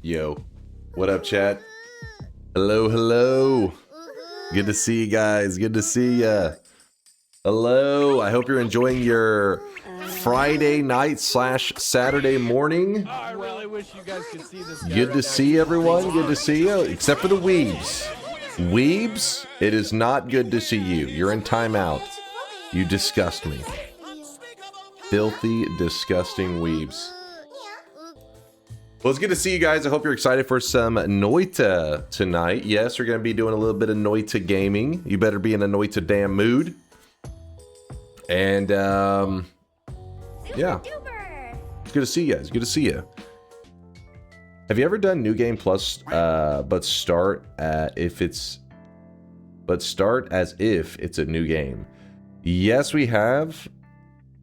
Yo, what up, chat? Hello, hello. Good to see you guys. Good to see ya. Hello. I hope you're enjoying your Friday night / Saturday morning. I really wish you guys could see this. Good to see everyone. Good to see you, except for the weebs. Weebs, it is not good to see you. You're in timeout. You disgust me. Filthy, disgusting weebs. Well, it's good to see you guys. I hope you're excited for some Noita tonight. Yes, we're going to be doing a little bit of Noita gaming. You better be in a Noita damn mood. And, yeah. It's good to see you guys. Good to see you. Have you ever done New Game Plus, but start as if it's a new game? Yes, we have.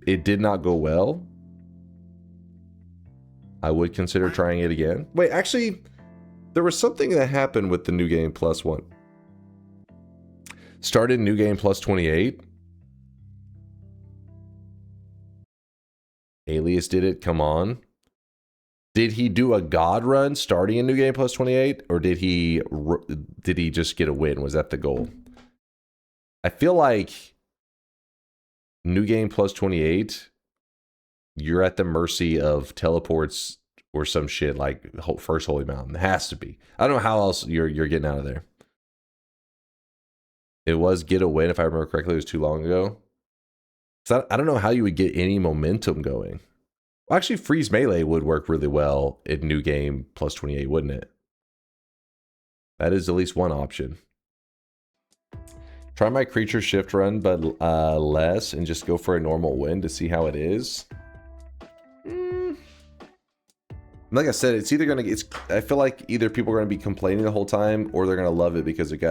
It did not go well. I would consider trying it again. Wait, actually, there was something that happened with the New Game Plus one. Started New Game Plus 28. Alias did it, come on. Did he do a god run starting in New Game Plus 28? Or did he just get a win? Was that the goal? I feel like New Game Plus 28... you're at the mercy of teleports or some shit like First Holy Mountain. It has to be. I don't know how else you're getting out of there. It was get a win, if I remember correctly. It was too long ago. So I don't know how you would get any momentum going. Well, actually, Freeze Melee would work really well in New Game Plus 28, wouldn't it? That is at least one option. Try my creature shift run, but less, and just go for a normal win to see how it is. Like I said, it's either gonna. I feel like either people are gonna be complaining the whole time, or they're gonna love it because it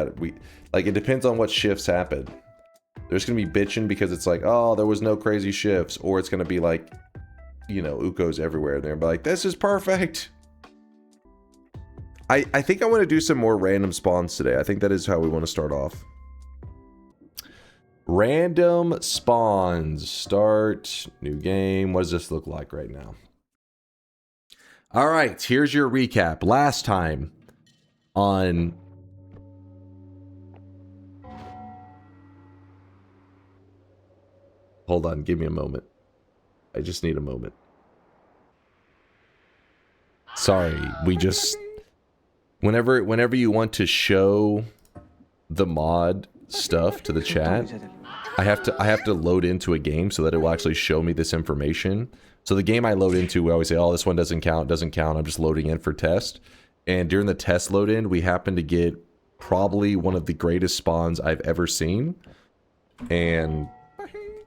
depends on what shifts happen. There's gonna be bitching because it's like, oh, there was no crazy shifts, or it's gonna be like, you know, Ukos everywhere. They're like, this is perfect. I think I want to do some more random spawns today. I think that is how we want to start off. Random spawns. Start new game. What does this look like right now? All right, here's your recap. Last time on hold on, give me a moment. I just need a moment. Sorry, we just whenever you want to show the mod stuff to the chat, I have to load into a game so that it will actually show me this information. So the game I load into, we always say, oh, this one doesn't count. I'm just loading in for test. And during the test load in, we happen to get probably one of the greatest spawns I've ever seen. And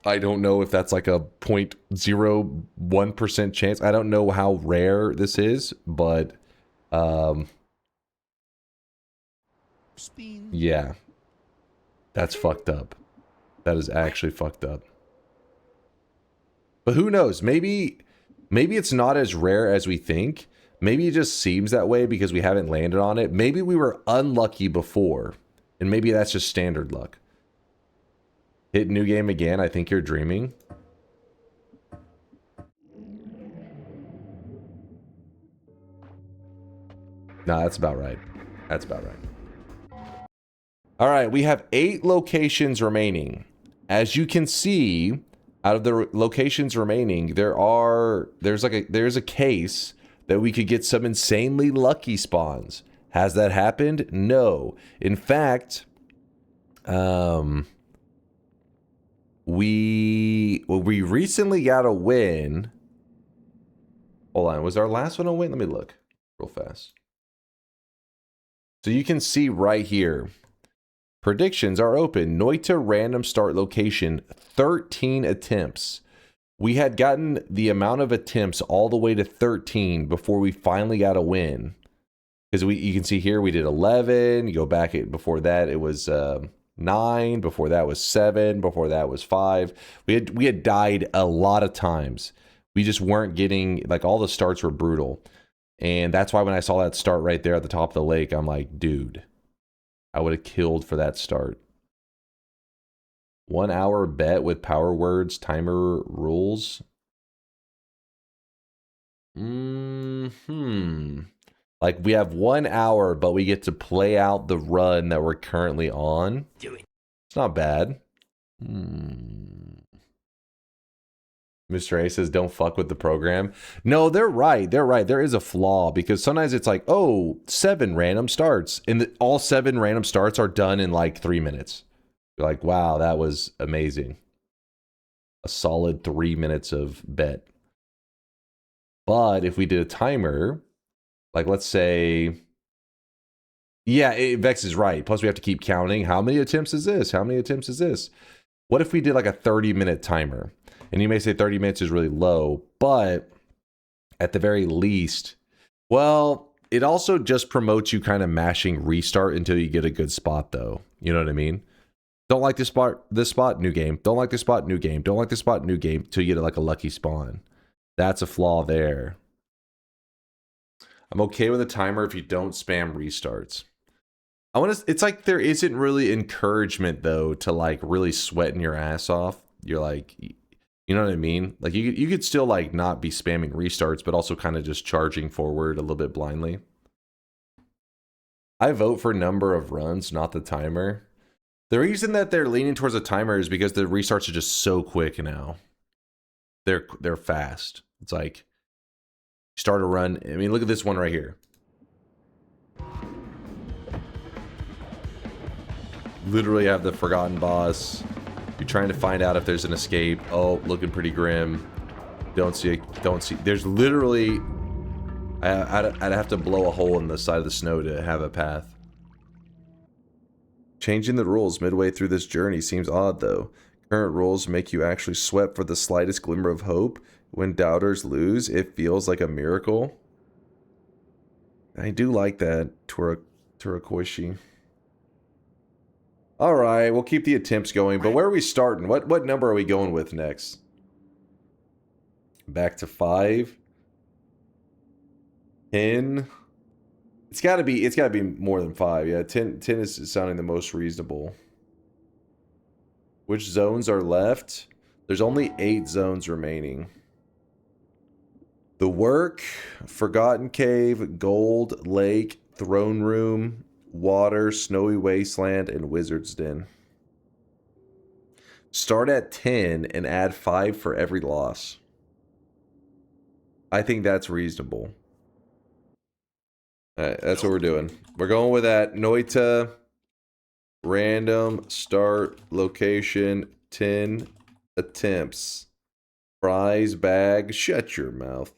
I don't know if that's like a 0.01% chance. I don't know how rare this is, but yeah. That's fucked up. That is actually fucked up. But who knows? Maybe it's not as rare as we think. Maybe it just seems that way because we haven't landed on it. Maybe we were unlucky before, and maybe that's just standard luck. Hit new game again. I think you're dreaming. Nah, that's about right. That's about right. All right, we have 8 locations remaining. As you can see, out of the locations remaining, there's a case that we could get some insanely lucky spawns. Has that happened? No. In fact, we recently got a win. Hold on, was our last one a win? Let me look real fast. So you can see right here. Predictions are open. Noita random start location, 13 attempts. We had gotten the amount of attempts all the way to 13 before we finally got a win. Because you can see here we did 11. You go back before that it was 9. Before that was 7. Before that was 5. We had died a lot of times. We just weren't getting, like, all the starts were brutal. And that's why when I saw that start right there at the top of the lake, I'm like, dude, I would have killed for that start. 1 hour bet with power words, timer rules. I Like we have 1 hour, but we get to play out the run that we're currently on. It's not bad. Mr. A says, don't fuck with the program. No, they're right. They're right. There is a flaw because sometimes it's like, oh, 7 random starts. And all 7 random starts are done in like 3 minutes. You're like, wow, that was amazing. A solid 3 minutes of bet. But if we did a timer, like let's say, yeah, Vex is right. Plus we have to keep counting. How many attempts is this? How many attempts is this? What if we did like a 30-minute timer? And you may say 30 minutes is really low, but at the very least, well, it also just promotes you kind of mashing restart until you get a good spot though. You know what I mean? Don't like this spot, new game. Don't like this spot, new game. Don't like this spot, new game, till you get like a lucky spawn. That's a flaw there. I'm okay with a timer if you don't spam restarts. It's like there isn't really encouragement though to like really sweating your ass off. You're like, you know what I mean? Like you could still like not be spamming restarts, but also kind of just charging forward a little bit blindly. I vote for number of runs, not the timer. The reason that they're leaning towards a timer is because the restarts are just so quick now. They're fast. It's like start a run. I mean, look at this one right here. Literally have the forgotten boss. You're trying to find out if there's an escape. Oh, looking pretty grim. Don't see. There's literally. I'd have to blow a hole in the side of the snow to have a path. Changing the rules midway through this journey seems odd, though. Current rules make you actually sweat for the slightest glimmer of hope. When doubters lose, it feels like a miracle. I do like that, Turakoishi. All right, we'll keep the attempts going, but where are we starting? What number are we going with next? Back to 5. 10. It's got to be more than 5. Yeah, 10 is sounding the most reasonable. Which zones are left? There's only 8 zones remaining. The Work, Forgotten Cave, Gold, Lake, Throne Room, Water, Snowy Wasteland, and Wizard's Den. Start at 10 and add 5 for every loss. I think that's reasonable. Alright, that's what we're doing. We're going with that. Noita, random, start, location, 10 attempts. Prize bag, shut your mouth.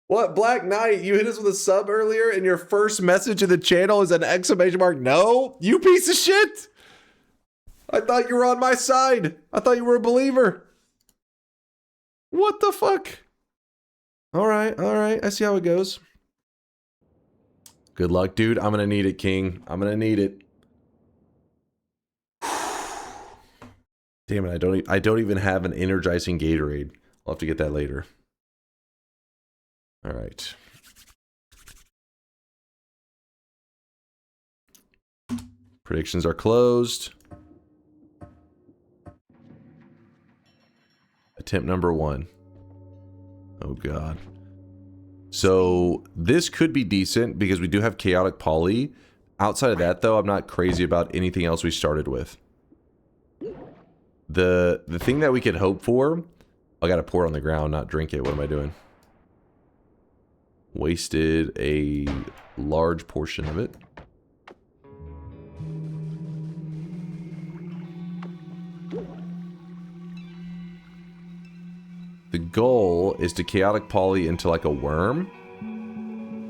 What, Black Knight, you hit us with a sub earlier and your first message in the channel is an exclamation mark? No? You piece of shit! I thought you were on my side. I thought you were a believer. What the fuck? Alright, I see how it goes. Good luck, dude. I'm gonna need it, King. I'm gonna need it. Damn it, I don't even have an energizing Gatorade. I'll have to get that later. All right. Predictions are closed. Attempt number 1. Oh god. So this could be decent because we do have chaotic poly. Outside of that though, I'm not crazy about anything else we started with. The thing that we could hope for, I gotta pour it on the ground, not drink it. What am I doing? Wasted a large portion of it. The goal is to chaotic poly into like a worm.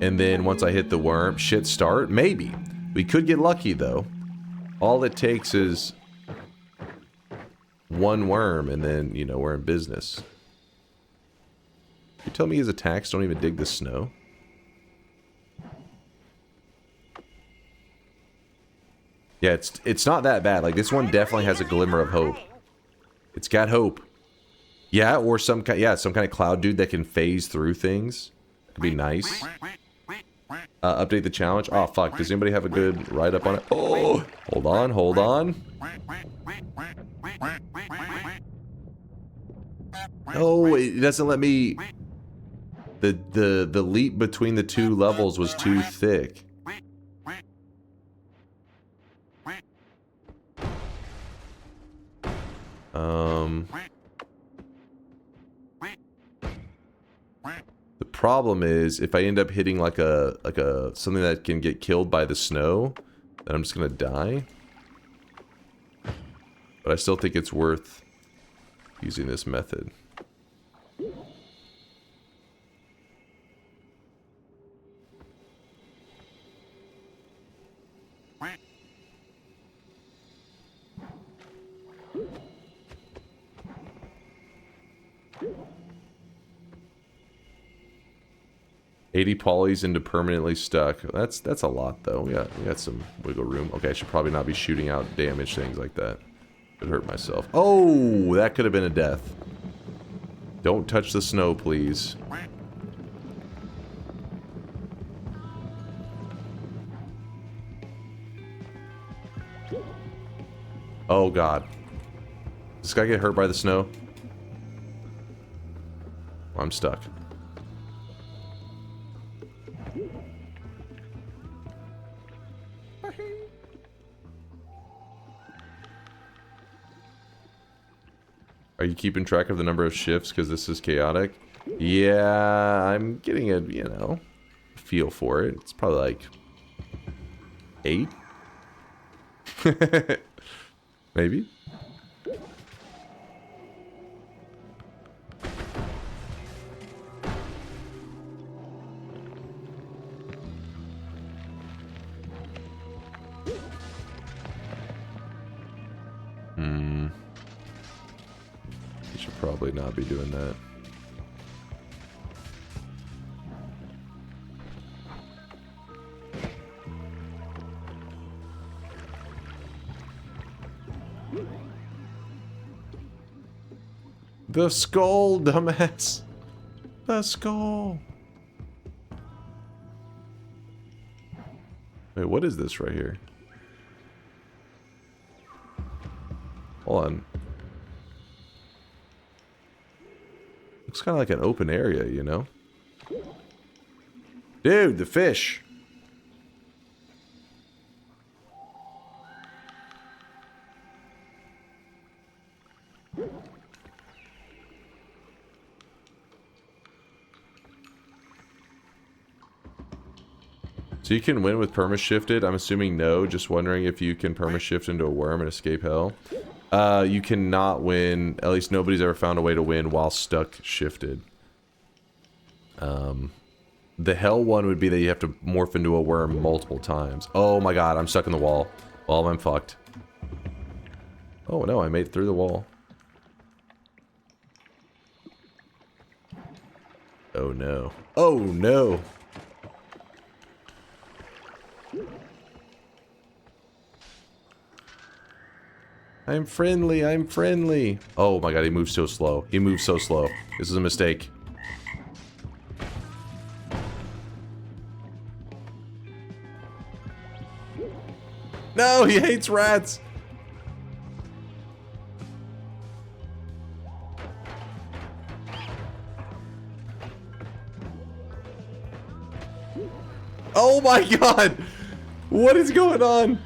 And then once I hit the worm, shit start. Maybe. We could get lucky though. All it takes is 1 worm and then, you know, we're in business. You tell me his attacks don't even dig the snow? Yeah, it's not that bad. Like, this one definitely has a glimmer of hope. It's got hope. Yeah, or some kind of cloud dude that can phase through things. Could be nice. Update the challenge. Oh, fuck. Does anybody have a good write-up on it? Oh, hold on. Oh, it doesn't let me... The leap between the two levels was too thick. The problem is if I end up hitting like a something that can get killed by the snow, then I'm just gonna die. But I still think it's worth using this method. $80 polys into permanently stuck. That's a lot though. We got some wiggle room. Okay, I should probably not be shooting out damage things like that. Could hurt myself. Oh, that could have been a death. Don't touch the snow, please. Oh god. Does this guy get hurt by the snow? I'm stuck. Are you keeping track of the number of shifts because this is chaotic? Yeah, I'm getting a, you know, feel for it. It's probably like 8? Maybe. Probably not be doing that. The skull, dumbass. The skull. Wait, what is this right here? Hold on. Looks kind of like an open area, you know? Dude, the fish! So you can win with perma-shifted? I'm assuming no. Just wondering if you can perma-shift into a worm and escape hell. You cannot win, at least nobody's ever found a way to win while stuck shifted. The hell one would be that you have to morph into a worm multiple times. Oh my god, I'm stuck in the wall. Well, I'm fucked. Oh no, I made it through the wall. Oh no. Oh no! I'm friendly, I'm friendly. Oh my god, he moves so slow. He moves so slow. This is a mistake. No, he hates rats. Oh my god! What is going on?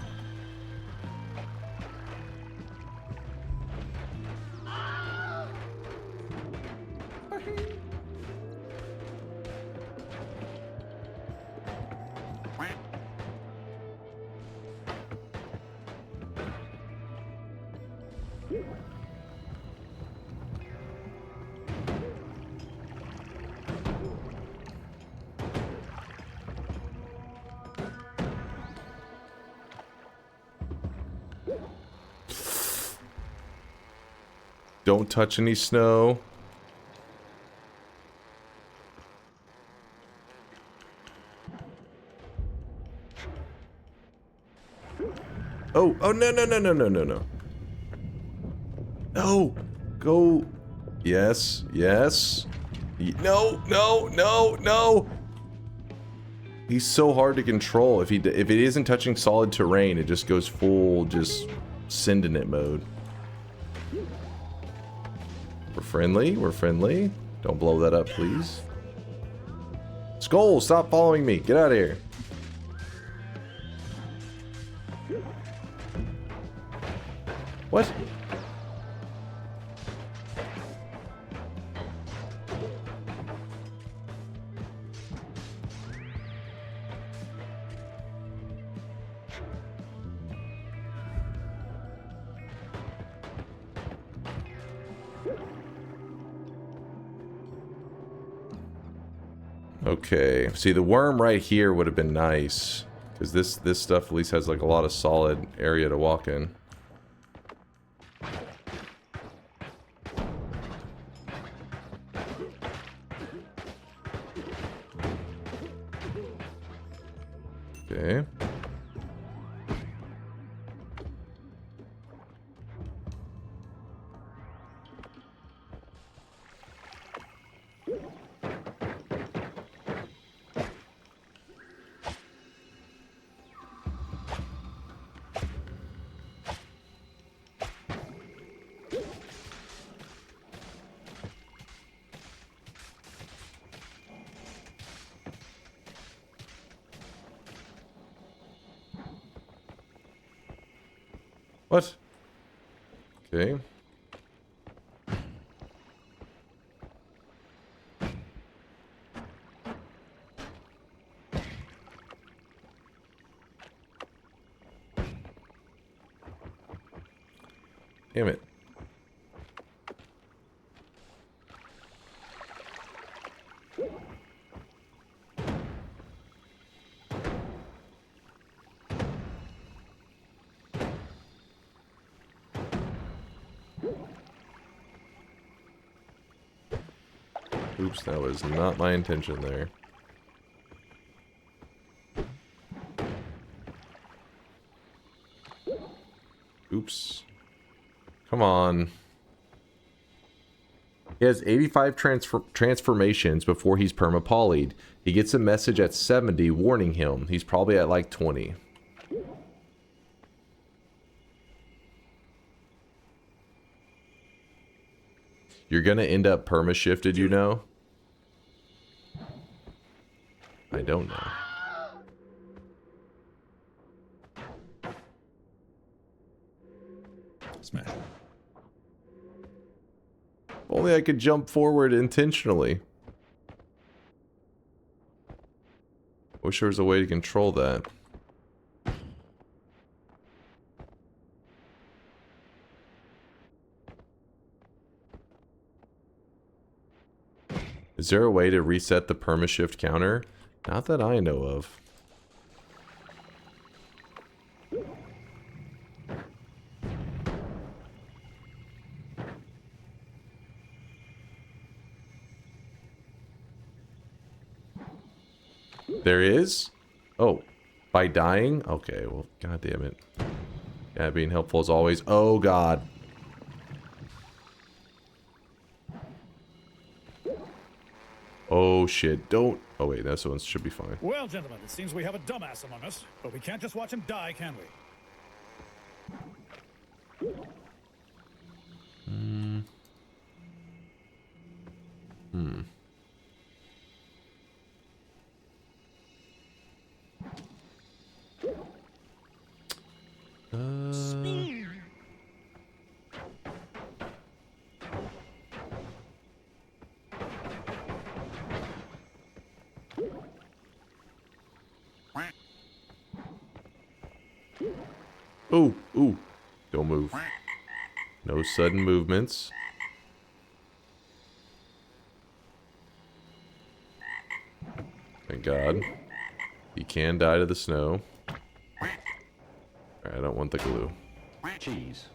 Don't touch any snow. Oh, oh no, no, no, no, no, no, no. No, go. Yes, yes. No, no, no, no. He's so hard to control. If it isn't touching solid terrain, it just goes full, just sending it mode. We're friendly. We're friendly. Don't blow that up, please. Skull, stop following me. Get out of here. What? Okay, see the worm right here would have been nice, because this stuff at least has like a lot of solid area to walk in. Okay. What? Okay. Damn it. Oops, that was not my intention there. Oops. Come on. He has 85 transformations before he's permapolyed. He gets a message at 70 warning him. He's probably at like 20. You're gonna end up perma-shifted, you know? I don't know. Smash. If only I could jump forward intentionally. Wish there was a way to control that. Is there a way to reset the perma-shift counter? Not that I know of. There is? Oh, by dying? Okay, well, god damn it. Yeah, being helpful as always. Oh, god. Oh, shit. Don't... Oh, wait, this one should be fine. Well, gentlemen, it seems we have a dumbass among us, but we can't just watch him die, can we? Ooh, ooh. Don't move. No sudden movements. Thank God. He can die to the snow. Alright, I don't want the glue. Cheese.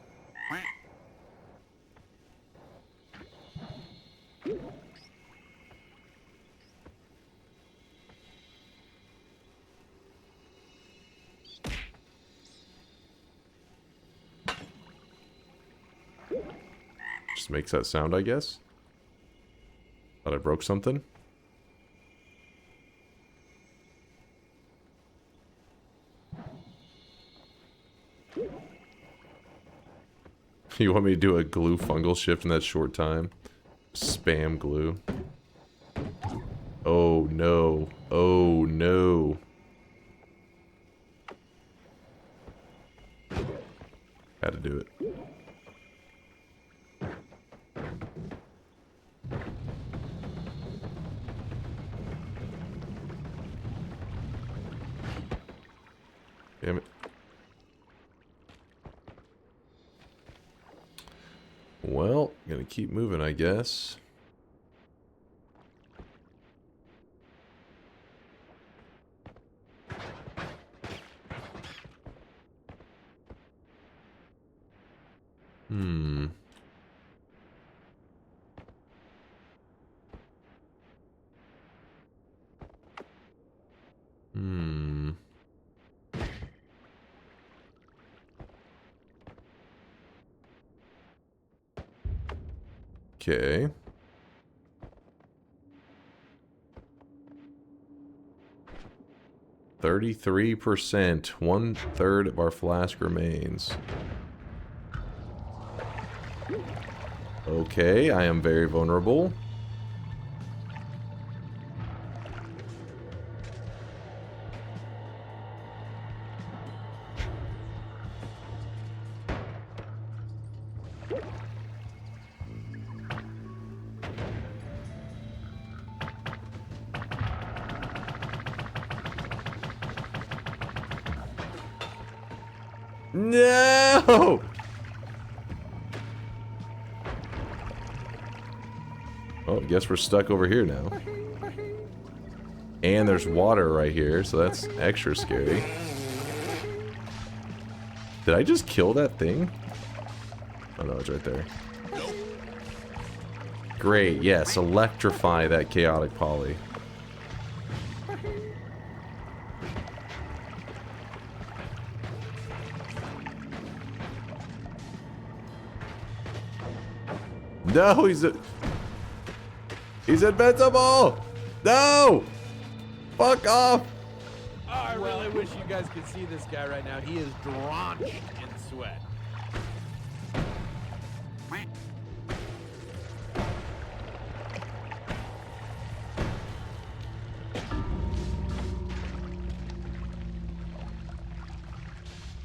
Just makes that sound, I guess. Thought I broke something. You want me to do a glue fungal shift in that short time? Spam glue. Oh no. Oh no. Had to do it. Damn it. Well, gonna keep moving, I guess. Hmm. Hmm. Okay. %33%. 1/3 of our flask remains. Okay, I am very vulnerable. No! Oh, I guess we're stuck over here now. And there's water right here, so that's extra scary. Did I just kill that thing? Oh no, it's right there. Great, yes, electrify that chaotic poly. No, he's invincible! No! Fuck off! Oh, I really wish you guys could see this guy right now. He is drenched in sweat.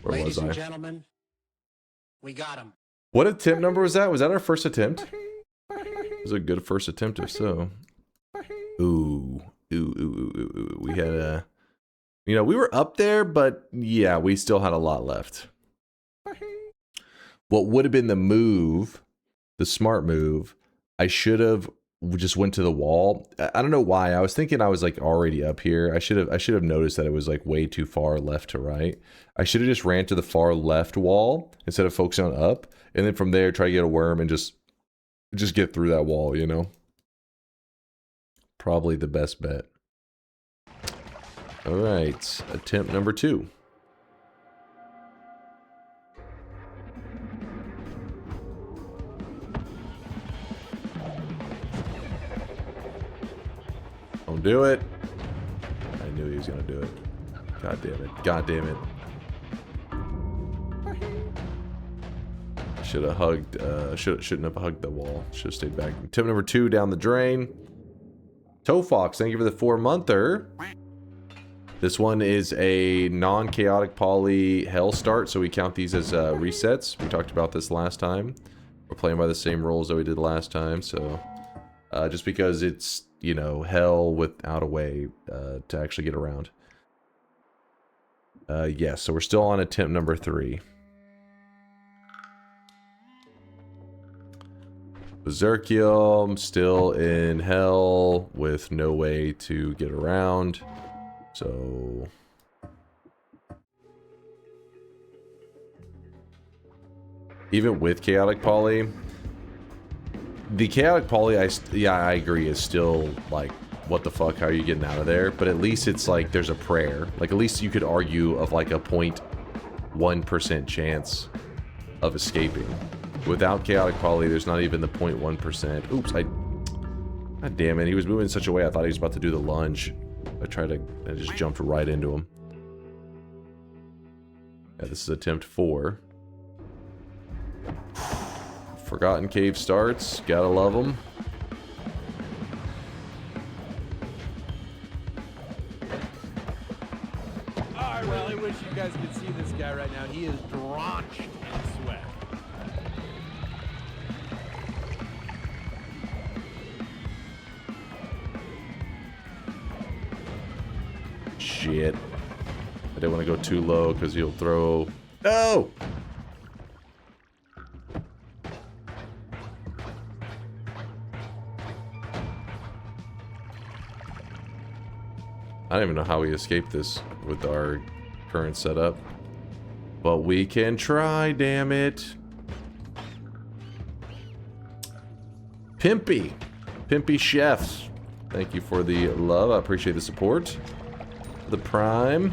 Where Ladies was and I? gentlemen, we got him. What attempt number was that? Was that our first attempt? It was a good first attempt, if so. Ooh. Ooh. We had a... You know, we were up there, but yeah, we still had a lot left. What would have been the move, the smart move, I should have just went to the wall. I don't know why. I was thinking I was like already up here. I should have noticed that it was like way too far left to right. I should have just ran to the far left wall instead of focusing on up, and then from there try to get a worm and just get through that wall, you know? Probably the best bet. All right, attempt number 2. Don't do it. I knew he was gonna do it. God damn it. God damn it. Should have hugged, shouldn't have hugged the wall. Should have stayed back. Tip number 2, down the drain. Toe Fox, thank you for the 4-monther. This one is a non-chaotic poly hell start, so we count these as resets. We talked about this last time. We're playing by the same rules that we did last time, so just because it's, you know, hell without a way to actually get around. Yes, so we're still on attempt number 3. Berserkium, still in hell with no way to get around. So... even with chaotic poly, the chaotic poly, I agree, is still like, what the fuck, how are you getting out of there? But at least it's like, there's a prayer. Like, at least you could argue of like a 0.1% chance of escaping. Without chaotic poly, there's not even the 0.1%. Oops, God damn it, he was moving in such a way I thought he was about to do the lunge. I just jumped right into him. Yeah, this is attempt 4. Forgotten Cave starts. Gotta love them. wish you guys could see this guy right now. He is drenched in sweat. Shit. I didn't want to go too low because he'll throw... No! I don't even know how we escaped this with our current setup. But we can try, damn it. Pimpy. Pimpy Chefs. Thank you for the love. I appreciate the support. The Prime.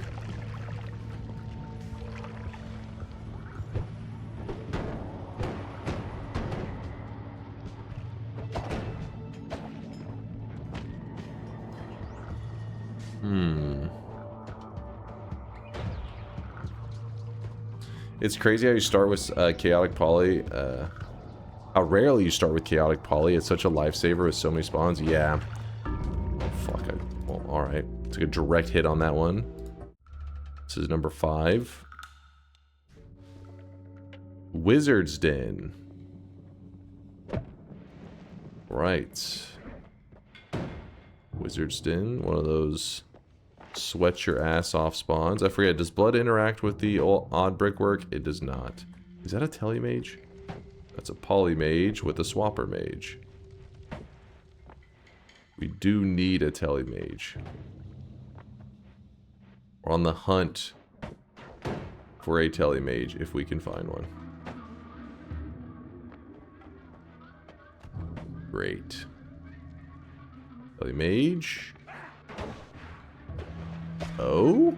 It's crazy how you start with Chaotic Poly. How rarely you start with Chaotic Poly. It's such a lifesaver with so many spawns. Yeah. Oh, fuck. Well, alright. Took a direct hit on that one. This is number 5. Wizard's Den. Right. Wizard's Den. One of those sweat your ass off spawns. I forget, does blood interact with the odd brickwork? It does not. Is that a telemage? That's a polymage with a swapper mage. We do need a telemage. We're on the hunt for a telemage if we can find one. Great. Telemage. Oh?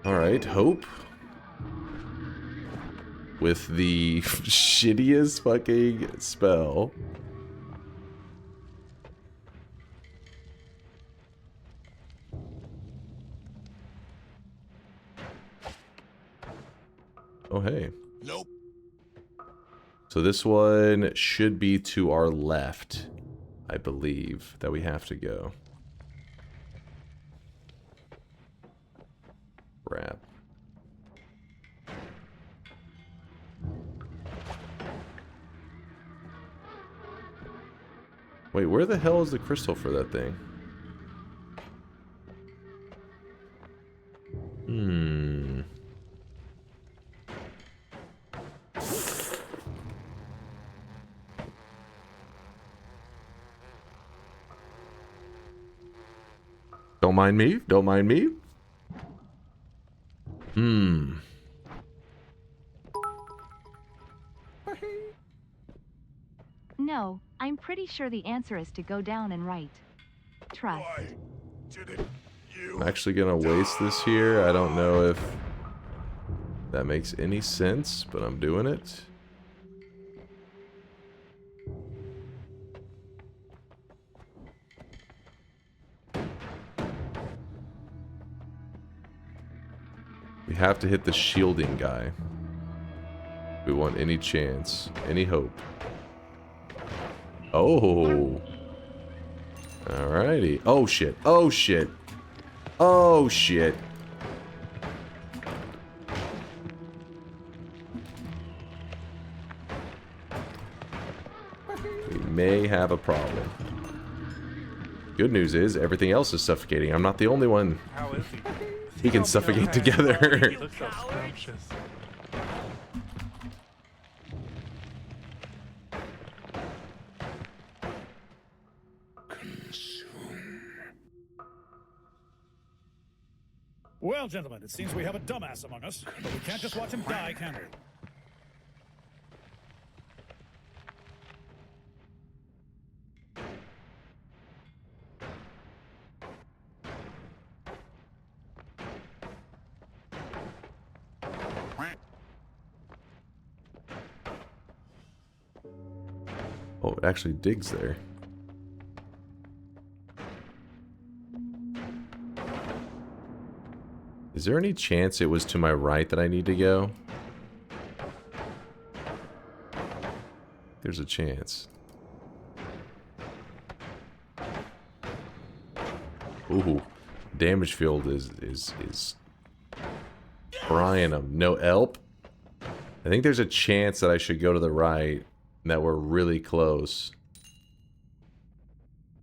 Alright, hope. With the shittiest fucking spell. Oh, hey. Nope. So this one should be to our left, I believe, that we have to go. Crap. Wait, where the hell is the crystal for that thing? Don't mind me. Don't mind me. No, I'm pretty sure the answer is to go down and right. Trust. I'm actually gonna waste this here. I don't know if that makes any sense, but I'm doing it. We have to hit the shielding guy. We want any chance, any hope. Oh. Alrighty. Oh shit. Oh shit. Oh shit. We may have a problem. Good news is everything else is suffocating. I'm not the only one. How is he? We can suffocate together. He looks so scrumptious. Well, gentlemen, it seems we have a dumbass among us, but we can't just watch him die, can we? Oh, it actually digs there. Is there any chance it was to my right that I need to go? There's a chance. Ooh, damage field is frying them. No elp. I think there's a chance that I should go to the right, and that we're really close.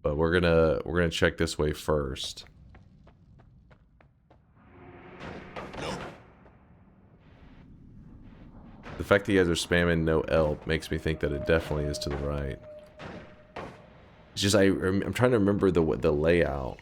But we're gonna check this way first. The fact that you guys are spamming no elp makes me think that it definitely is to the right. It's just I'm trying to remember the layout.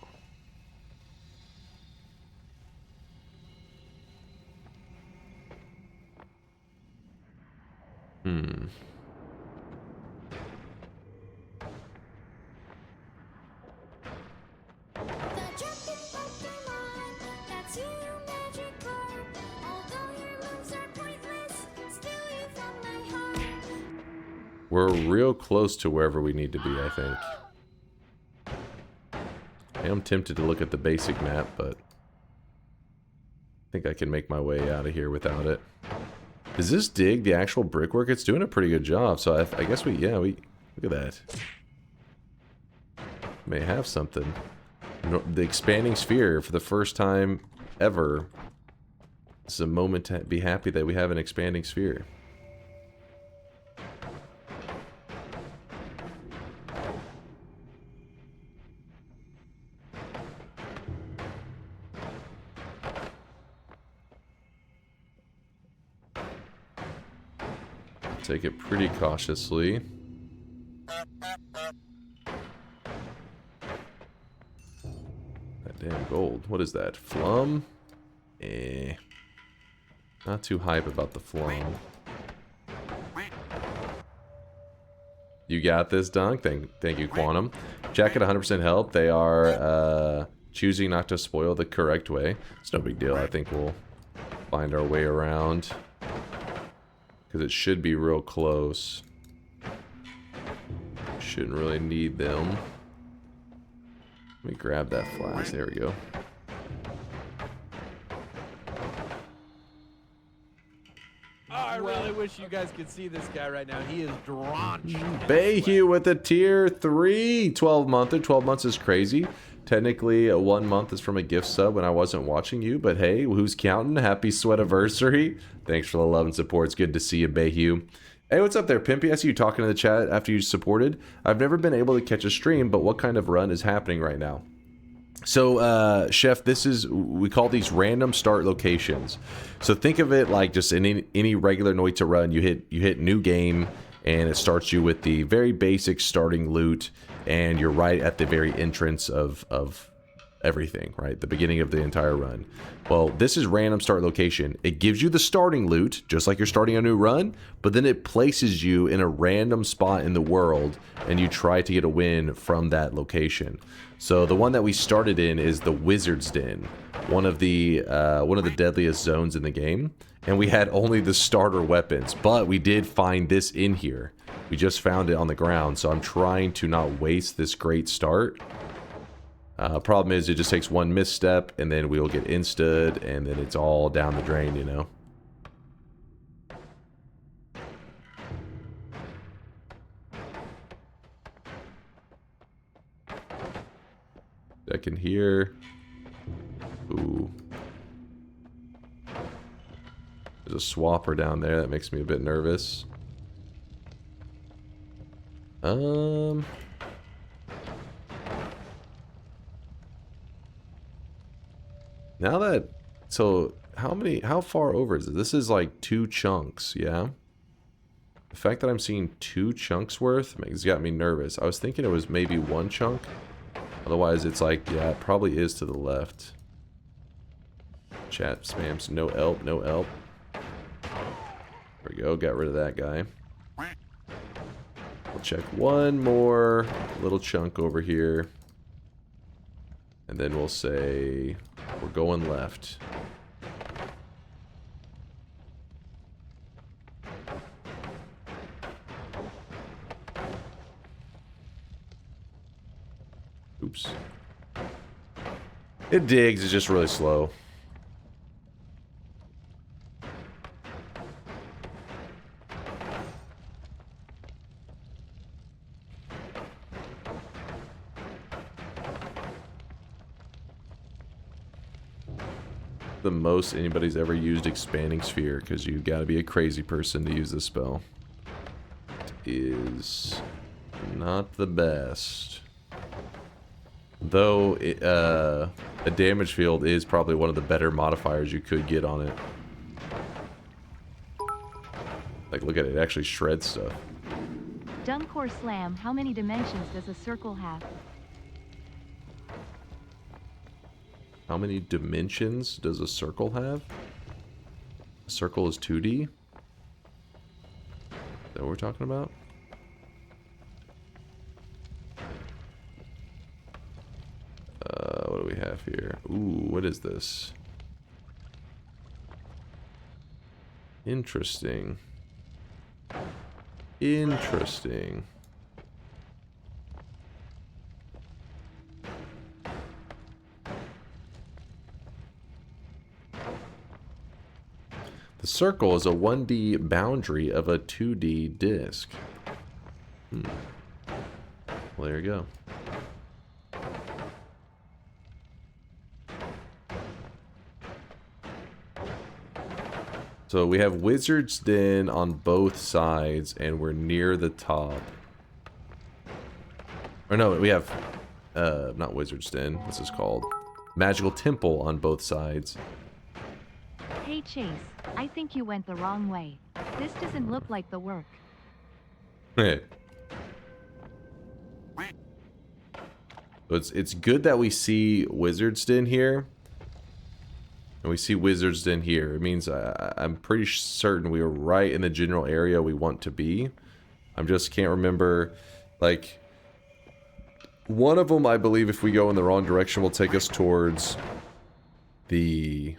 We're real close to wherever we need to be, I think. I am tempted to look at the basic map, but I think I can make my way out of here without it. Does this dig the actual brickwork? It's doing a pretty good job, so I guess we look at that. May have something. The expanding sphere for the first time ever. This is a moment to be happy that we have an expanding sphere. Take it pretty cautiously. That damn gold. What is that? Flum? Eh. Not too hype about the flum. You got this, Dunk. Thank you, Quantum. Jacket 100% help. They are choosing not to spoil the correct way. It's no big deal. I think we'll find our way around. Because it should be real close. Shouldn't really need them. Let me grab that flask. There we go. Oh, I really wish you guys could see this guy right now. He is drenched. Bayhue with a tier 3 12-monther. 12 months is crazy. Technically, 1 month is from a gift sub when I wasn't watching you, but hey, who's counting? Happy sweativersary. Thanks for the love and support. It's good to see you, Bayhue. Hey, what's up there, Pimpy? I see you talking in the chat after you supported. I've never been able to catch a stream, but what kind of run is happening right now? So, Chef, we call these random start locations. So think of it like just in any regular Noita run, you hit new game, and it starts you with the very basic starting loot, and you're right at the very entrance of everything, right? The beginning of the entire run. Well, this is random start location. It gives you the starting loot, just like you're starting a new run, but then it places you in a random spot in the world, and you try to get a win from that location. So the one that we started in is the Wizard's Den, one of the deadliest zones in the game, and we had only the starter weapons, but we did find this in here. We just found it on the ground, so I'm trying to not waste this great start. Problem is, it just takes one misstep, and then we'll get insta'd, and then it's all down the drain, you know? Second here. Ooh. There's a swapper down there that makes me a bit nervous. Now that, so how far over is it? This is like 2 chunks, yeah? The fact that I'm seeing 2 chunks worth has got me nervous. I was thinking it was maybe 1 chunk. Otherwise, it's like, yeah, it probably is to the left. Chat spams, no elp, no elp. There we go, got rid of that guy. We'll check one more little chunk over here. And then we'll say, we're going left. Oops. It digs, it's just really slow. the most anybody's ever used Expanding Sphere, because you gotta be a crazy person to use this spell. It is not the best. Though, a damage field is probably one of the better modifiers you could get on it. Like, look at it, it actually shreds stuff. DunkOrSlam, how many dimensions does a circle have? How many dimensions does a circle have? A circle is 2D? Is that what we're talking about? What do we have here? Ooh, what is this? Interesting. Interesting. The circle is a 1D boundary of a 2D disc. Well, there you go. So we have Wizard's Den on both sides, and we're near the top. Or no, we have, not Wizard's Den, what's this called? Magical Temple on both sides. Hey Chase, I think you went the wrong way. This doesn't look like the work. It's good that we see Wizard's Den here. And we see Wizard's Den here. It means I'm pretty certain we are right in the general area we want to be. I just can't remember, like... One of them, I believe, if we go in the wrong direction, will take us towards the...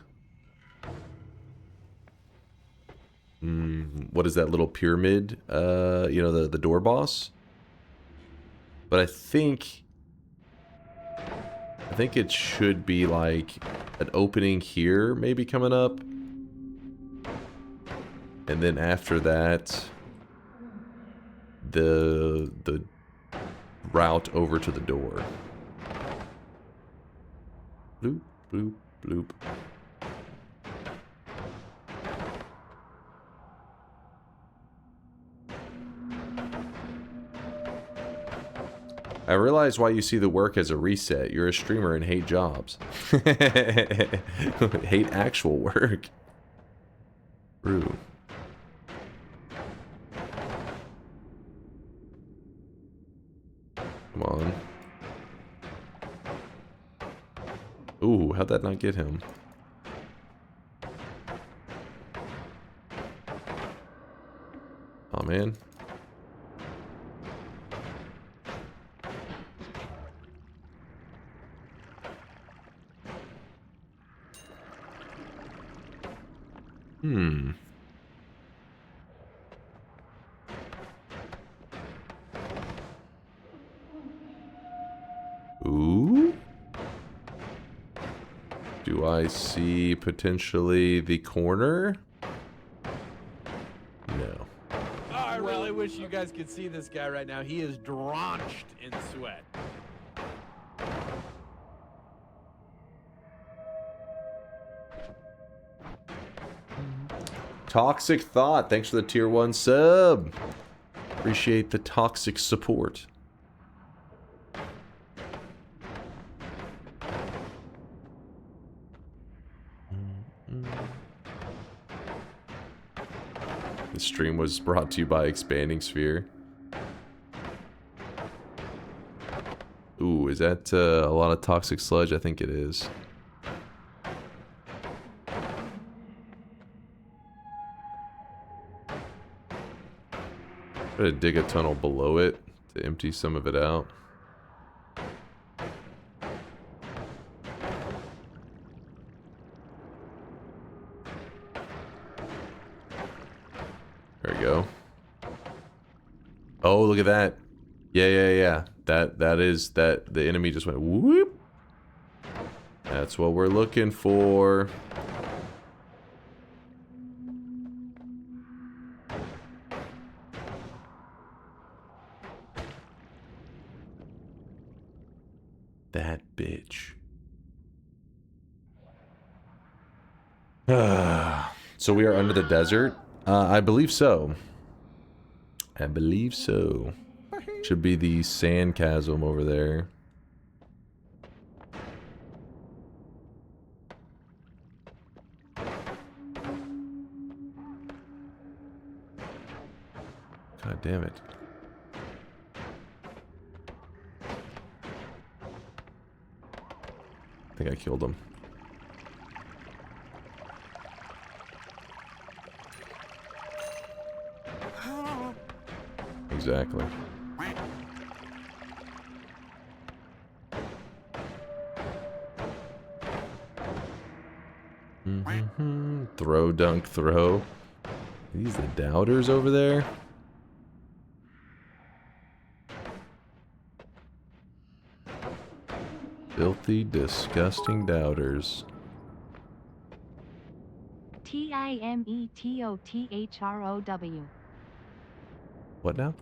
what is that little pyramid? You know, the door boss? But I think it should be like an opening here, maybe coming up. And then after that, the route over to the door. Bloop, bloop, bloop. I realize why you see the work as a reset. You're a streamer and hate jobs. Hate actual work. True. Come on. Ooh, how'd that not get him? Oh man. Ooh. Do I see potentially the corner? No. Oh, I really wish you guys could see this guy right now. He is drenched in sweat. Toxic Thought, thanks for the tier 1 sub. Appreciate the toxic support. This stream was brought to you by Expanding Sphere. Ooh, is that a lot of toxic sludge? I think it is. Try to dig a tunnel below it to empty some of it out. There we go. Oh, look at that. Yeah. That is the enemy just went whoop. That's what we're looking for. That bitch. So we are under the desert? I believe so. I believe so. Should be the sand chasm over there. God damn it. I think I killed him. Exactly. Throw, dunk, throw. Are these the doubters over there? Filthy, disgusting doubters. TIMETOTHROW. What now?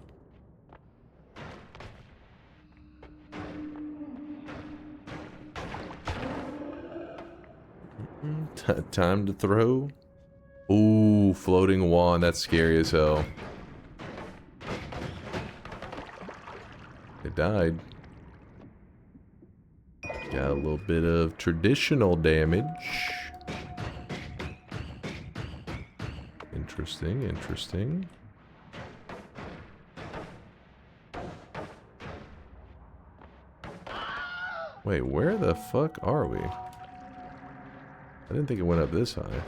Time to throw. Ooh, floating wand. That's scary as hell. It died. Got a little bit of traditional damage. Interesting, interesting. Wait, where the fuck are we? I didn't think it went up this high.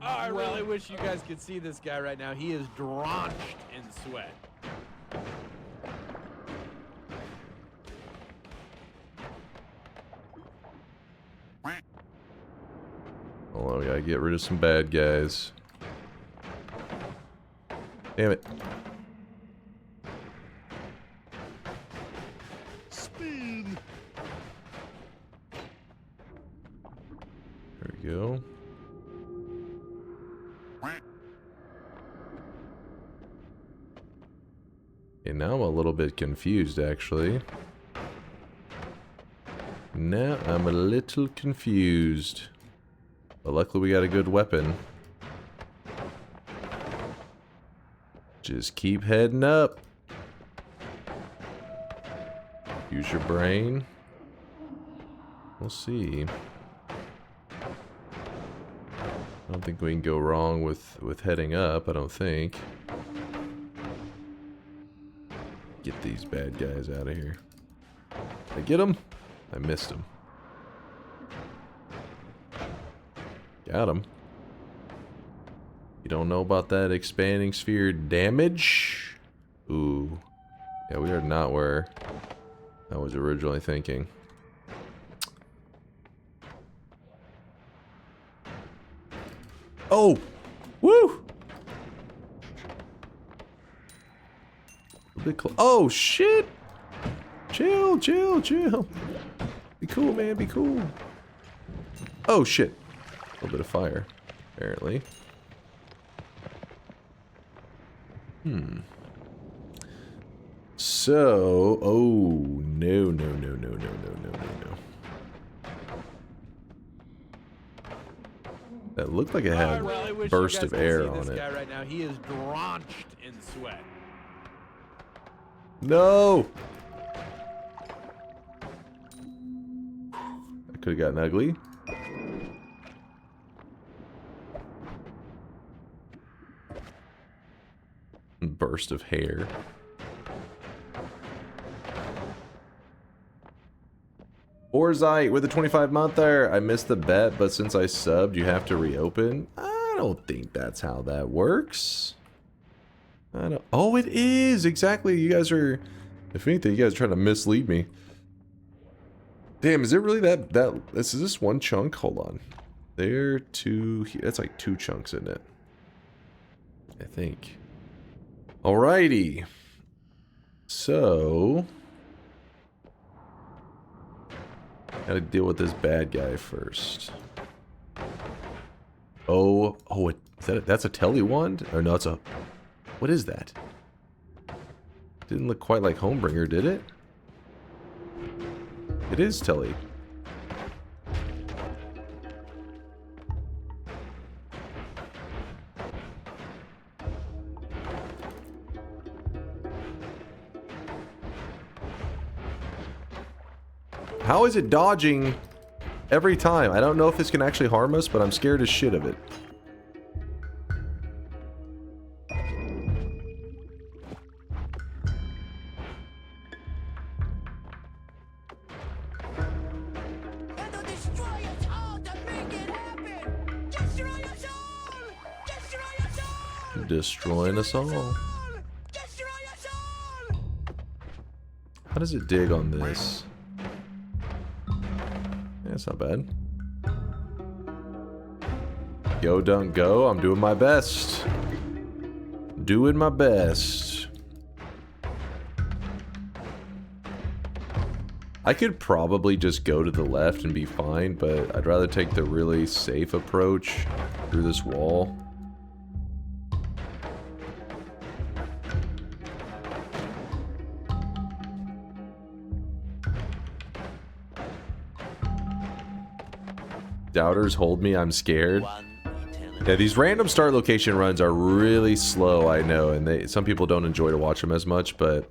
Oh, I really wish you guys could see this guy right now. He is drenched in sweat. Hold on, we gotta get rid of some bad guys. Damn it. Speed. There we go. And now I'm a little bit confused, actually. Now I'm a little confused. But luckily we got a good weapon. Just keep heading up. Use your brain. We'll see. I don't think we can go wrong with heading up, I don't think. Get these bad guys out of here. Did I get them? I missed them. Got him. You don't know about that expanding sphere damage? Ooh. Yeah, we are not where I was originally thinking. Oh! Woo! A bit oh, shit! Chill, chill, chill. Be cool, man, be cool. Oh, shit. A little bit of fire, apparently. So, oh, no, no, no, no, no, no, no, no, no. That looked like it I had really wish burst you guys of could air see on this it. guy right now. He is drenched in sweat. No! That could have gotten ugly. Burst of hair. Orzite with a 25-monther. I missed the bet, but since I subbed, you have to reopen. I don't think that's how that works. I don't. Oh, it is exactly. You guys are. If anything, you guys are trying to mislead me. Damn, is it really that? Is this one chunk? Hold on. There, two. That's like two chunks, isn't it? I think. Alrighty. So. Gotta deal with this bad guy first. Oh, that's a telly wand? Or no, it's a... What is that? Didn't look quite like Homebringer, did it? It is telly. How is it dodging every time? I don't know if this can actually harm us, but I'm scared as shit of it. And they'll destroy us all to make it happen! Destroy us all! Destroy us all! Destroying us all. Destroy us all! How does it dig on this? Yeah, it's not bad. Go, Dunk, go. I'm doing my best. Doing my best. I could probably just go to the left and be fine, but I'd rather take the really safe approach through this wall. Doubters hold me, I'm scared. Yeah, these random start location runs are really slow, I know, and some people don't enjoy to watch them as much, but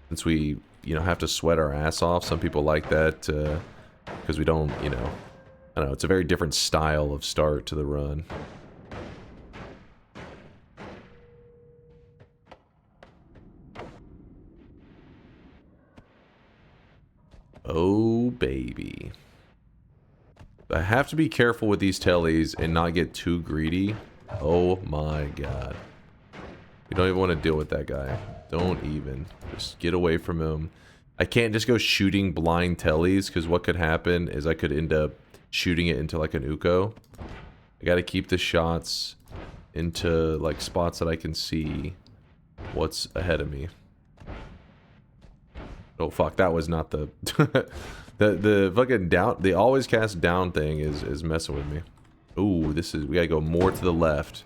since we, you know, have to sweat our ass off, some people like that, because we don't, you know, I don't know, it's a very different style of start to the run. Oh, baby. I have to be careful with these tellies and not get too greedy. Oh my god. We don't even want to deal with that guy. Don't even. Just get away from him. I can't just go shooting blind tellies, because what could happen is I could end up shooting it into like an Uko. I gotta keep the shots into like spots that I can see what's ahead of me. Oh fuck, that was not the... The fucking down, the always cast down thing is messing with me. Ooh, this is, we gotta go more to the left.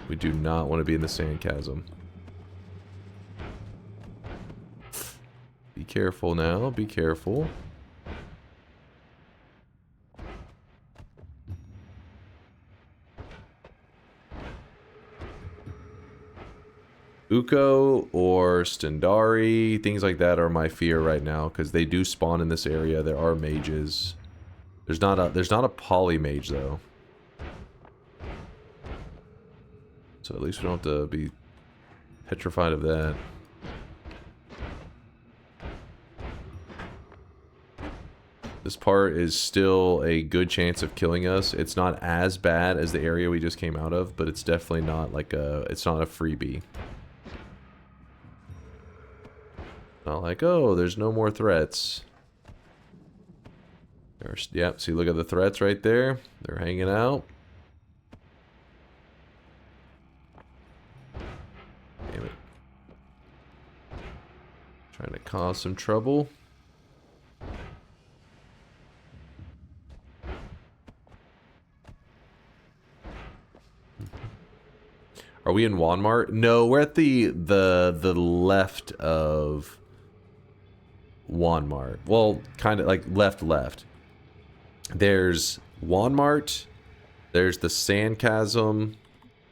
We do not want to be in the sand chasm. Be careful now, be careful. Uko or Stendari, things like that are my fear right now, because they do spawn in this area. There are mages. There's not a poly mage though. So at least we don't have to be petrified of that. This part is still a good chance of killing us. It's not as bad as the area we just came out of, but it's definitely not like it's not a freebie. Not like, oh, there's no more threats. Yep, see, look at the threats right there. They're hanging out. Damn it. Trying to cause some trouble. Are we in Walmart? No, we're at the left of Walmart. Well, kind of like left. There's Walmart. There's the Sand Chasm.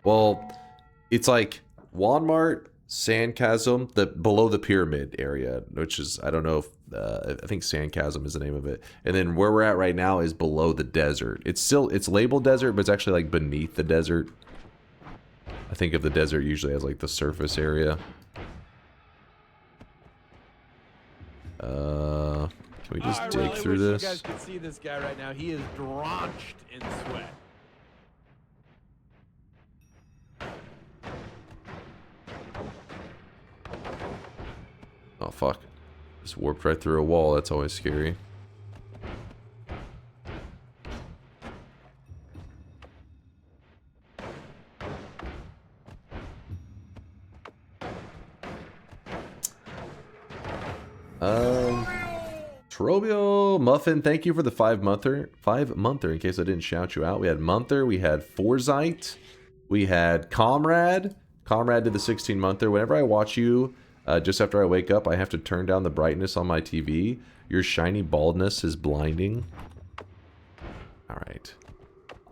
Well, it's like Walmart, Sand Chasm, below the pyramid area, which is, I don't know if I think Sand Chasm is the name of it. And then where we're at right now is below the desert. It's labeled desert, but it's actually like beneath the desert. I think of the desert usually as like the surface area. Can we just dig through this? You guys can see this guy right now. He is drenched in sweat. Oh fuck. Just warped right through a wall. That's always scary. Trobio Muffin, thank you for the 5-monther in case I didn't shout you out. We had Monther, we had Foresight, we had Comrade did the 16-monther. Whenever I watch you, just after I wake up, I have to turn down the brightness on my TV. Your shiny baldness is blinding.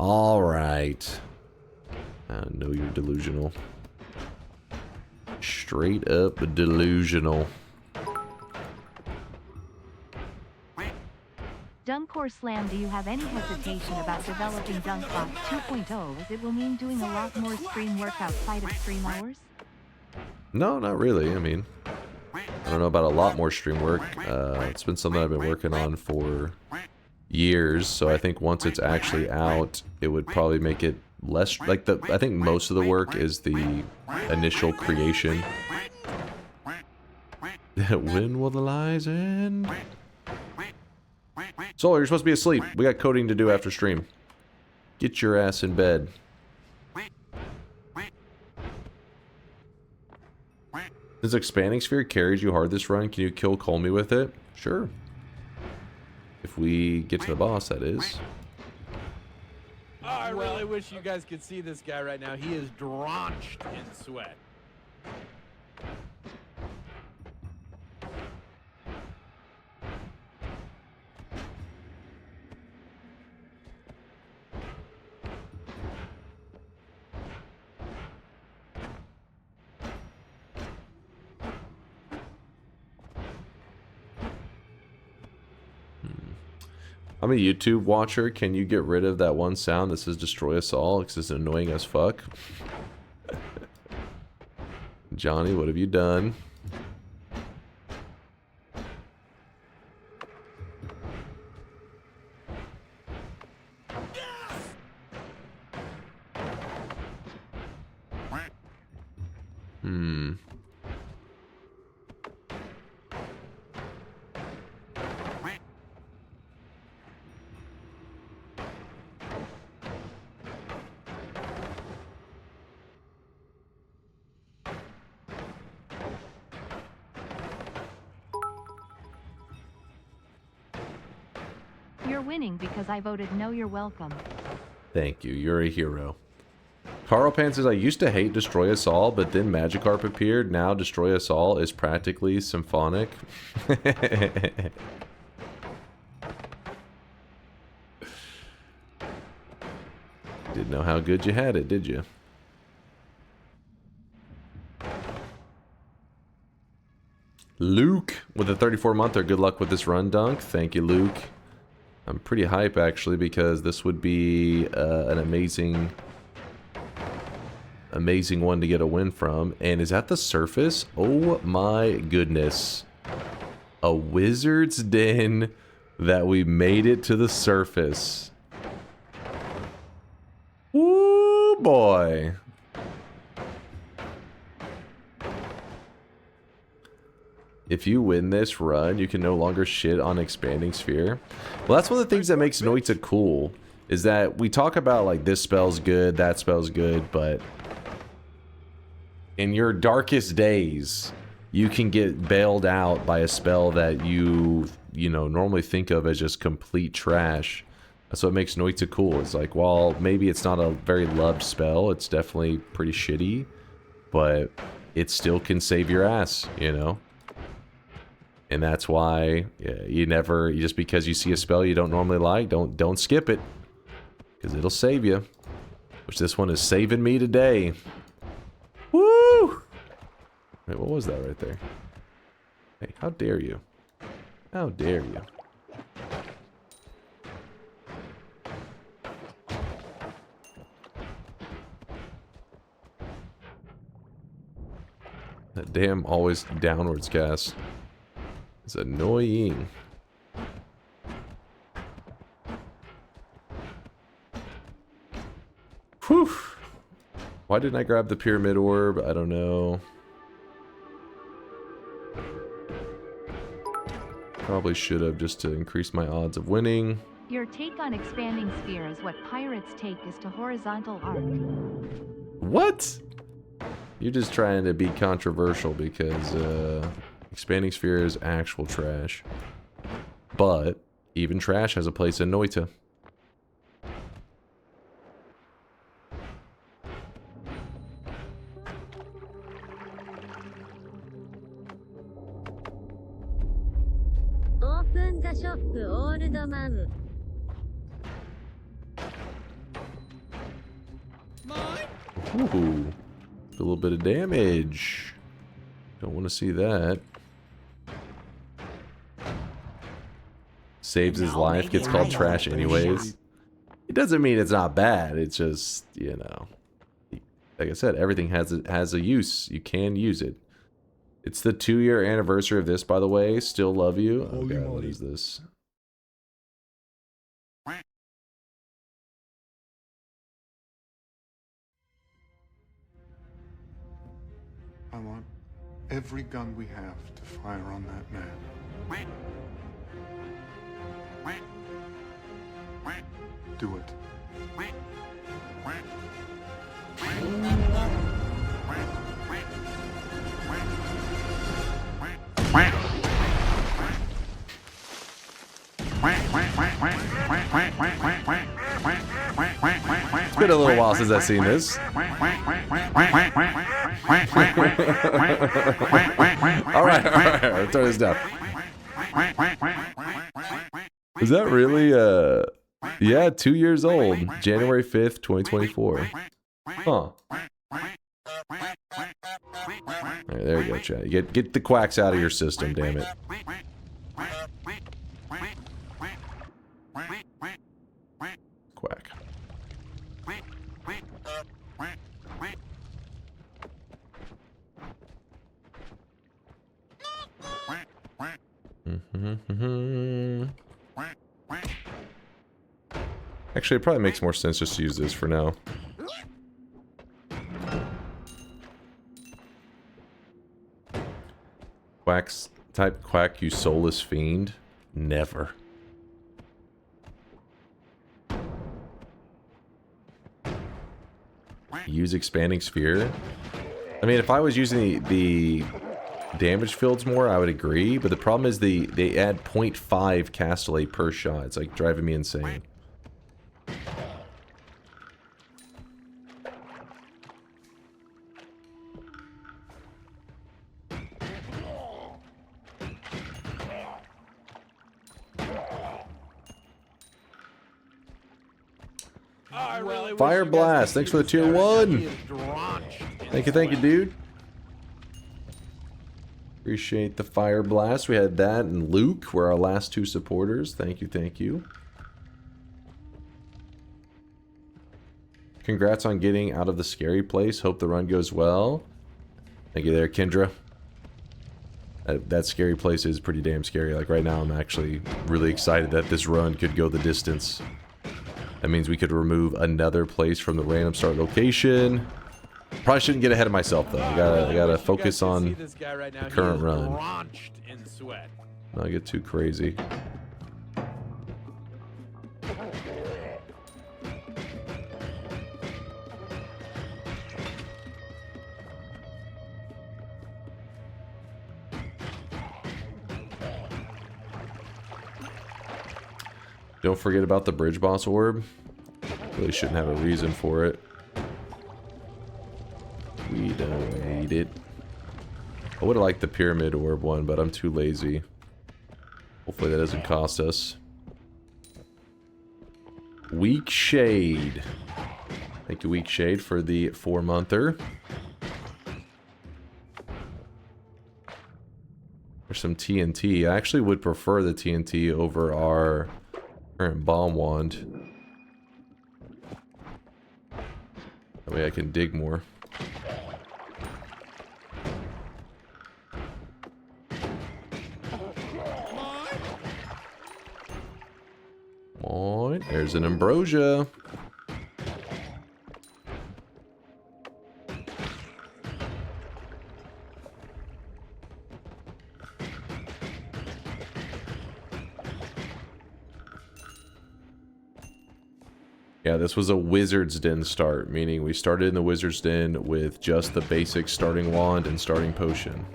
Alright. I know you're delusional. Straight up delusional. DunkOrSlam, do you have any hesitation about developing DunkBot 2.0 as it will mean doing a lot more stream work outside of stream hours? No, not really. I mean, I don't know about a lot more stream work. It's been something I've been working on for years, so I think once it's actually out, it would probably make it less, like, I think most of the work is the initial creation. When will the lies end? Solar, you're supposed to be asleep. We got coding to do after stream. Get your ass in bed. This expanding sphere carries you hard this run. Can you kill Kolmi with it? Sure. If we get to the boss, that is. Oh, I really wish you guys could see this guy right now. He is drenched in sweat. I'm a YouTube watcher. Can you get rid of that one sound that says destroy us all? Because it's annoying as fuck. Johnny, what have you done? You're winning because I voted no, you're welcome. Thank you. You're a hero. Carl Pan says, I used to hate Destroy Us All, but then Magikarp appeared. Now Destroy Us All is practically symphonic. Didn't know how good you had it, did you? Luke with a 34-monther. Good luck with this run, Dunk. Thank you, Luke. I'm pretty hype, actually, because this would be an amazing one to get a win from. And is that the surface? Oh my goodness. A wizard's den that we made it to the surface. Woo, boy. If you win this run, you can no longer shit on Expanding Sphere. Well, that's one of the things that makes Noita cool, is that we talk about, like, this spell's good, that spell's good, but in your darkest days, you can get bailed out by a spell that you know, normally think of as just complete trash. That's what makes Noita cool. It's like, while maybe it's not a very loved spell, it's definitely pretty shitty, but it still can save your ass, you know? And that's why you just because you see a spell you don't normally like, don't skip it, because it'll save you. Which this one is saving me today. Woo! Wait, what was that right there? Hey, how dare you? How dare you? That damn always downwards cast. It's annoying. Whew. Why didn't I grab the pyramid orb? I don't know. Probably should have, just to increase my odds of winning. Your take on Expanding Sphere is what Pirates' take is to Horizontal Arc. What? You're just trying to be controversial because Expanding Sphere is actual trash. But even trash has a place in Noita. Open the shop, old man. Ooh. A little bit of damage. Don't want to see that. saves his life, gets called trash anyways. It doesn't mean it's not bad. It's just, you know, like I said, everything has a use. You can use it. It's the 2-year anniversary of this, by the way. Still love you. Oh god, what is this? I want every gun we have to fire on that man. Do it. It's been a little while since I've seen this. Alright, let's turn this down. Is that really, yeah, 2 years old. January 5th, 2024. Huh. Alright, there you go, chat. Get the quacks out of your system, damn it. Quack. Actually, it probably makes more sense just to use this for now. Type quack, you soulless fiend. Never. Use expanding sphere. I mean, if I was using the damage fields more, I would agree. But the problem is they add 0.5 castellate per shot. It's like driving me insane. Fire Blast, thanks for the tier 1. Thank you, dude. Appreciate the Fire Blast. We had that and Luke were our last 2 supporters. Thank you. Congrats on getting out of the scary place. Hope the run goes well. Thank you there, Kendra. That scary place is pretty damn scary. Like right now, I'm actually really excited that this run could go the distance. That means we could remove another place from the random start location. Probably shouldn't get ahead of myself though. I gotta focus on the current run. Not get too crazy. Don't forget about the bridge boss orb. Really shouldn't have a reason for it. We don't need it. I would have liked the pyramid orb one, but I'm too lazy. Hopefully that doesn't cost us. Weak Shade. Thank you, Weak Shade, for the 4-monther. There's some TNT. I actually would prefer the TNT over our current bomb wand. That way I can dig more. Come on, there's an ambrosia. Yeah, this was a Wizard's Den start, meaning we started in the Wizard's Den with just the basic starting wand and starting potion.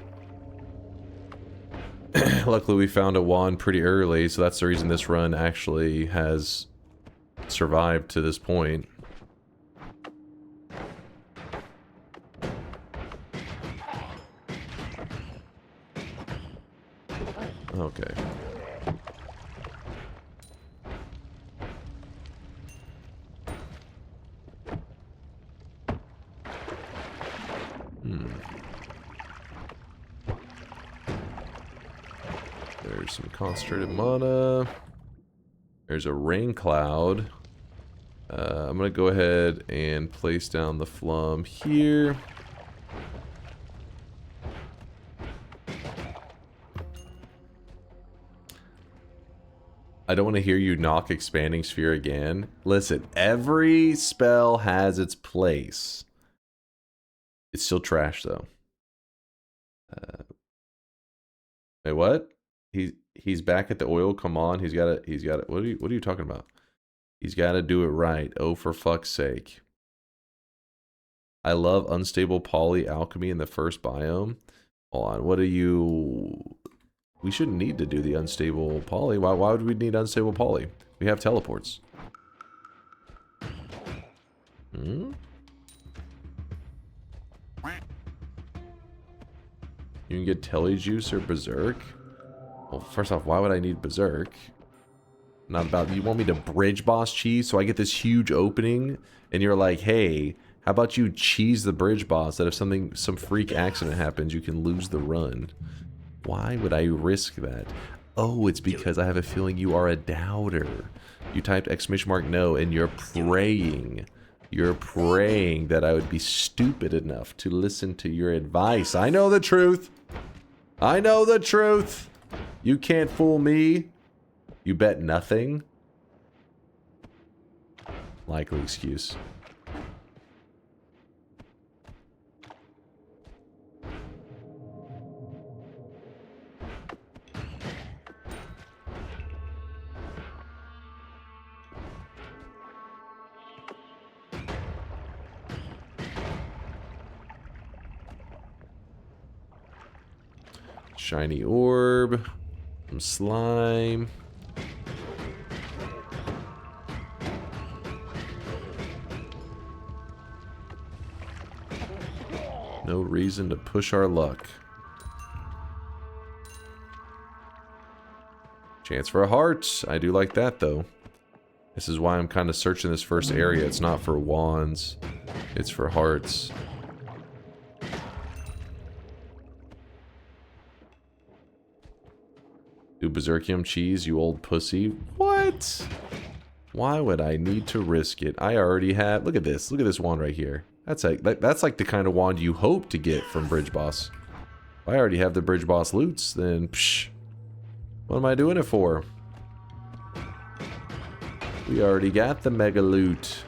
Luckily we found a wand pretty early, so that's the reason this run actually has survived to this point. Okay. There's some concentrated mana. There's a rain cloud. I'm gonna go ahead and place down the flum here. I don't want to hear you knock expanding sphere again. Listen, every spell has its place. It's still trash though. Wait, what? He's back at the oil. Come on, he's got it. What are you talking about? He's got to do it right. Oh, for fuck's sake! I love unstable poly alchemy in the first biome. Hold on, what are you? We shouldn't need to do the unstable poly. Why would we need unstable poly? We have teleports. Hmm? You can get Telejuice or Berserk? Well, first off, why would I need Berserk? Not about... You want me to bridge boss cheese so I get this huge opening? And you're like, hey, how about you cheese the bridge boss that if some freak accident happens, you can lose the run? Why would I risk that? Oh, it's because I have a feeling you are a doubter. You typed !no and you're praying. You're praying that I would be stupid enough to listen to your advice. I know the truth. I know the truth. You can't fool me. You bet nothing. Likely excuse. Shiny orb, some slime. No reason to push our luck. Chance for a heart. I do like that though. This is why I'm kind of searching this first area. It's not for wands. It's for hearts. Do Berserkium cheese, you old pussy. What? Why would I need to risk it? I already have... Look at this. Look at this wand right here. That's like the kind of wand you hope to get from Bridge Boss. If I already have the Bridge Boss loots, then psh, what am I doing it for? We already got the mega loot.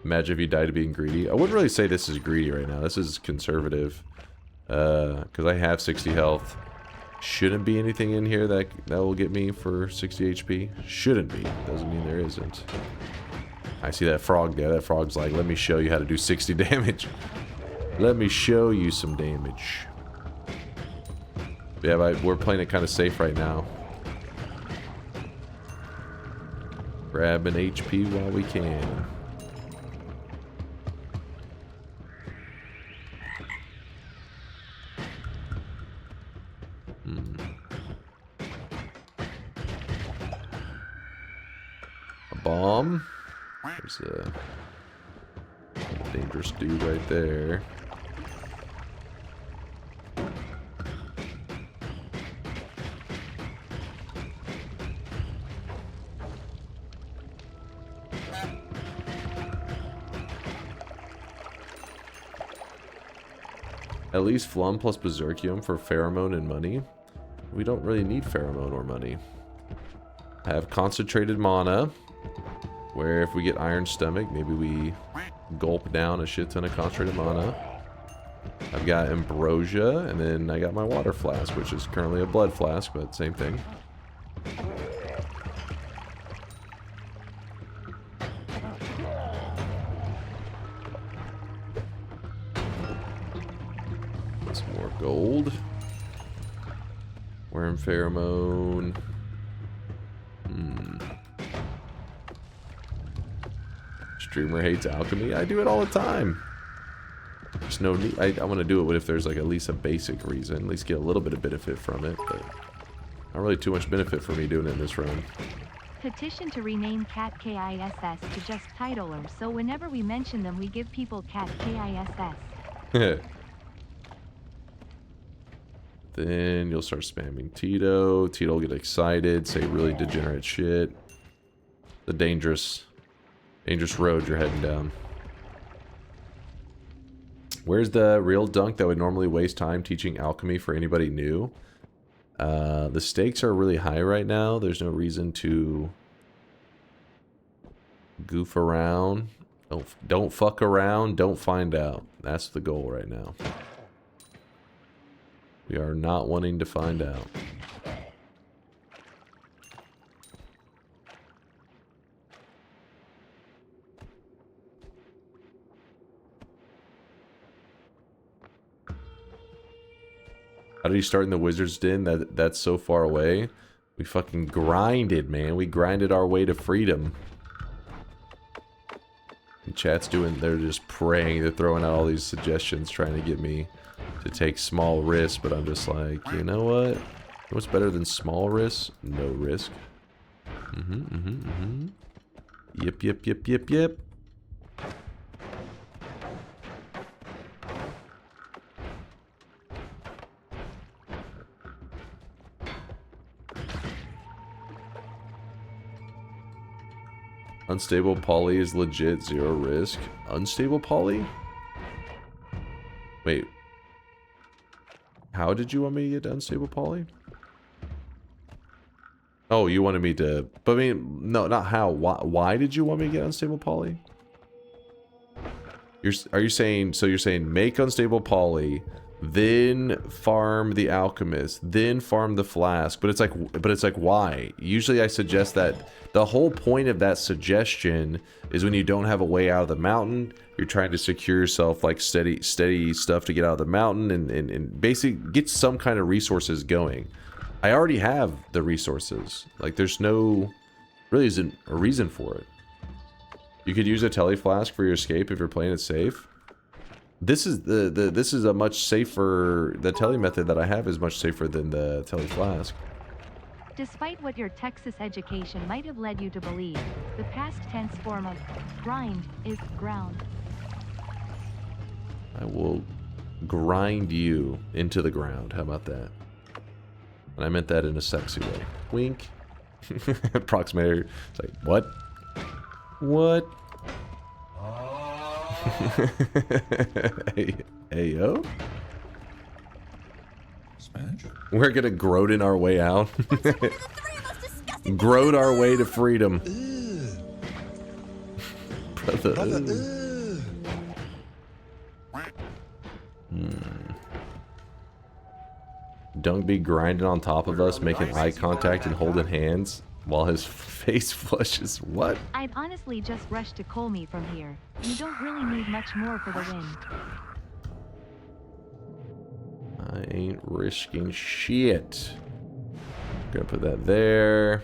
Imagine if you died to being greedy. I wouldn't really say this is greedy right now. This is conservative. Because I have 60 health. Shouldn't be anything in here that will get me for 60 HP. Shouldn't be. Doesn't mean there isn't. I see that frog there. That frog's like, let me show you how to do 60 damage. Let me show you some damage. Yeah, we're playing it kind of safe right now. Grab an HP while we can. Bomb. There's a dangerous dude right there. At least Flum plus Berserkium for pheromone and money. We don't really need pheromone or money. I have concentrated mana, where if we get Iron Stomach, maybe we gulp down a shit ton of concentrated mana. I've got Ambrosia, and then I got my Water Flask, which is currently a Blood Flask, but same thing. Some more gold. Worm Pheromone. Streamer hates alchemy. I do it all the time. There's no need. I want to do it if there's like at least a basic reason. At least get a little bit of benefit from it. But not really too much benefit for me doing it in this run. Petition to rename Cat KISS to just Titler, so whenever we mention them we give people Cat KISS. Then you'll start spamming Tito. Tito will get excited, say really degenerate shit. The dangerous road you're heading down. Where's the real dunk that would normally waste time teaching alchemy for anybody new? The stakes are really high right now. There's no reason to goof around. Don't fuck around. Don't find out. That's the goal right now. We are not wanting to find out. How did you start in the Wizard's Den? That's so far away. We fucking grinded, man. We grinded our way to freedom. And chat's they're just praying. They're throwing out all these suggestions, trying to get me to take small risks, but I'm just like, you know what? What's better than small risks? No risk. Yep. Unstable poly is legit, 0 risk. Unstable poly? Wait. How did you want me to get to unstable poly? Oh, you wanted me to... But I mean, no, not how. Why did you want me to get unstable poly? Are you saying... So you're saying make unstable poly, then farm the alchemist, then farm the flask. But it's like why? Usually I suggest that the whole point of that suggestion is when you don't have a way out of the mountain, you're trying to secure yourself like steady stuff to get out of the mountain and basically get some kind of resources going. I already have the resources. Like there's no really isn't a reason for it. You could use a tele flask for your escape if you're playing it safe. This is this is a much safer, the tele method that I have is much safer than the tele flask. Despite what your Texas education might have led you to believe, the past tense form of grind is ground. I will grind you into the ground. How about that? And I meant that in a sexy way. Wink. Approximator. It's like, what? What? Hey, yo. We're gonna Groden our way out. Grode our way to freedom. Brother. Dunk be grinding on top of us, making eye contact and holding hands while his face flushes. What? I'd honestly just rush to Kolmi from here. You don't really need much more for the win. I ain't risking shit. Gonna put that there.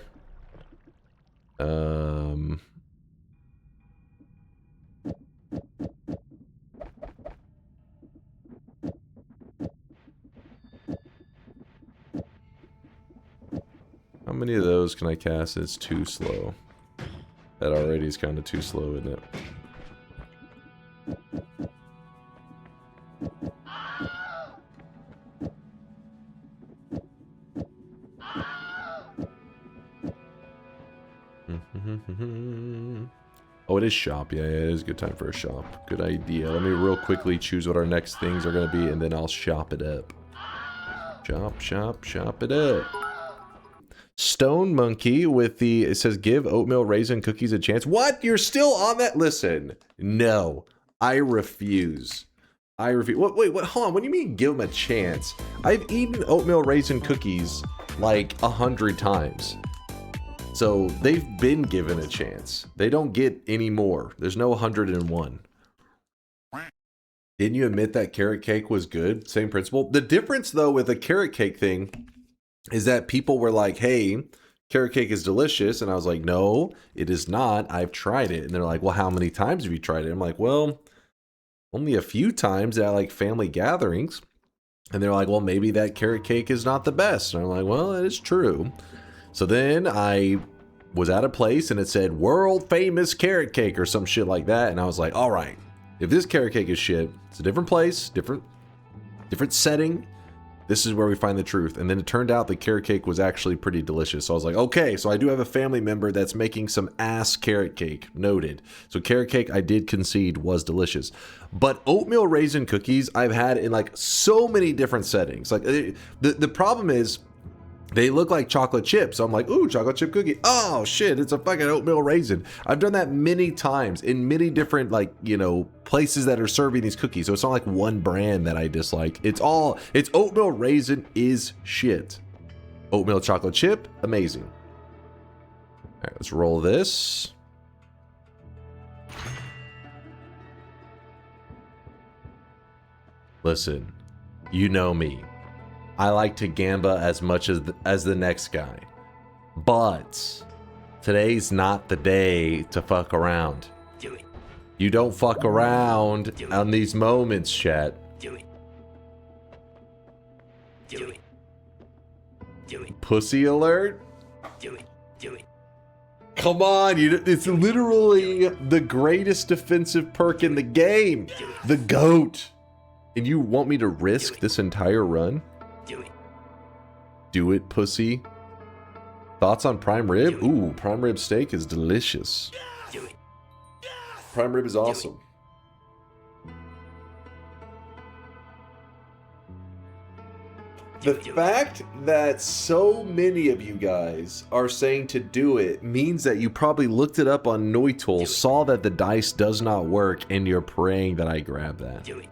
How many of those can I cast? It's too slow. That already is kind of too slow, isn't it? Oh, it is shop. Yeah, it is a good time for a shop. Good idea. Let me real quickly choose what our next things are going to be, and then I'll shop it up. Shop it up. Stone Monkey with the... It says, give oatmeal raisin cookies a chance. What? You're still on that? Listen. No. I refuse. Wait, hold on. What do you mean give them a chance? I've eaten oatmeal raisin cookies like 100 times. So they've been given a chance. They don't get any more. There's no 101. Didn't you admit that carrot cake was good? Same principle. The difference though with the carrot cake thing is that people were like, hey, carrot cake is delicious. And I was like, no, it is not. I've tried it. And they're like, well, how many times have you tried it? I'm like, well, only a few times at like family gatherings. And they're like, well, maybe that carrot cake is not the best. And I'm like, well, that is true. So then I was at a place and it said world famous carrot cake or some shit like that. And I was like, all right, if this carrot cake is shit, it's a different place, different setting. This is where we find the truth. And then it turned out the carrot cake was actually pretty delicious. So I was like, okay, so I do have a family member that's making some ass carrot cake. Noted. So carrot cake, I did concede, was delicious. But oatmeal raisin cookies, I've had in like so many different settings. Like the problem is, they look like chocolate chips. So I'm like, ooh, chocolate chip cookie. Oh shit, it's a fucking oatmeal raisin. I've done that many times in many different, like, you know, places that are serving these cookies. So it's not like one brand that I dislike. It's oatmeal raisin is shit. Oatmeal chocolate chip, amazing. All right, let's roll this. Listen, you know me. I like to gamba as much as the next guy. But today's not the day to fuck around. Do it. You don't fuck around on these moments, chat. Do it. Do it. Do it. Pussy alert? Do it. Do it. Come on, it's literally the greatest defensive perk in the game. The GOAT. And you want me to risk this entire run? Do it. Do it, pussy. Thoughts on prime rib? Ooh, prime rib steak is delicious. Do it. Prime rib is awesome. The fact that so many of you guys are saying to do it means that you probably looked it up on Noita, saw that the dice does not work, and you're praying that I grab that. Do it.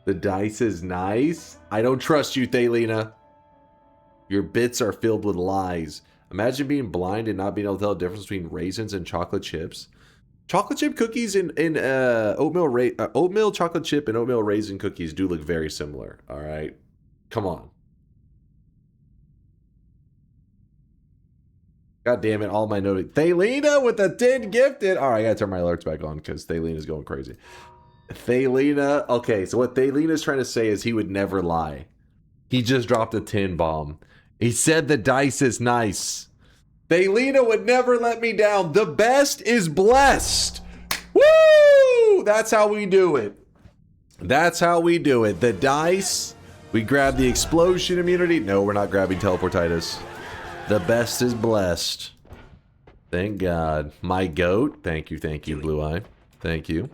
The dice is nice. I don't trust you, Thalina. Your bits are filled with lies. Imagine being blind and not being able to tell the difference between raisins and chocolate chips. Chocolate chip cookies and oatmeal chocolate chip and oatmeal raisin cookies do look very similar. All right, come on. God damn it! All my notes. Thalina with the 10 gifted. All right, I gotta turn my alerts back on because Thalina's going crazy. Thalina. Okay, so what Thalina's trying to say is he would never lie. He just dropped a 10 bomb. He said the dice is nice. Thalina would never let me down. The best is blessed. Woo! That's how we do it. That's how we do it. The dice. We grab the explosion immunity. No, we're not grabbing teleportitis. The best is blessed. Thank God. My goat. Thank you, Blue Eye. Thank you.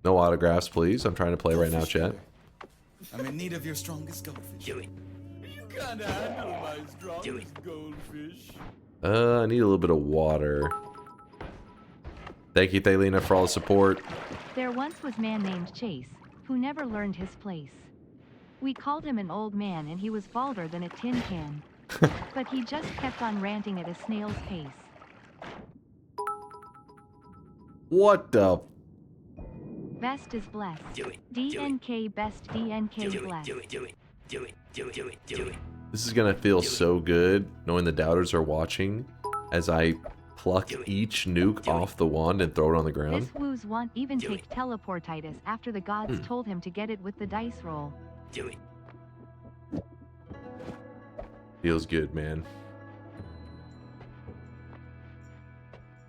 No autographs, please. I'm trying to play right now, chat. I'm in need of your strongest goldfish. Do it. You can't handle my strongest goldfish. I need a little bit of water. Thank you, Thalina, for all the support. There once was man named Chase, who never learned his place. We called him an old man and he was balder than a tin can. But he just kept on ranting at a snail's pace. What the? Best is blessed. Do it. DNK best DNK blessed. Do it. Do it. Do it. Do it. Do it. Do it. This is gonna feel so good knowing the doubters are watching as I pluck each nuke off the wand and throw it on the ground. This woos won't even take teleportitis after the gods told him to get it with the dice roll. Do it. Feels good, man.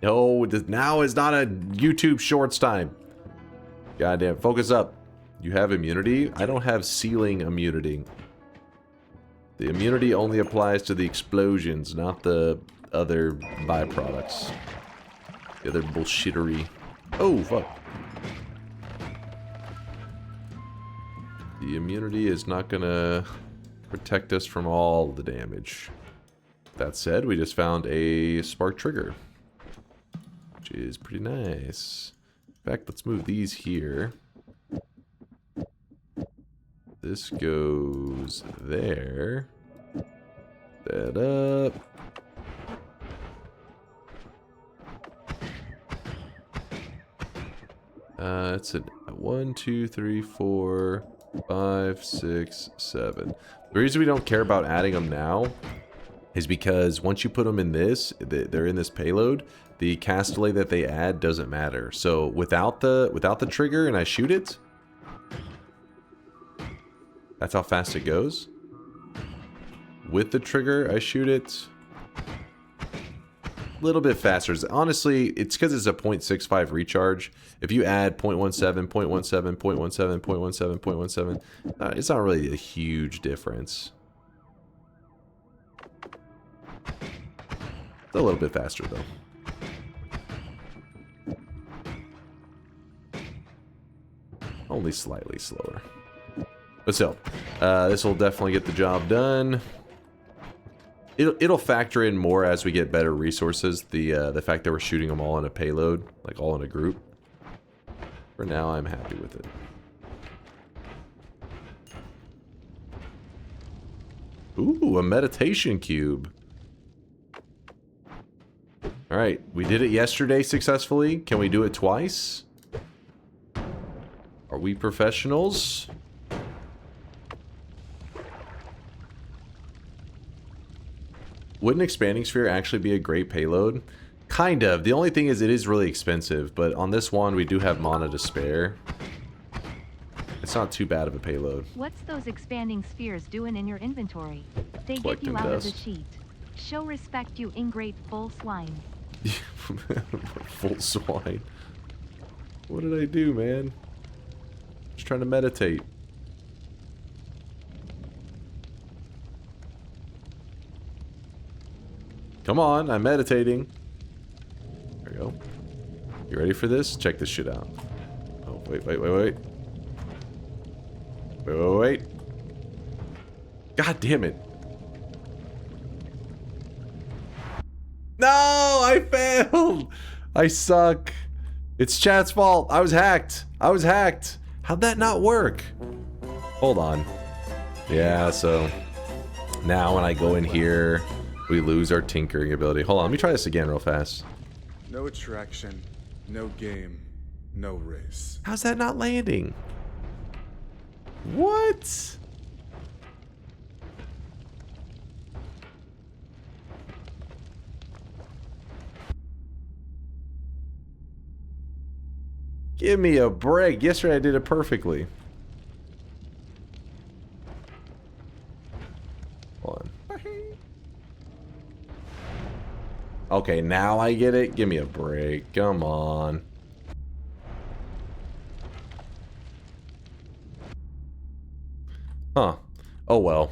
No, now is not a YouTube Shorts time. Goddamn, focus up. You have immunity? I don't have ceiling immunity. The immunity only applies to the explosions, not the other byproducts. The other bullshittery. Oh, fuck. The immunity is not gonna protect us from all the damage. That said, we just found a spark trigger, which is pretty nice. In fact, let's move these here. This goes there. That up. It's a 1, 2, 3, 4, 5, 6, 7. The reason we don't care about adding them now is because once you put them in this, they're in this payload. The cast delay that they add doesn't matter. So without the trigger and I shoot it, that's how fast it goes. With the trigger, I shoot it. little bit faster. Honestly, it's because it's a 0.65 recharge. If you add 0.17, 0.17, 0.17, 0.17, 0.17, it's not really a huge difference. It's a little bit faster, though. Only slightly slower. But still, this will definitely get the job done. It'll factor in more as we get better resources. The fact that we're shooting them all in a payload, like all in a group. For now, I'm happy with it. Ooh, a meditation cube. All right, we did it yesterday successfully. Can we do it twice? Are we professionals? Wouldn't expanding sphere actually be a great payload? Kind of. The only thing is it is really expensive, but on this one we do have mana to spare. It's not too bad of a payload. What's those expanding spheres doing in your inventory? They get Collecting you out of the dust. cheat. Show respect, you ingrateful swine. Full swine. What did I do, man? Just trying to meditate. Come on, I'm meditating. There we go. You ready for this? Check this shit out. Oh, wait. Wait. God damn it. No, I failed. I suck. It's chat's fault. I was hacked. How'd that not work? Hold on. Yeah, so now when I go in here, we lose our tinkering ability. Hold on, let me try this again real fast. No attraction, no game, no race. How's that not landing? What? Give me a break. Yesterday I did it perfectly. Hold on. Okay, now I get it. Give me a break. Come on. Huh. Oh well.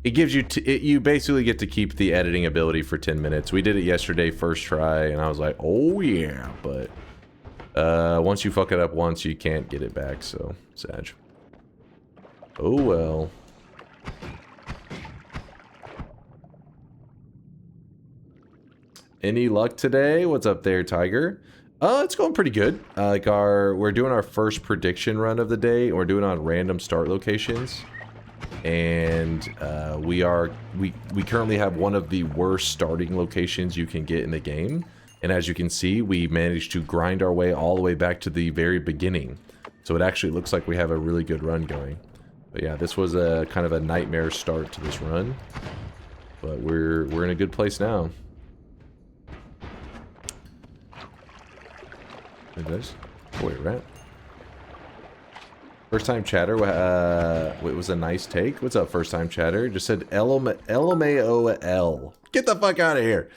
It gives you you basically get to keep the editing ability for 10 minutes. We did it yesterday, first try, and I was like, oh yeah, but once you fuck it up once, you can't get it back, so sad. Oh well. Any luck today? What's up there, Tiger? It's going pretty good. We're doing our first prediction run of the day, and we're doing it on random start locations. And we currently have one of the worst starting locations you can get in the game. And as you can see, we managed to grind our way all the way back to the very beginning. So it actually looks like we have a really good run going. But yeah, this was a kind of a nightmare start to this run. But we're in a good place now. It does. Oh, wait, right? First time chatter. It was a nice take. What's up, first time chatter? Just said LMAOL. Get the fuck out of here.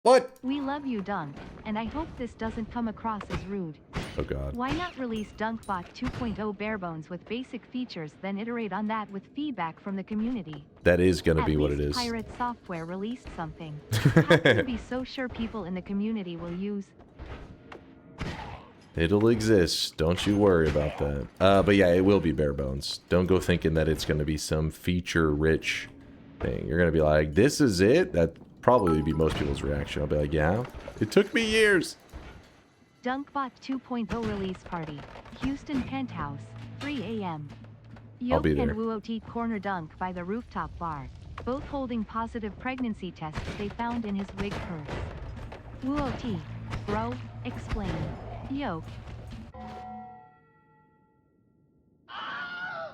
What? We love you, Dunk, and I hope this doesn't come across as rude. Oh god. Why not release DunkBot 2.0 barebones with basic features, then iterate on that with feedback from the community? That is gonna At be what it least is. Pirate Software released something. How can you be so sure people in the community will use? It'll exist. Don't you worry about that. But yeah, it will be bare bones. Don't go thinking that it's going to be some feature-rich thing. You're going to be like, this is it? That probably be most people's reaction. I'll be like, yeah, it took me years. DunkBot 2.0 release party. Houston Penthouse, 3 a.m. I'll be Yoke there. and Wuoti corner Dunk by the rooftop bar, both holding positive pregnancy tests they found in his wig purse. Wuoti, bro, explain. Yoke.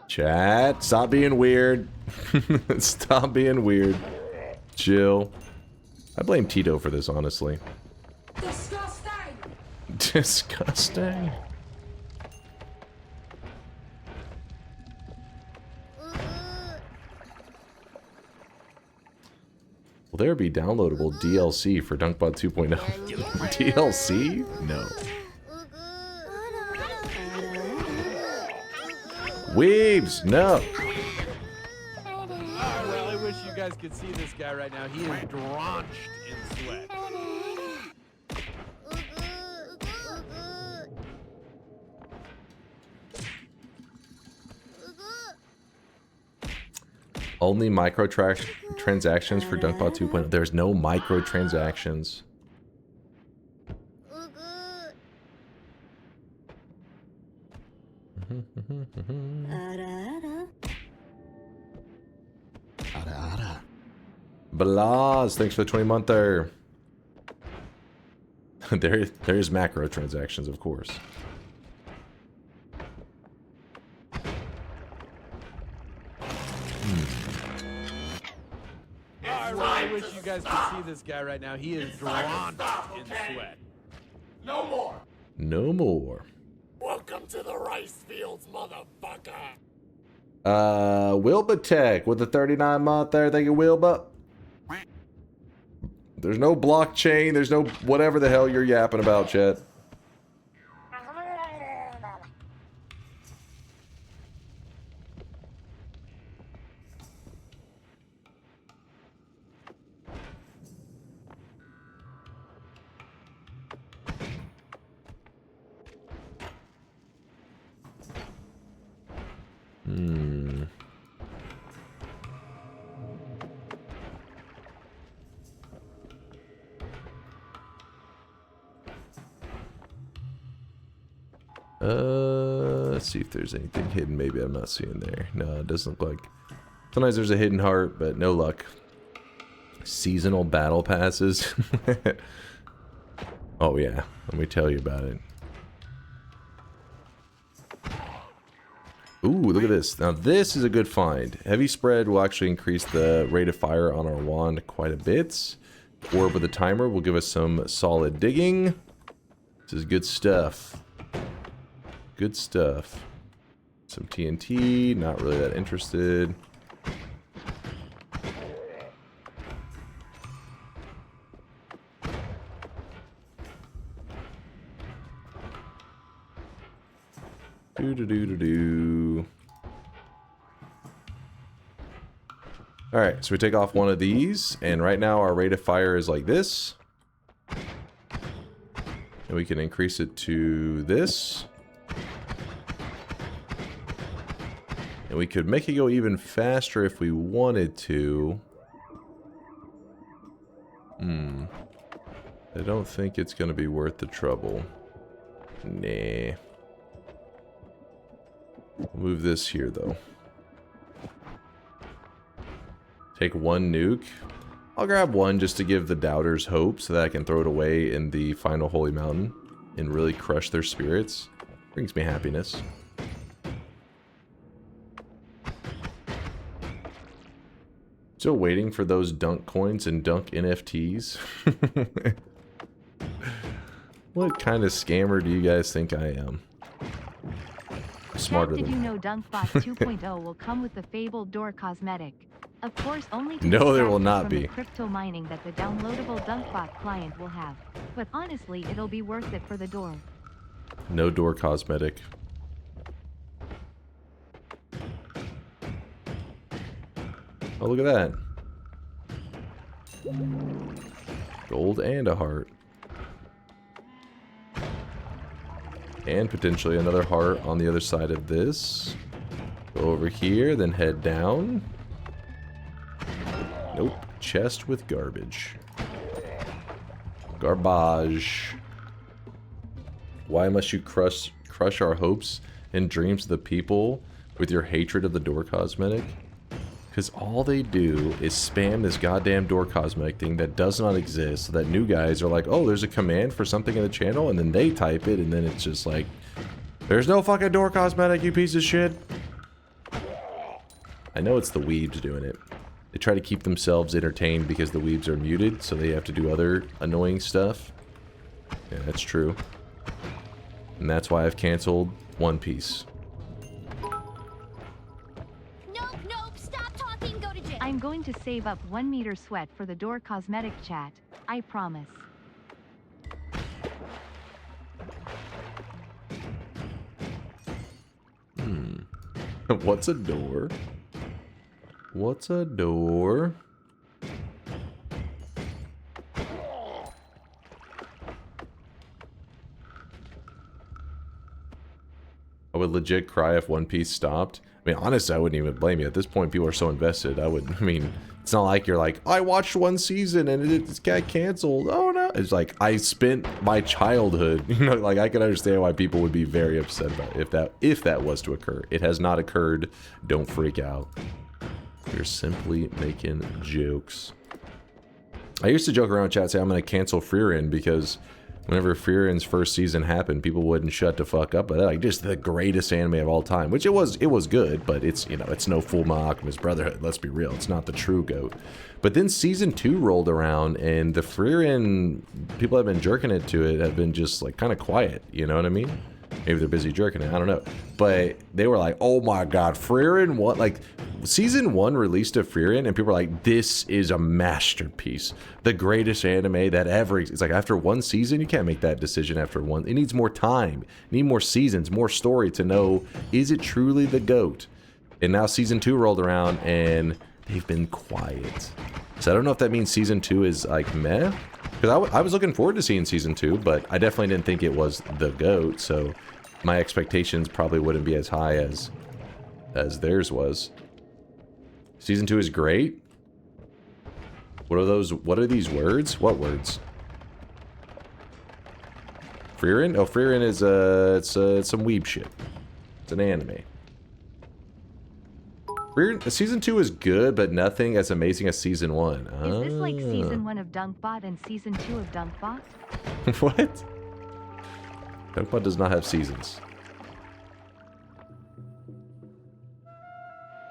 Chat, stop being weird. Stop being weird. Chill. I blame Tito for this, honestly. Disgusting! Disgusting. Will there be downloadable DLC for DunkBot 2.0? DLC? No. Weebs, no. Oh, well, I wish you guys could see this guy right now. He is drenched in sweat. Only transactions for DunkBot 2.0. There's no microtransactions. Balaz, thanks for the 20-monther. There's macro transactions, of course. I really wish you guys could see this guy right now. He is drenched in sweat. No more. No more. Welcome to the rice fields, motherfucker. Wilba Tech with the 39-month there. Thank you, Wilba. There's no blockchain. There's no whatever the hell you're yapping about, chat. Let's see if there's anything hidden. Maybe I'm not seeing there. No, it doesn't look like. Sometimes there's a hidden heart, but no luck. Seasonal battle passes. Oh yeah, let me tell you about it. Ooh, look at this. Now this is a good find. Heavy spread will actually increase the rate of fire on our wand quite a bit. Orb with a timer will give us some solid digging. This is good stuff. Good stuff. Some TNT, not really that interested. Do. Alright, so we take off one of these, and right now our rate of fire is like this. And we can increase it to this. And we could make it go even faster if we wanted to. I don't think it's going to be worth the trouble. Nah. We'll move this here, though. Take one nuke. I'll grab one just to give the doubters hope so that I can throw it away in the final holy mountain and really crush their spirits. Brings me happiness. Still waiting for those dunk coins and dunk NFTs. What kind of scammer do you guys think I am? Smarter Did than you know DunkBot 2.0 will come with the fabled door cosmetic? Of course, only to No, there will distract us not from be. the crypto mining that the downloadable DunkBot client will have. But honestly, it'll be worth it for the door. No door cosmetic. Oh, look at that. Gold and a heart. And potentially another heart on the other side of this. Go over here, then head down. Nope. Chest with garbage. Garbage. Why must you crush our hopes and dreams of the people with your hatred of the door cosmetic? Because all they do is spam this goddamn door cosmetic thing that does not exist, so that new guys are like, oh, there's a command for something in the channel, and then they type it, and then it's just like, there's no fucking door cosmetic, you piece of shit. I know it's the weebs doing it. They try to keep themselves entertained because the weebs are muted, so they have to do other annoying stuff. Yeah, that's true. And that's why I've canceled One Piece. Nope, stop talking, go to jail. I'm going to save up 1 meter sweat for the door cosmetic chat. I promise. What's a door? What's a door? I would legit cry if One Piece stopped. I mean, honestly, I wouldn't even blame you. At this point, people are so invested. I mean, it's not like you're like, I watched one season and it got canceled. Oh no. It's like, I spent my childhood, you know, like I can understand why people would be very upset about it if that was to occur. It has not occurred. Don't freak out. You're simply making jokes. I used to joke around chat, say I'm going to cancel Frieren because whenever Frieren's first season happened, people wouldn't shut the fuck up. But they're like, just the greatest anime of all time, which it was good, but it's, you know, it's no Fullmetal Alchemist Brotherhood. Let's be real, it's not the true GOAT. But then season 2 rolled around, and the Frieren people have been jerking it to it have been just like kind of quiet. You know what I mean? Maybe they're busy jerking it. I don't know. But they were like, oh my god, Frieren, what? Like, season 1 released of Frieren, and people were like, this is a masterpiece. The greatest anime that ever. It's like, after one season, you can't make that decision after one. It needs more time. You need more seasons, more story to know, is it truly the GOAT? And now season 2 rolled around, and they've been quiet. So I don't know if that means season 2 is like meh. Because I was looking forward to seeing season 2, but I definitely didn't think it was the GOAT, so my expectations probably wouldn't be as high as theirs was. Season 2 is great. What are those? What are these words? What words? Frieren? Oh, Frieren is it's some weeb shit. It's an anime. Frieren, season 2 is good, but nothing as amazing as season 1. Is this like season 1 of Dunkbot and season 2 of Dunkbot? What? Dunkbot does not have seasons.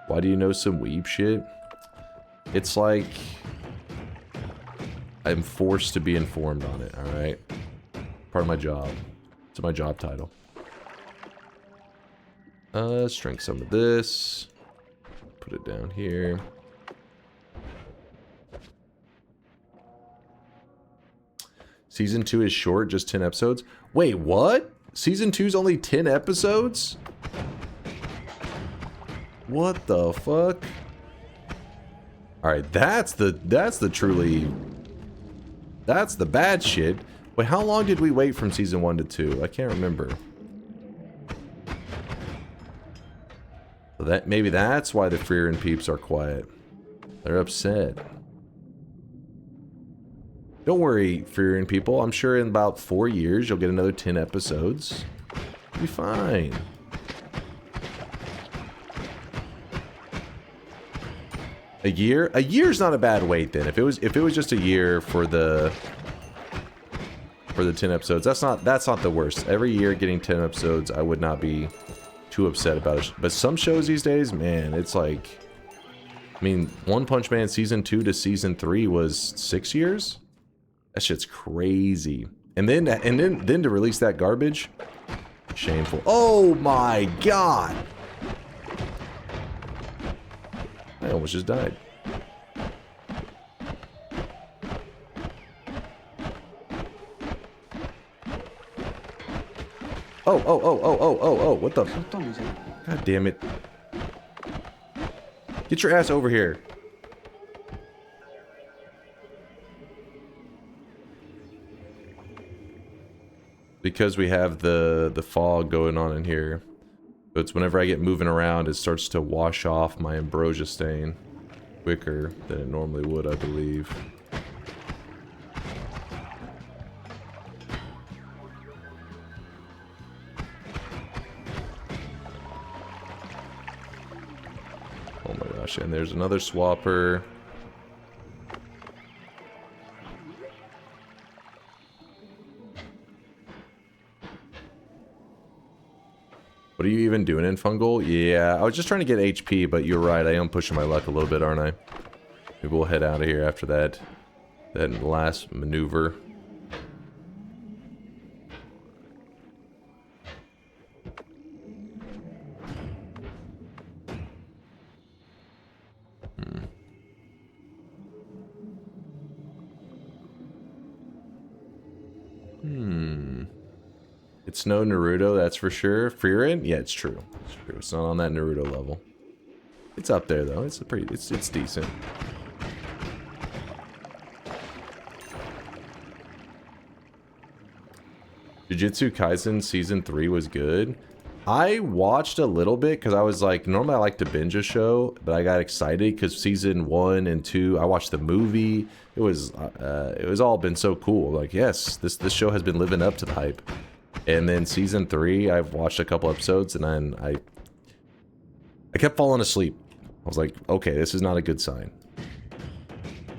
Why do you know some weeb shit? It's like I'm forced to be informed on it, alright? Part of my job. It's my job title. Let's drink some of this. Put it down here. Season 2 is short, just 10 episodes. Wait, what? Season 2 is only 10 episodes? What the fuck? Alright, that's the bad shit. Wait, how long did we wait from season 1 to 2? I can't remember. So that maybe that's why the Frieren peeps are quiet. They're upset. Don't worry, Frieren people. I'm sure in about 4 years you'll get another 10 episodes. You'll be fine. A year? A year's not a bad wait then. If it was just a year for the 10 episodes, that's not the worst. Every year getting 10 episodes, I would not be too upset about it. But some shows these days, man, it's like, I mean, One Punch Man season 2 to season 3 was 6 years. That shit's crazy. And then to release that garbage, shameful. Oh my god! I almost just died. Oh, what the? God damn it. Get your ass over here. Because we have the fog going on in here. So it's whenever I get moving around, it starts to wash off my ambrosia stain quicker than it normally would, I believe. Oh my gosh, and there's another swapper. What are you even doing in Fungal? Yeah, I was just trying to get HP, but you're right, I am pushing my luck a little bit, aren't I? Maybe we'll head out of here after that last maneuver. It's no Naruto, that's for sure. Frieren? Yeah, it's true. It's true. It's not on that Naruto level. It's up there though. It's it's decent. Jujutsu Kaisen Season 3 was good. I watched a little bit because I was like, normally I like to binge a show, but I got excited because Season 1 and 2, I watched the movie. It was all been so cool. Like, yes, this show has been living up to the hype. And then Season 3, I've watched a couple episodes and then I kept falling asleep. I was like, okay, this is not a good sign.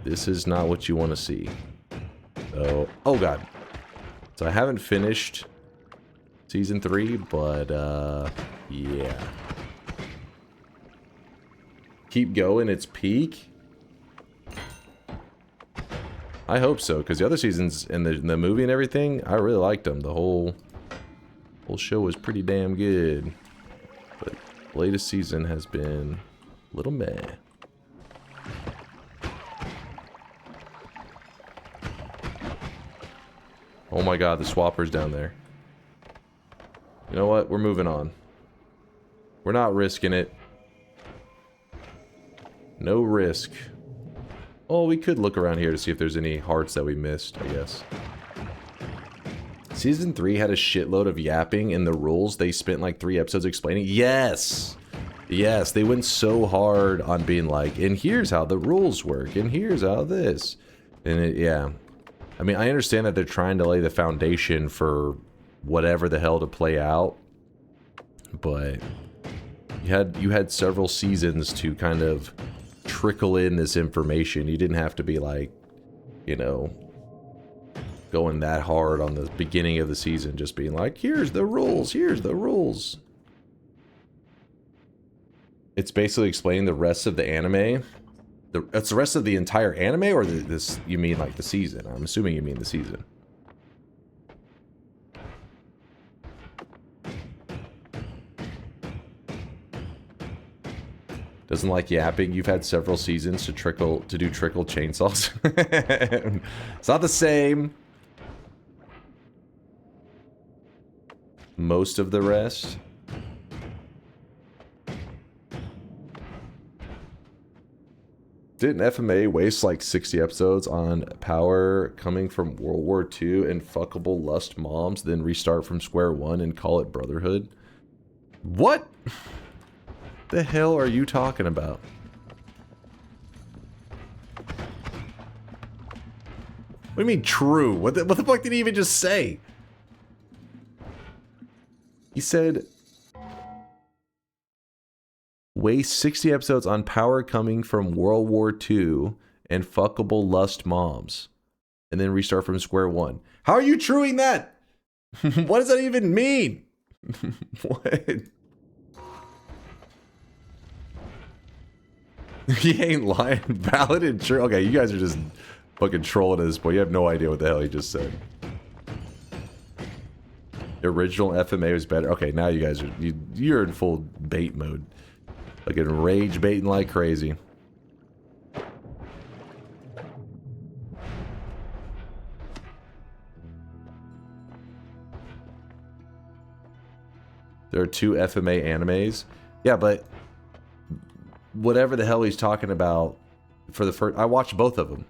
This is not what you want to see. So, oh god. So I haven't finished Season 3, but, yeah. Keep going, it's peak? I hope so, because the other seasons and the movie and everything, I really liked them. The whole show was pretty damn good. But the latest season has been a little meh. Oh my god, the swapper's down there. You know what? We're moving on. We're not risking it. No risk. Oh, we could look around here to see if there's any hearts that we missed, I guess. Season 3 had a shitload of yapping in the rules. They spent like 3 episodes explaining. Yes! Yes, they went so hard on being like, and here's how the rules work, and here's how this. And yeah. I mean, I understand that they're trying to lay the foundation for whatever the hell to play out. But you had several seasons to kind of trickle in this information. You didn't have to be like, you know, going that hard on the beginning of the season, just being like, here's the rules, here's the rules. It's basically explaining the rest of the anime. It's the rest of the entire anime, or this, you mean like the season? I'm assuming you mean the season. Doesn't like yapping. You've had several seasons to do trickle chainsaws. It's not the same. Most of the rest. Didn't FMA waste like 60 episodes on power coming from World War II and fuckable lust moms, then restart from square one and call it Brotherhood? What the hell are you talking about? What do you mean true? What the fuck did he even just say? He said waste 60 episodes on power coming from World War II and fuckable lust moms. And then restart from square one. How are you truing that? What does that even mean? What? He ain't lying. Valid and true. Okay, you guys are just fucking trolling at this point. You have no idea what the hell he just said. The original FMA was better. Okay, now you guys are you're in full bait mode. Like in rage baiting like crazy. There are 2 FMA animes. Yeah, but whatever the hell he's talking about for the first, I watched both of them.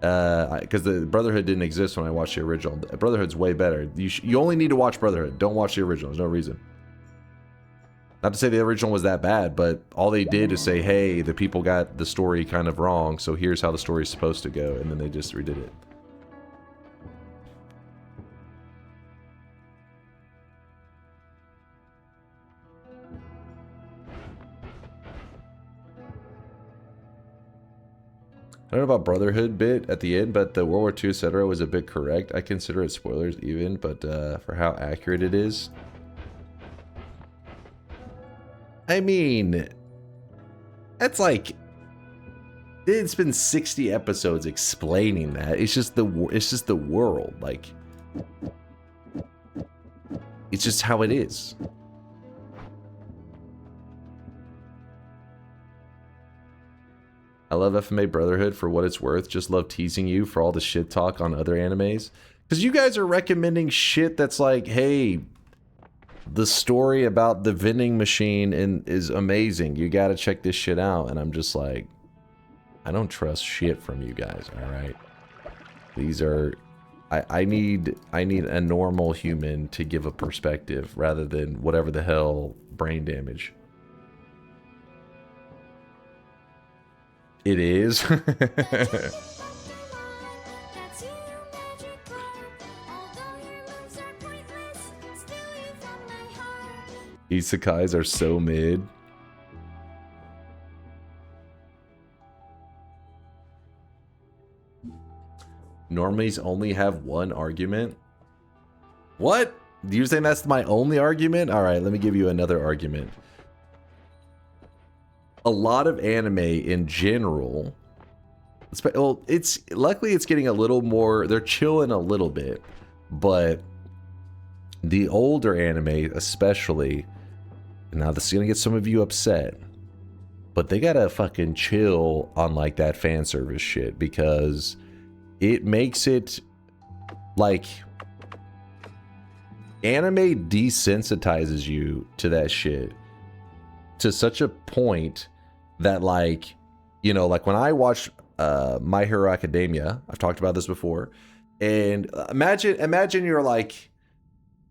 Because the Brotherhood didn't exist when I watched the original. Brotherhood's way better. You only need to watch Brotherhood. Don't watch the original. There's no reason. Not to say the original was that bad, but all they did is say, hey, the people got the story kind of wrong, so here's how the story's supposed to go, and then they just redid it. I don't know about Brotherhood bit at the end, but the World War II, etc. was a bit correct. I consider it spoilers even, but for how accurate it is. I mean, that's like, it's been 60 episodes explaining that. It's just the world, like, it's just how it is. I love FMA Brotherhood for what it's worth. Just love teasing you for all the shit talk on other animes. Because you guys are recommending shit that's like, hey, the story about the vending machine is amazing. You got to check this shit out. And I'm just like, I don't trust shit from you guys, all right? These are... I need a normal human to give a perspective rather than whatever the hell brain damage. It is. Isekais are so mid. Normies only have one argument? What? You're saying that's my only argument? Alright, let me give you another argument. A lot of anime in general... Well, luckily it's getting a little more... They're chilling a little bit. But the older anime, especially... Now this is gonna get some of you upset. But they gotta fucking chill on like that fan service shit. Because... it makes it like anime desensitizes you to that shit to such a point that, like, you know, like when I watch My Hero Academia, I've talked about this before, and imagine you're like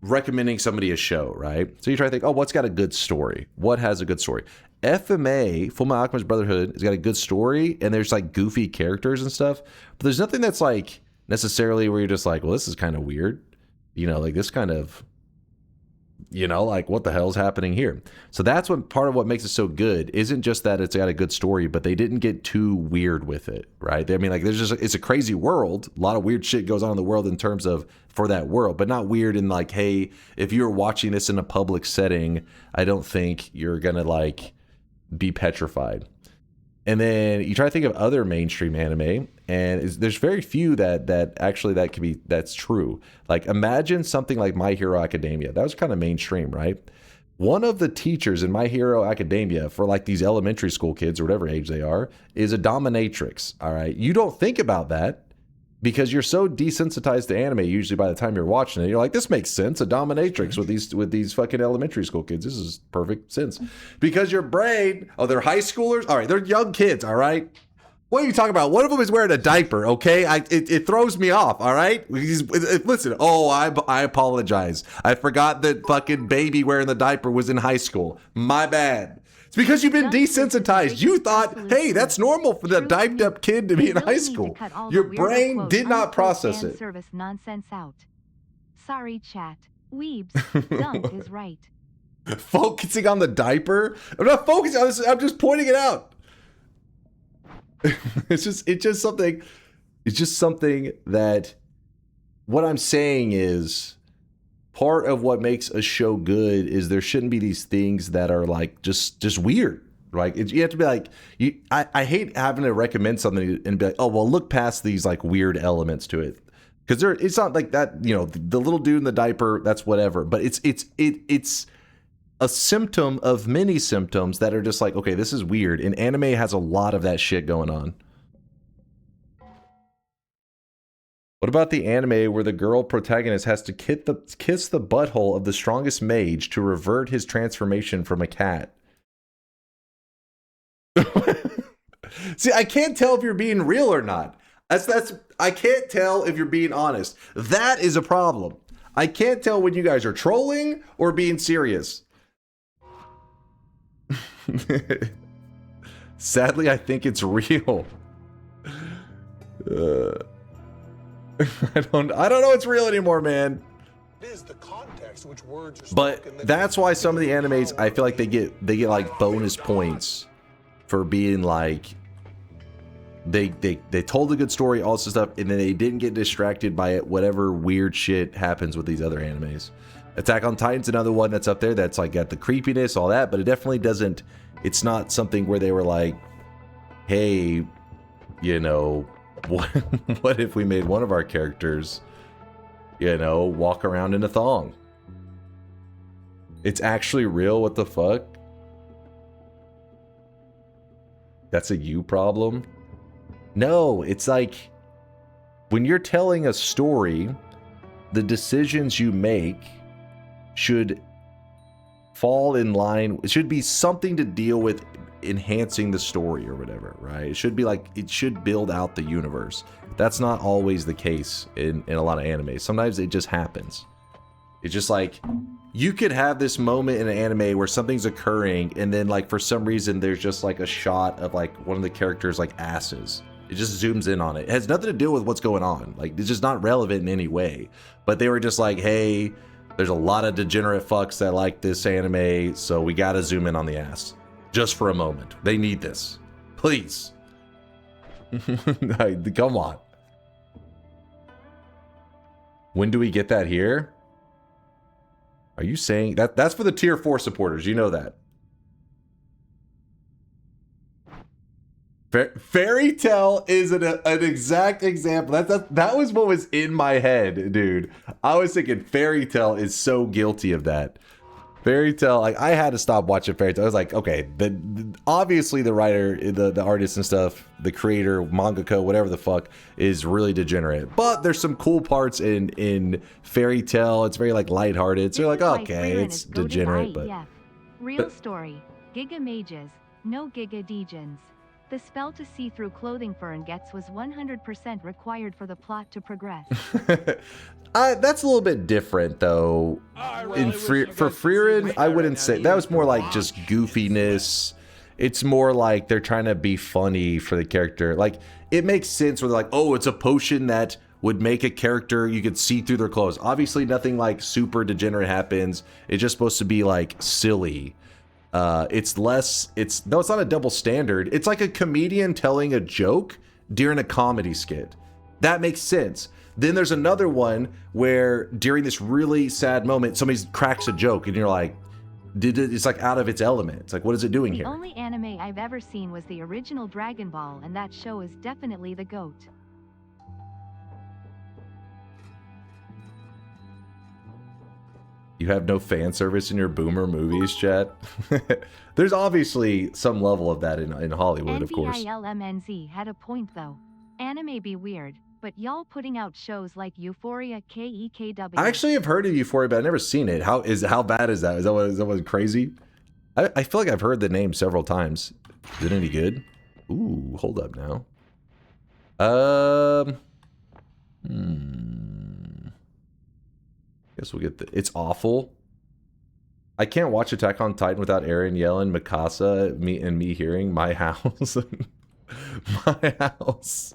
recommending somebody a show, right? So you try to think, oh, what's got a good story? What has a good story? FMA, Fullmetal Alchemist Brotherhood, has got a good story, and there's like goofy characters and stuff, but there's nothing that's like necessarily where you're just like, well, this is kind of weird, you know, like this kind of, you know, like what the hell's happening here? So that's what part of what makes it so good isn't just that it's got a good story, but they didn't get too weird with it, right? I mean, like there's just, it's a crazy world, a lot of weird shit goes on in the world in terms of for that world, but not weird in like, hey, if you're watching this in a public setting, I don't think you're gonna like be petrified. And then you try to think of other mainstream anime, and there's very few that actually that's true. Like imagine something like My Hero Academia. That was kind of mainstream, right? One of the teachers in My Hero Academia for like these elementary school kids or whatever age they are is a dominatrix. All right, you don't think about that because you're so desensitized to anime usually by the time you're watching it. You're like, this makes sense, a dominatrix with these fucking elementary school kids. This is perfect sense. Because your brain, oh, they're high schoolers? All right, they're young kids, all right? What are you talking about? One of them is wearing a diaper, okay? It throws me off, all right? Listen, oh, I apologize. I forgot that fucking baby wearing the diaper was in high school. My bad. It's because you've been desensitized. You thought, hey, that's normal for the diped up kid to be in high school. Your brain did not process it. Service nonsense out. Sorry, chat. Weebs, Dunk is right. Focusing on the diaper? I'm not focusing on this. I'm just pointing it out. It's just something that what I'm saying is part of what makes a show good is there shouldn't be these things that are like just weird. Like you have to be like, I hate having to recommend something and be like, oh well, look past these like weird elements to it, because it's not like that, you know, the little dude in the diaper, that's whatever, but it's a symptom of many symptoms that are just like, okay, this is weird, and anime has a lot of that shit going on. What about the anime where the girl protagonist has to kiss the butthole of the strongest mage to revert his transformation from a cat? See, I can't tell if you're being real or not. I can't tell if you're being honest. That is a problem. I can't tell when you guys are trolling or being serious. Sadly, I think it's real. I don't know it's real anymore, man. It is the context which words are But spoken. that's why some of the animes, I feel like they get like bonus points for being like they told a good story, all this stuff, and then they didn't get distracted by it, whatever weird shit happens with these other animes. Attack on Titan's another one that's up there that's like got the creepiness, all that, but it definitely doesn't, it's not something where they were like, hey, you know, what if we made one of our characters, you know, walk around in a thong? It's actually real, what the fuck? That's a you problem? No, it's like when you're telling a story the decisions you make should fall in line. It should be something to deal with enhancing the story or whatever, right? It should be like, it should build out the universe. That's not always the case in a lot of anime. Sometimes it just happens. It's just like, you could have this moment in an anime where something's occurring and then like for some reason there's just like a shot of like one of the characters like asses. It just zooms in on it. It has nothing to do with what's going on. Like, it's just not relevant in any way. But they were just like, hey, there's a lot of degenerate fucks that like this anime, so we gotta zoom in on the ass. Just for a moment. They need this. Please. Come on. When do we get that here? Are you saying that that's for the tier 4 supporters? You know that. Fairy Tale is an exact example. That was what was in my head, dude. I was thinking Fairy Tale is so guilty of that. Fairy Tale, like, I had to stop watching Fairy Tale. I was like, okay, obviously the writer, the artist and stuff, the creator, mangaka, whatever the fuck, is really degenerate. But there's some cool parts in Fairy Tale. It's very like lighthearted. So you're like, okay, it's degenerate, but real story. Giga mages, no giga degens. The spell to see through clothing Fern gets was 100% required for the plot to progress. That's a little bit different, though. For Frieren, I wouldn't say that was more like just goofiness. It's more like they're trying to be funny for the character. Like, it makes sense where they're like, oh, it's a potion that would make a character you could see through their clothes. Obviously, nothing like super degenerate happens. It's just supposed to be like silly. It's not a double standard. It's like a comedian telling a joke during a comedy skit. That makes sense. Then there's another one where during this really sad moment, somebody cracks a joke and you're like, it's like out of its element. It's like, what is it doing here? The only anime I've ever seen was the original Dragon Ball, and that show is definitely the GOAT. You have no fan service in your boomer movies, chat? There's obviously some level of that in Hollywood, of course. NBILMNZ had a point though. Anime be weird, but y'all putting out shows like Euphoria, KEKW. I actually have heard of Euphoria, but I've never seen it. How bad is that? Is that what crazy? I feel like I've heard the name several times. Is it any good? Ooh, hold up now. Guess we'll get it's awful. I can't watch Attack on Titan without Aaron yelling Mikasa, me hearing my house. My house.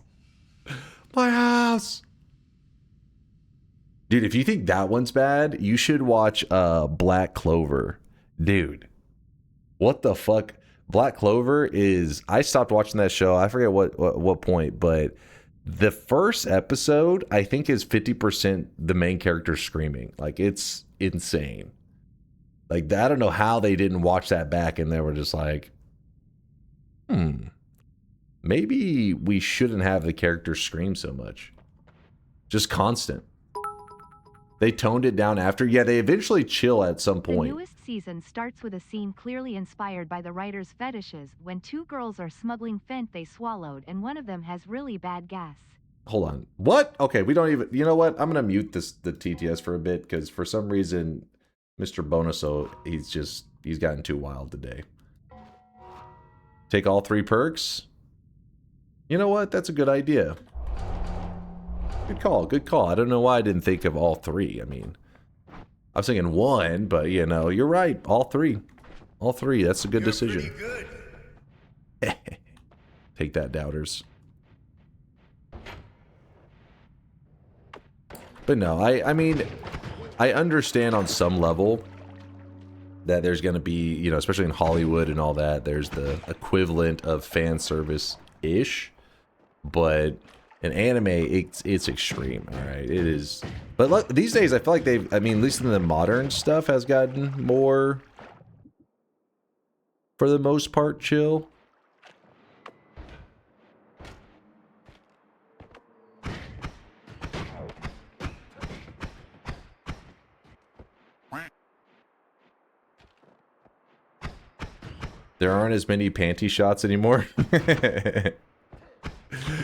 My house. Dude, if you think that one's bad, you should watch Black Clover. Dude. What the fuck? Black Clover is, I stopped watching that show. I forget what point, but the first episode, I think, is 50% the main character screaming. Like, it's insane. Like, I don't know how they didn't watch that back and they were just like, maybe we shouldn't have the characters scream so much. Just constant. They toned it down after. Yeah, they eventually chill at some point. The newest season starts with a scene clearly inspired by the writer's fetishes when two girls are smuggling fent they swallowed and one of them has really bad gas. Hold on. What? Okay, we don't even... You know what? I'm going to mute the TTS for a bit because for some reason, Mr. Bonuso, he's gotten too wild today. Take all 3 perks? You know what? That's a good idea. Good call, good call. I don't know why I didn't think of all 3. I mean, I was thinking 1, but you know, you're right. All 3. All 3. That's a good decision. Good. Take that, doubters. But no, I mean, I understand on some level that there's going to be, you know, especially in Hollywood and all that, there's the equivalent of fan service-ish. But in anime, it's extreme, all right? It is. But look, these days, I feel like they've, I mean, at least in the modern stuff, has gotten more, for the most part, chill. There aren't as many panty shots anymore.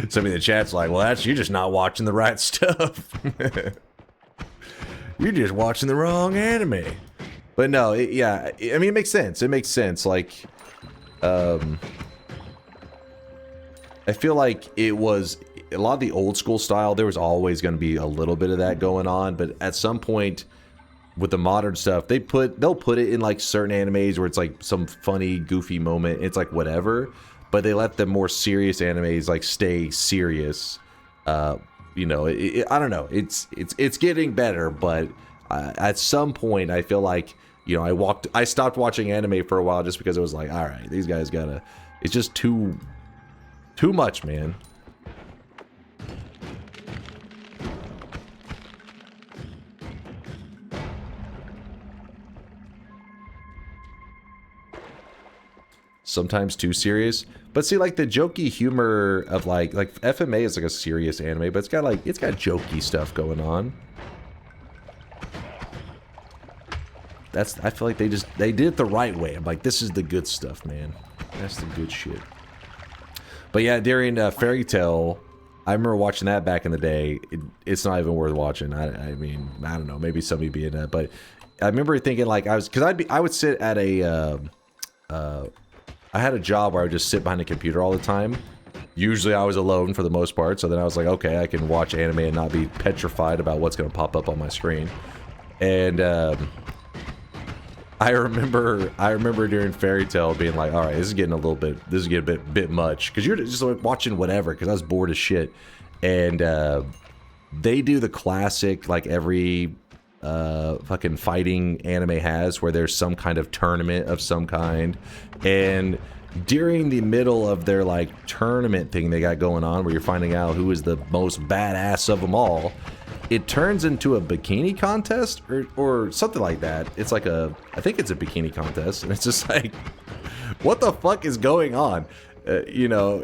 Somebody in the chat's like, well, you're just not watching the right stuff. you're just watching the wrong anime. But no, yeah, I mean, it makes sense. It makes sense. Like, I feel like it was a lot of the old school style. There was always going to be a little bit of that going on, but at some point with the modern stuff, they'll put it in like certain animes where it's like some funny, goofy moment. It's like whatever, but they let the more serious animes like stay serious. You know, I don't know. It's getting better, but at some point, I feel like, you know, I stopped watching anime for a while just because it was like, all right, these guys gotta. It's just too much, man. Sometimes too serious. But see, like the jokey humor of like FMA is like a serious anime, but it's got jokey stuff going on. I feel like they did it the right way. I'm like, this is the good stuff, man. That's the good shit. But yeah, during Fairy Tail, I remember watching that back in the day. It's not even worth watching. I mean, I don't know. Maybe somebody be in that, but I remember thinking like I would sit at a I had a job where I would just sit behind a computer all the time. Usually I was alone for the most part, so then I was like, okay, I can watch anime and not be petrified about what's going to pop up on my screen. And I remember during Fairy Tail being like, all right, this is getting a bit much, because you're just like watching whatever, because I was bored as shit. And they do the classic, like every fucking fighting anime has, where there's some kind of tournament of some kind, and during the middle of their like tournament thing they got going on, where you're finding out who is the most badass of them all, it turns into a bikini contest or something like that. It's like I think it's a bikini contest, and it's just like, what the fuck is going on? You know,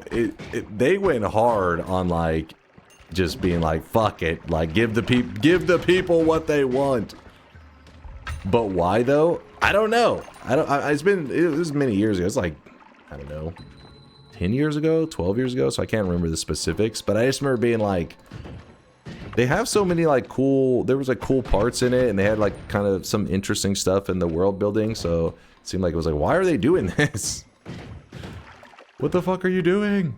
they went hard on like just being like, fuck it, like give the people what they want. But why though? I don't know. It was many years ago. It's like, I don't know, 10 years ago, 12 years ago, so I can't remember the specifics, but I just remember being like, they have so many like there was like cool parts in it, and they had like kind of some interesting stuff in the world building, so it seemed like it was like, why are they doing this? What the fuck are you doing?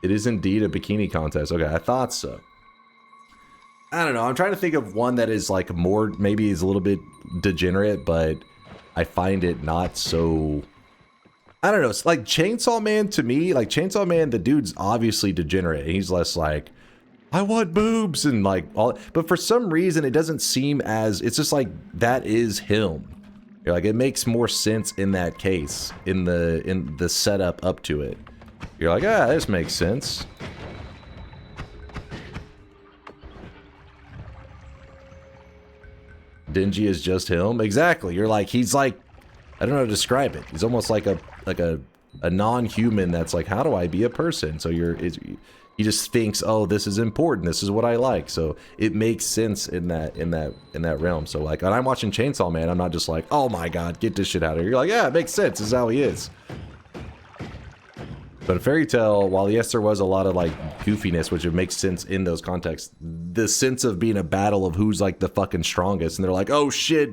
It is indeed a bikini contest. Okay, I thought so. I don't know. I'm trying to think of one that is like more, maybe is a little bit degenerate, but I find it not so. I don't know. It's like Chainsaw Man to me. Like Chainsaw Man, the dude's obviously degenerate. He's less like, I want boobs and like all. But for some reason, it doesn't seem as. It's just like that is him. You're like, it makes more sense in that case, in the setup up to it. You're like, ah, this makes sense. Dingy is just him. Exactly. You're like, he's like, I don't know how to describe it. He's almost like a non-human that's like, how do I be a person? So he just thinks, oh, this is important. This is what I like. So it makes sense in that realm. So like, when I'm watching Chainsaw Man, I'm not just like, oh my god, get this shit out of here. You're like, yeah, it makes sense. This is how he is. But in Fairy Tail, while yes, there was a lot of like goofiness, which it makes sense in those contexts, the sense of being a battle of who's like the fucking strongest, and they're like, oh shit,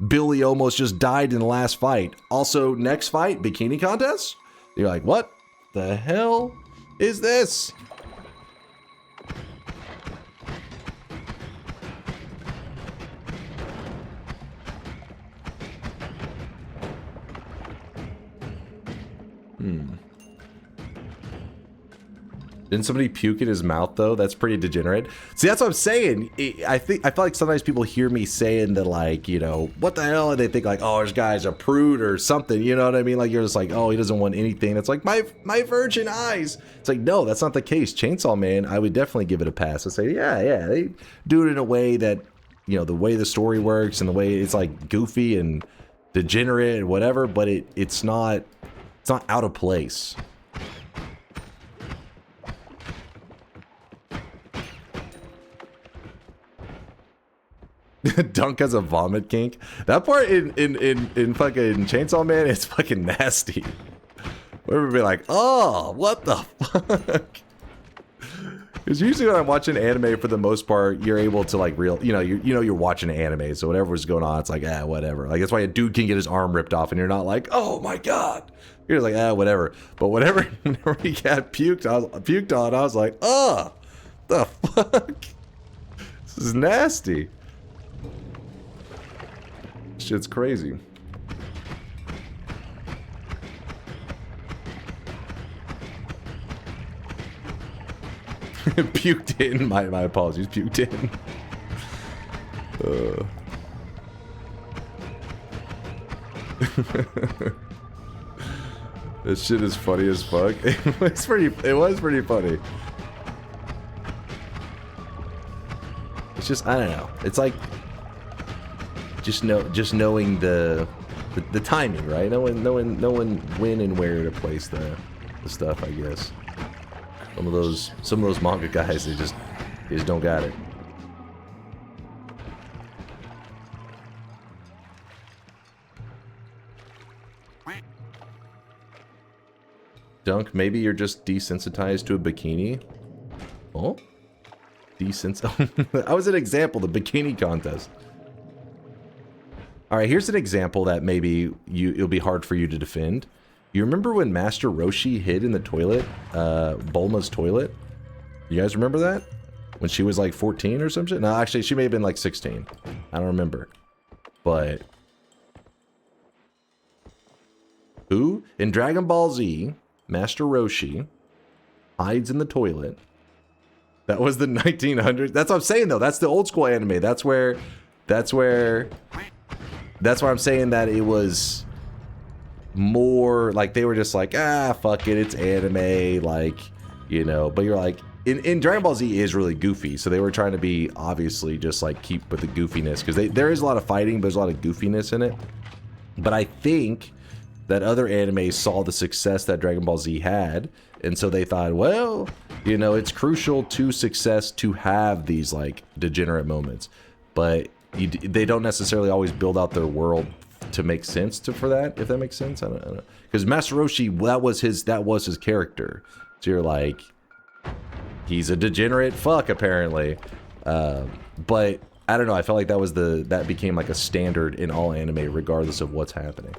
Billy almost just died in the last fight. Also, next fight, bikini contest? You're like, what the hell is this? Didn't somebody puke in his mouth though? That's pretty degenerate. See, that's what I'm saying. I feel like sometimes people hear me saying that, like, you know, what the hell, and they think like, oh, this guy's a prude or something. You know what I mean? Like, you're just like, oh, he doesn't want anything. It's like my virgin eyes. It's like, no, that's not the case. Chainsaw Man, I would definitely give it a pass and say, yeah, they do it in a way that, you know, the way the story works and the way it's like goofy and degenerate and whatever, but it's not out of place. Dunk has a vomit kink. That part in fucking Chainsaw Man is fucking nasty. Where would be like, oh, what the fuck? Because usually when I'm watching anime, for the most part, you're able to like you're watching anime, so whatever's going on, it's like whatever. Like that's why a dude can get his arm ripped off, and you're not like, oh my god. You're like whatever. But whenever he got puked on, I was like, the fuck. This is nasty. Shit's crazy. Puked in. My apologies. Puked in. This shit is funny as fuck. It was pretty funny. It's just, I don't know. It's like just knowing the timing, right? Knowing when and where to place the stuff, I guess. Some of those manga guys, they just don't got it. Dunk, maybe you're just desensitized to a bikini. Oh? That was an example, the bikini contest. Alright, here's an example that maybe it'll be hard for you to defend. You remember when Master Roshi hid in the toilet? Bulma's toilet? You guys remember that? When she was like 14 or some shit? No, actually, she may have been like 16. I don't remember. But... who? In Dragon Ball Z, Master Roshi hides in the toilet. That was the 1900s. That's what I'm saying, though. That's the old school anime. That's where I'm saying that it was... more like they were just like, fuck it, it's anime, like, you know. But you're like, in Dragon Ball Z is really goofy, so they were trying to be obviously just like keep with the goofiness, because there is a lot of fighting, but there's a lot of goofiness in it. But I think that other animes saw the success that Dragon Ball Z had, and so they thought, well, you know, it's crucial to success to have these like degenerate moments, but they don't necessarily always build out their world to make sense for that, if that makes sense. I don't know, because Master Roshi, that was his character. So you're like, he's a degenerate fuck apparently, but I don't know. I felt like that became like a standard in all anime, regardless of what's happening.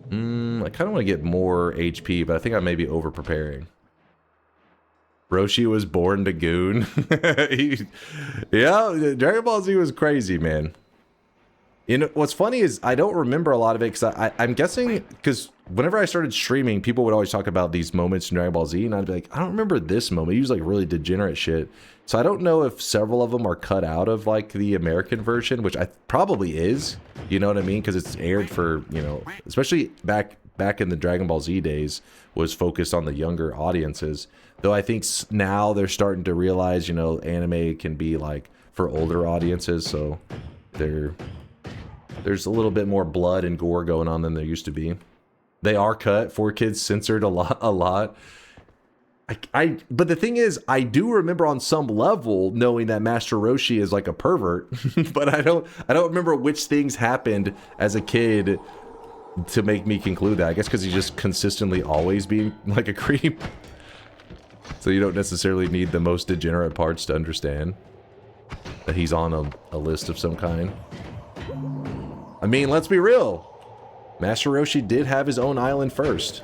I kind of want to get more HP, but I think I may be over preparing. Roshi was born to goon. Yeah, Dragon Ball Z was crazy, man. You know, what's funny is I don't remember a lot of it, because I'm guessing, because whenever I started streaming, people would always talk about these moments in Dragon Ball Z, and I'd be like, I don't remember this moment. He was like really degenerate shit. So I don't know if several of them are cut out of like the American version, which I probably is. You know what I mean? Because it's aired for, you know, especially back in the Dragon Ball Z days, was focused on the younger audiences. Though I think now they're starting to realize, you know, anime can be like for older audiences, so there's a little bit more blood and gore going on than there used to be. They are cut, 4Kids censored a lot. But the thing is, I do remember on some level knowing that Master Roshi is like a pervert, but I don't remember which things happened as a kid to make me conclude that. I guess because he's just consistently always being like a creep. So you don't necessarily need the most degenerate parts to understand that he's on a list of some kind. I mean, let's be real. Master Roshi did have his own island first.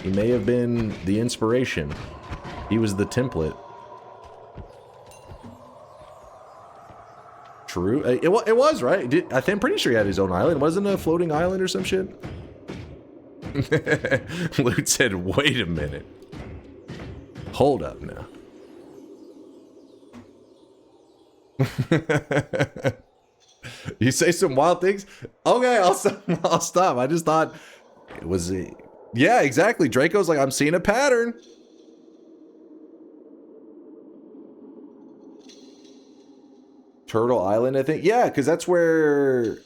He may have been the inspiration. He was the template. True. It was, right? I'm pretty sure he had his own island. Wasn't it a floating island or some shit? Loot said, wait a minute. Hold up now. You say some wild things? Okay, I'll stop. I just thought it was... yeah, exactly. Draco's like, I'm seeing a pattern. Turtle Island, I think. Yeah, because that's where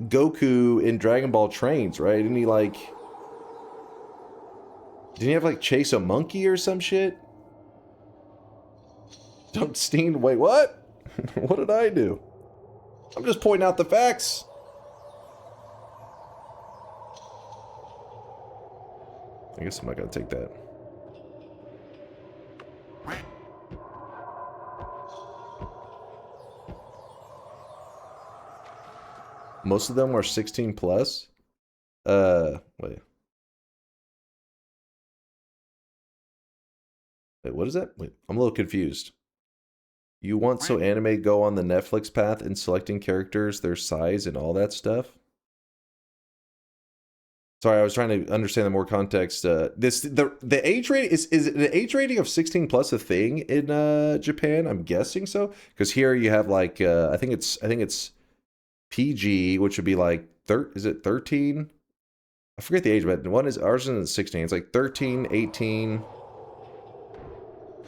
Goku in Dragon Ball trains, right? Didn't he like... didn't he have like chase a monkey or some shit? Don't Steen, wait, what? What did I do? I'm just pointing out the facts. I guess I'm not gonna take that. Most of them are 16 plus. Wait. Wait, what is that? Wait, I'm a little confused. You want so anime go on the Netflix path in selecting characters, their size, and all that stuff? Sorry, I was trying to understand the more context. The age rating is the age rating of 16 plus a thing in Japan? I'm guessing so, because here you have like I think it's PG, which would be like is it 13? I forget the age, but one is ours is 16. It's like 13, 18.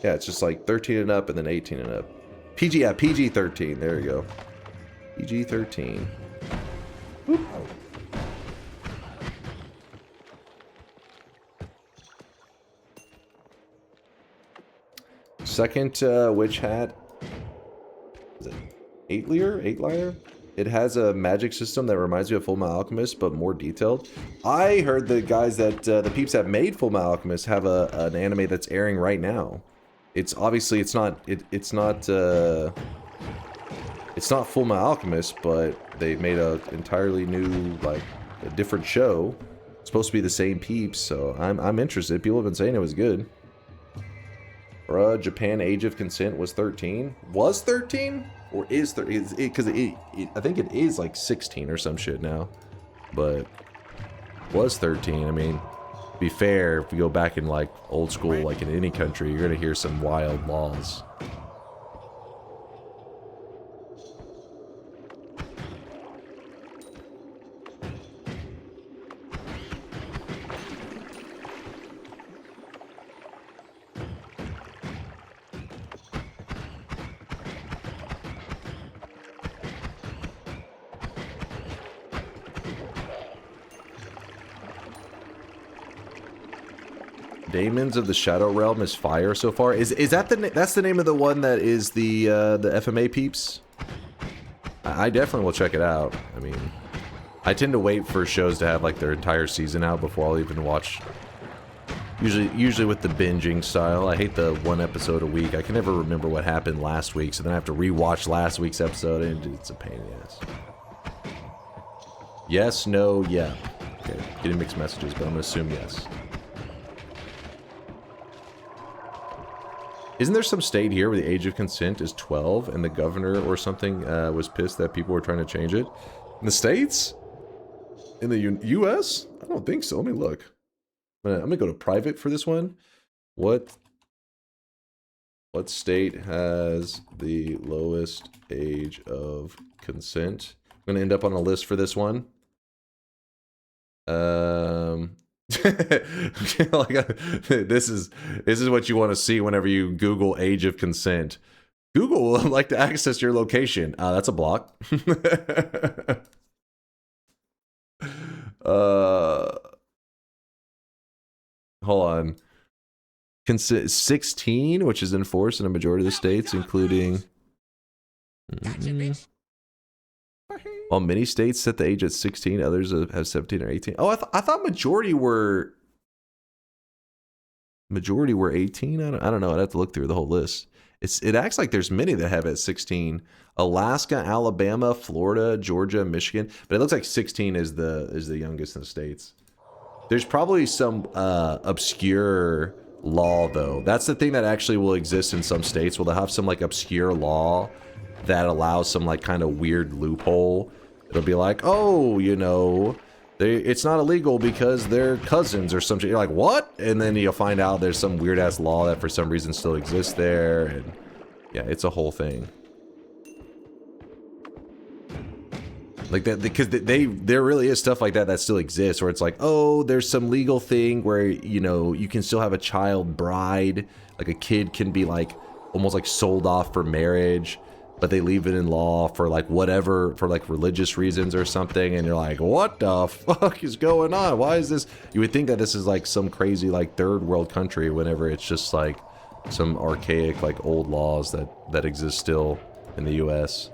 Yeah, it's just like 13 and up and then 18 and up. PG, yeah, PG 13. There you go. PG 13. Whoop. Second witch hat. Is it 8-layer? It has a magic system that reminds me of Fullmetal Alchemist, but more detailed. I heard the guys that the peeps that made Fullmetal Alchemist have an anime that's airing right now. It's obviously it's not Fullmetal Alchemist, but they made a entirely new, like, a different show. It's supposed to be the same peeps, so I'm interested. People have been saying it was good. Bruh, Japan age of consent was 13. Was 13? Or is 13? Because I think it is like 16 or some shit now. But was 13. I mean, to be fair, if you go back in like old school, like in any country, you're gonna hear some wild laws. Daemons of the Shadow Realm is fire so far. Is that that's the name of the one that is the FMA peeps? I definitely will check it out. I mean, I tend to wait for shows to have like their entire season out before I'll even watch. Usually with the binging style. I hate the one episode a week. I can never remember what happened last week, so then I have to rewatch last week's episode, and it's a pain in the ass. Yes, no, yeah. Okay, getting mixed messages, but I'm gonna assume yes. Isn't there some state here where the age of consent is 12 and the governor or something was pissed that people were trying to change it? In the States? In the U.S.? I don't think so. Let me look. I'm gonna go to private for this one. What state has the lowest age of consent? I'm gonna end up on a list for this one. This is what you want to see whenever you Google age of consent. Google will like to access your location. That's a block. Hold on. 16, which is enforced in a majority of the states, including. While many states set the age at 16, others have 17 or 18. Oh, I thought majority were 18. I don't know. I'd have to look through the whole list. It acts like there's many that have it at 16. Alaska, Alabama, Florida, Georgia, Michigan, but it looks like 16 is the youngest in the states. There's probably some obscure law though. That's the thing that actually will exist in some states. Will they have some like obscure law that allows some like kind of weird loophole? It'll be like, oh, you know, it's not illegal because they're cousins or some shit. You're like, what? And then you'll find out there's some weird ass law that for some reason still exists there, and yeah, it's a whole thing. Like that, because there really is stuff like that still exists, where it's like, oh, there's some legal thing where, you know, you can still have a child bride, like a kid can be like almost like sold off for marriage, but they leave it in law for like whatever, for like religious reasons or something, and you're like, what the fuck is going on? Why is this? You would think that this is like some crazy like third world country, whenever it's just like some archaic like old laws that exist still in the US.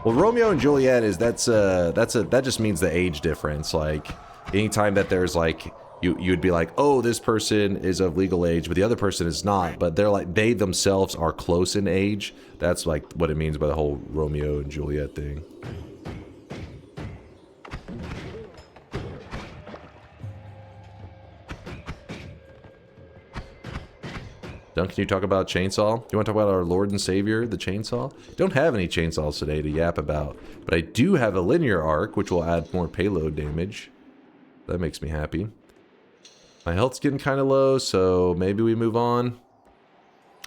Well, Romeo and Juliet is that just means the age difference. Like anytime that there's like you'd be like, oh, this person is of legal age, but the other person is not. But they're like they themselves are close in age. That's like what it means by the whole Romeo and Juliet thing. Dunk, can you talk about chainsaw? You want to talk about our Lord and Savior, the chainsaw? Don't have any chainsaws today to yap about, but I do have a linear arc, which will add more payload damage. That makes me happy. My health's getting kind of low, so maybe we move on.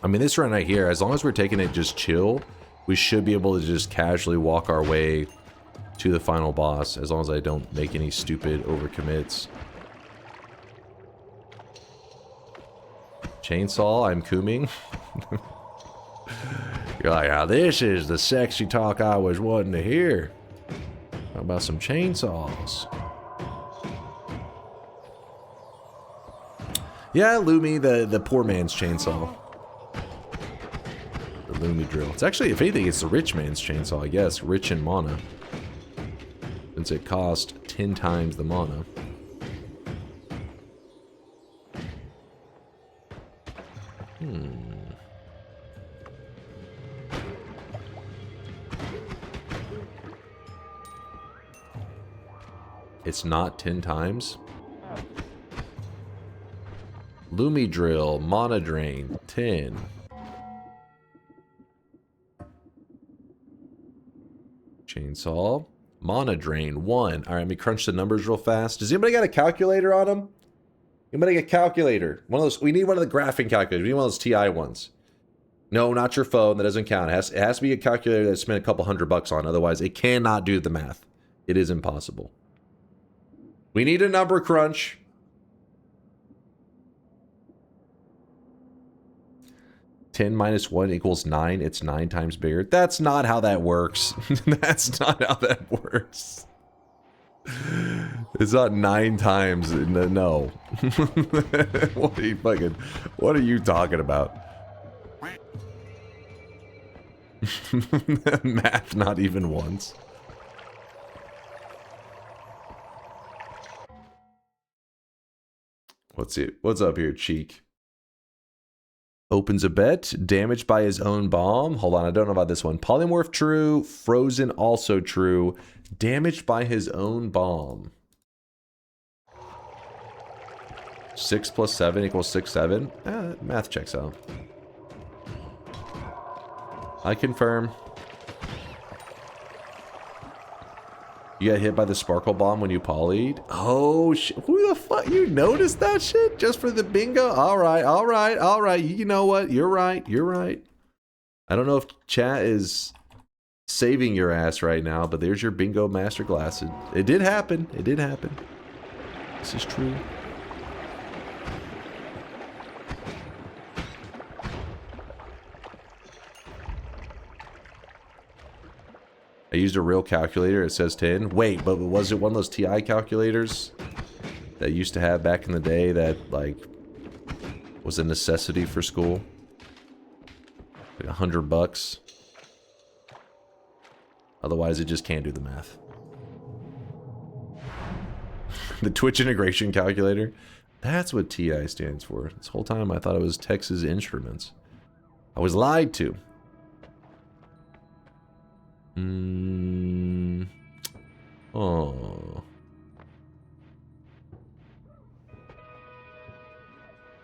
I mean, this run right here, as long as we're taking it just chill, we should be able to just casually walk our way to the final boss, as long as I don't make any stupid overcommits. Chainsaw, I'm cooming. You're like, ah, this is the sexy talk I was wanting to hear. How about some chainsaws? Yeah, Lumi, the poor man's chainsaw. The Lumi drill. It's actually, if anything, it's the rich man's chainsaw, I guess. Rich in mana. Since it cost 10 times the mana. It's not 10 times. Lumi drill, mana drain, 10. Chainsaw, mana drain, 1. All right, let me crunch the numbers real fast. Does anybody got a calculator on them? Anybody get a calculator? One of those. We need one of the graphing calculators. We need one of those TI ones. No, not your phone. That doesn't count. It has to be a calculator that I spent a couple $100 on. Otherwise, it cannot do the math. It is impossible. We need a number crunch. (10 minus 1 equals 9. It's 9 times bigger. That's not how that works. That's not how that works. It's not 9 times. No. What are you talking about? Math not even once. What's up here, Cheek? Opens a bet. Damaged by his own bomb. Hold on, I don't know about this one. Polymorph true. Frozen also true. Damaged by his own bomb. 6 plus 7 equals 6, 7. Math checks out. I confirm. You got hit by the sparkle bomb when you polyed? Oh, who the fuck? You noticed that shit? Just for the bingo? Alright, alright, alright. You know what? You're right, you're right. I don't know if chat is saving your ass right now, but there's your bingo masterclass. It did happen. It did happen. This is true. I used a real calculator. It says 10. Wait, but was it one of those TI calculators that I used to have back in the day that, like, was a necessity for school? Like $100. Otherwise, it just can't do the math. The Twitch integration calculator. That's what TI stands for. This whole time I thought it was Texas Instruments. I was lied to. Oh.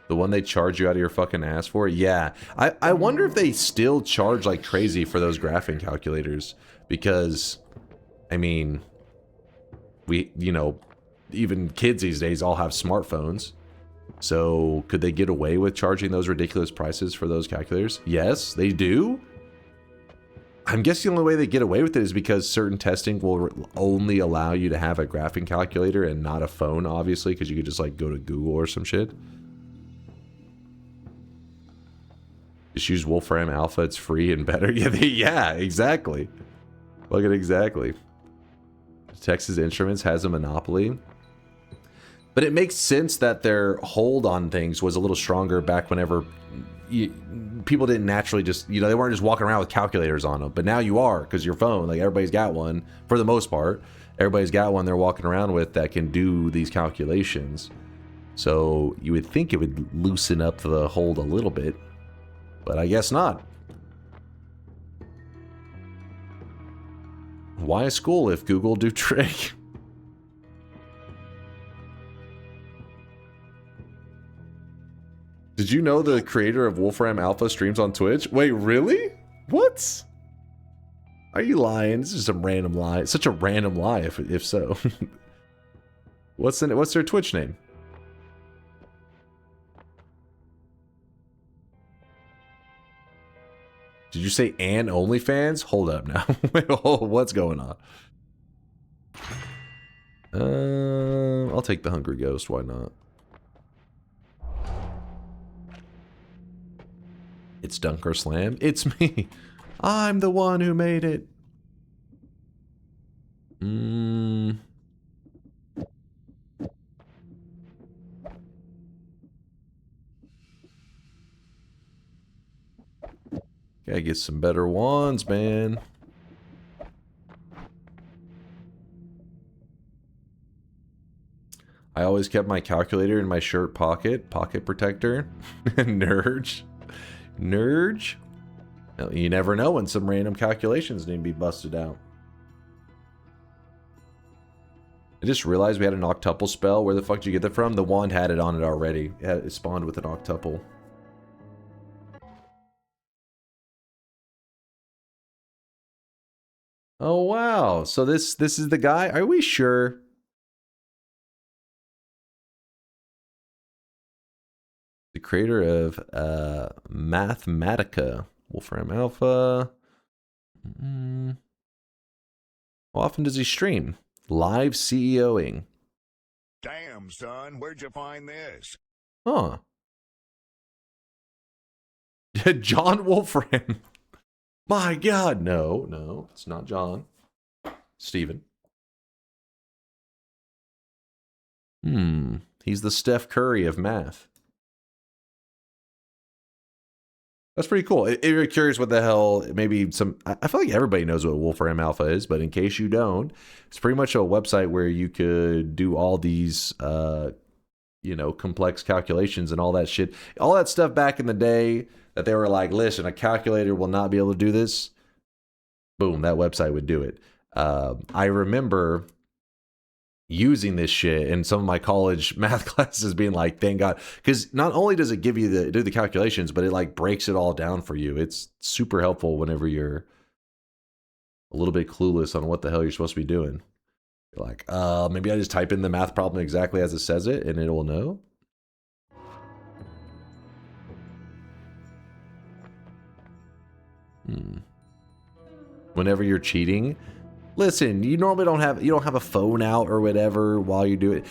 The one they charge you out of your fucking ass for? Yeah. I wonder if they still charge like crazy for those graphing calculators. Because, I mean, even kids these days all have smartphones. So, could they get away with charging those ridiculous prices for those calculators? Yes, they do. I'm guessing the only way they get away with it is because certain testing will only allow you to have a graphing calculator and not a phone, obviously, because you could just like go to Google or some shit. Just use Wolfram Alpha, it's free and better. Yeah, exactly. Look at exactly. Texas Instruments has a monopoly. But it makes sense that their hold on things was a little stronger back whenever people didn't naturally just, you know, they weren't just walking around with calculators on them. But now you are, because your phone, like everybody's got one for the most part. Everybody's got one they're walking around with that can do these calculations. So you would think it would loosen up the hold a little bit, but I guess not. Why a school if Google do trick? Did you know the creator of Wolfram Alpha streams on Twitch? Wait, really? What? Are you lying? This is some random lie. It's such a random lie if so. What's their Twitch name? Did you say and OnlyFans? Hold up now. What's going on? I'll take the Hungry Ghost. Why not? It's DunkOrSlam. It's me. I'm the one who made it. Gotta get some better wands, man. I always kept my calculator in my shirt pocket protector. Nerd. You never know when some random calculations need to be busted out. I just realized we had an octuple spell. Where the fuck did you get that from? The wand had it on it already. It spawned with an octuple. Oh wow. So this is the guy? Are we sure? The creator of Mathematica, Wolfram Alpha. How often does he stream? Live CEOing. Damn, son, where'd you find this? Huh. John Wolfram. My God, no, it's not John. Steven. He's the Steph Curry of math. That's pretty cool. If you're curious what the hell, maybe some... I feel like everybody knows what Wolfram Alpha is, but in case you don't, it's pretty much a website where you could do all these, you know, complex calculations and all that shit. All that stuff back in the day that they were like, listen, a calculator will not be able to do this. Boom, that website would do it. I remember using this shit in some of my college math classes being like, thank God. Because not only does it give you do the calculations, but it like breaks it all down for you. It's super helpful whenever you're a little bit clueless on what the hell you're supposed to be doing. You're like, maybe I just type in the math problem exactly as it says it and it will know. Whenever you're cheating, listen, you normally don't have a phone out or whatever while you do it.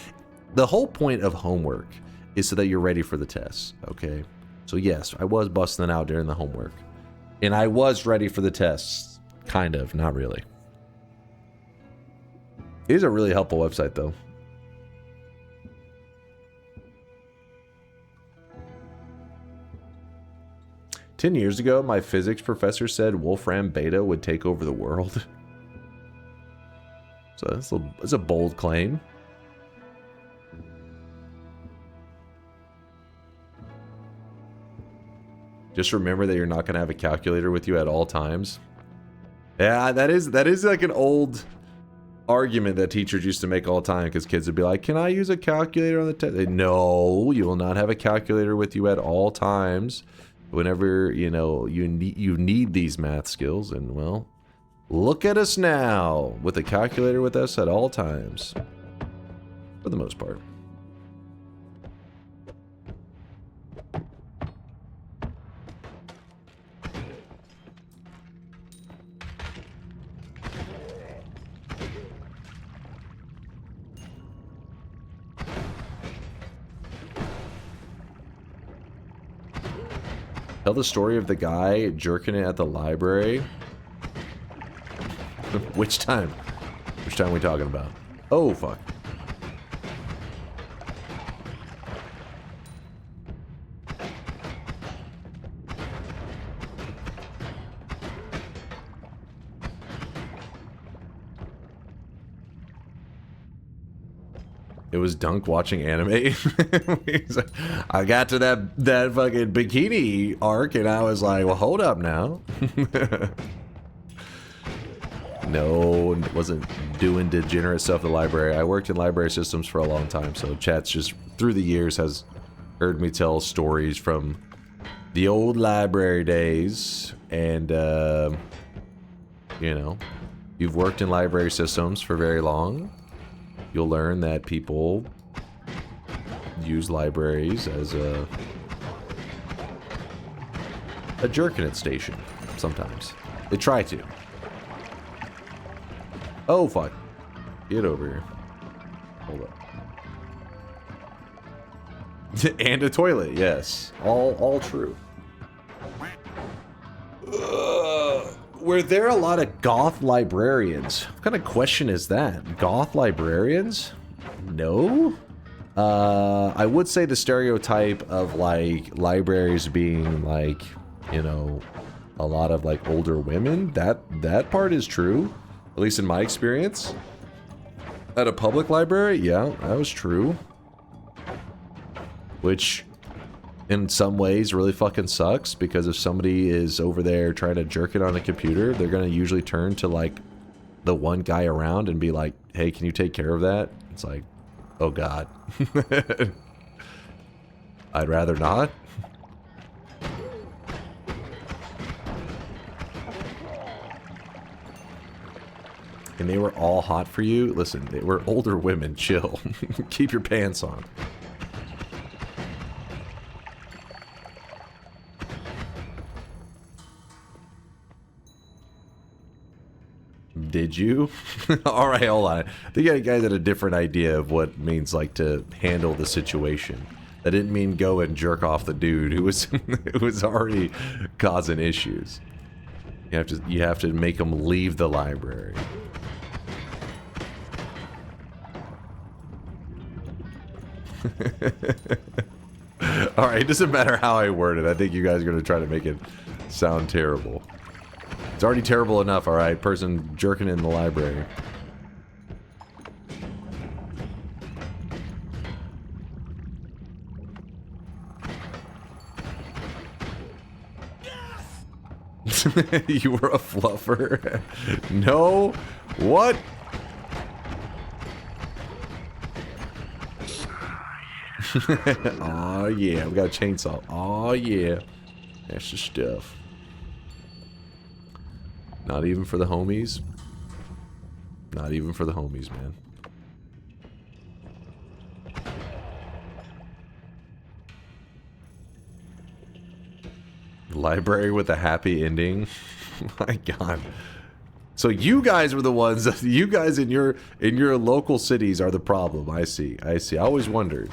The whole point of homework is so that you're ready for the test, okay? So yes, I was busting it out during the homework. And I was ready for the tests. Kind of, not really. It is a really helpful website though. "10 years ago, my physics professor said Wolfram Beta would take over the world." So that's a bold claim. Just remember that you're not going to have a calculator with you at all times. Yeah, that is like an old argument that teachers used to make all the time, because kids would be like, can I use a calculator on the test? No, you will not have a calculator with you at all times. Whenever, you know, you need these math skills. And well, look at us now with a calculator with us at all times, for the most part. Tell the story of the guy jerking it at the library. Which time? Which time are we talking about? Oh, fuck. It was Dunk watching anime. He's like, I got to that fucking bikini arc, and I was like, well, hold up now. No, wasn't doing degenerate stuff at the library. I worked in library systems for a long time, so chat's just, through the years, has heard me tell stories from the old library days. And, you know, you've worked in library systems for very long. You'll learn that people use libraries as a jerkin' station sometimes. They try to. Oh, fuck. Get over here. Hold up. And a toilet, yes. All true. Were there a lot of goth librarians? What kind of question is that? Goth librarians? No? I would say the stereotype of, like, libraries being, like, you know, a lot of, like, older women, that part is true. At least in my experience. At a public library, yeah, that was true. Which, in some ways, really fucking sucks, because if somebody is over there trying to jerk it on a computer, they're gonna usually turn to, like, the one guy around and be like, hey, can you take care of that? It's like, oh god. I'd rather not. And they were all hot for you? Listen, they were older women. Chill. Keep your pants on. Did you? Alright, hold on. I think you guys had a different idea of what it means, like, to handle the situation. That didn't mean go and jerk off the dude who was who was already causing issues. You have to make him leave the library. Alright, it doesn't matter how I word it. I think you guys are going to try to make it sound terrible. It's already terrible enough, alright? Person jerking in the library. You were a fluffer? No? What? Aw, yeah, we got a chainsaw. Aw, yeah. That's the stuff. Not even for the homies. Not even for the homies, man. Library with a happy ending. My god. So you guys were the ones that, you guys in your local cities are the problem. I see. I always wondered.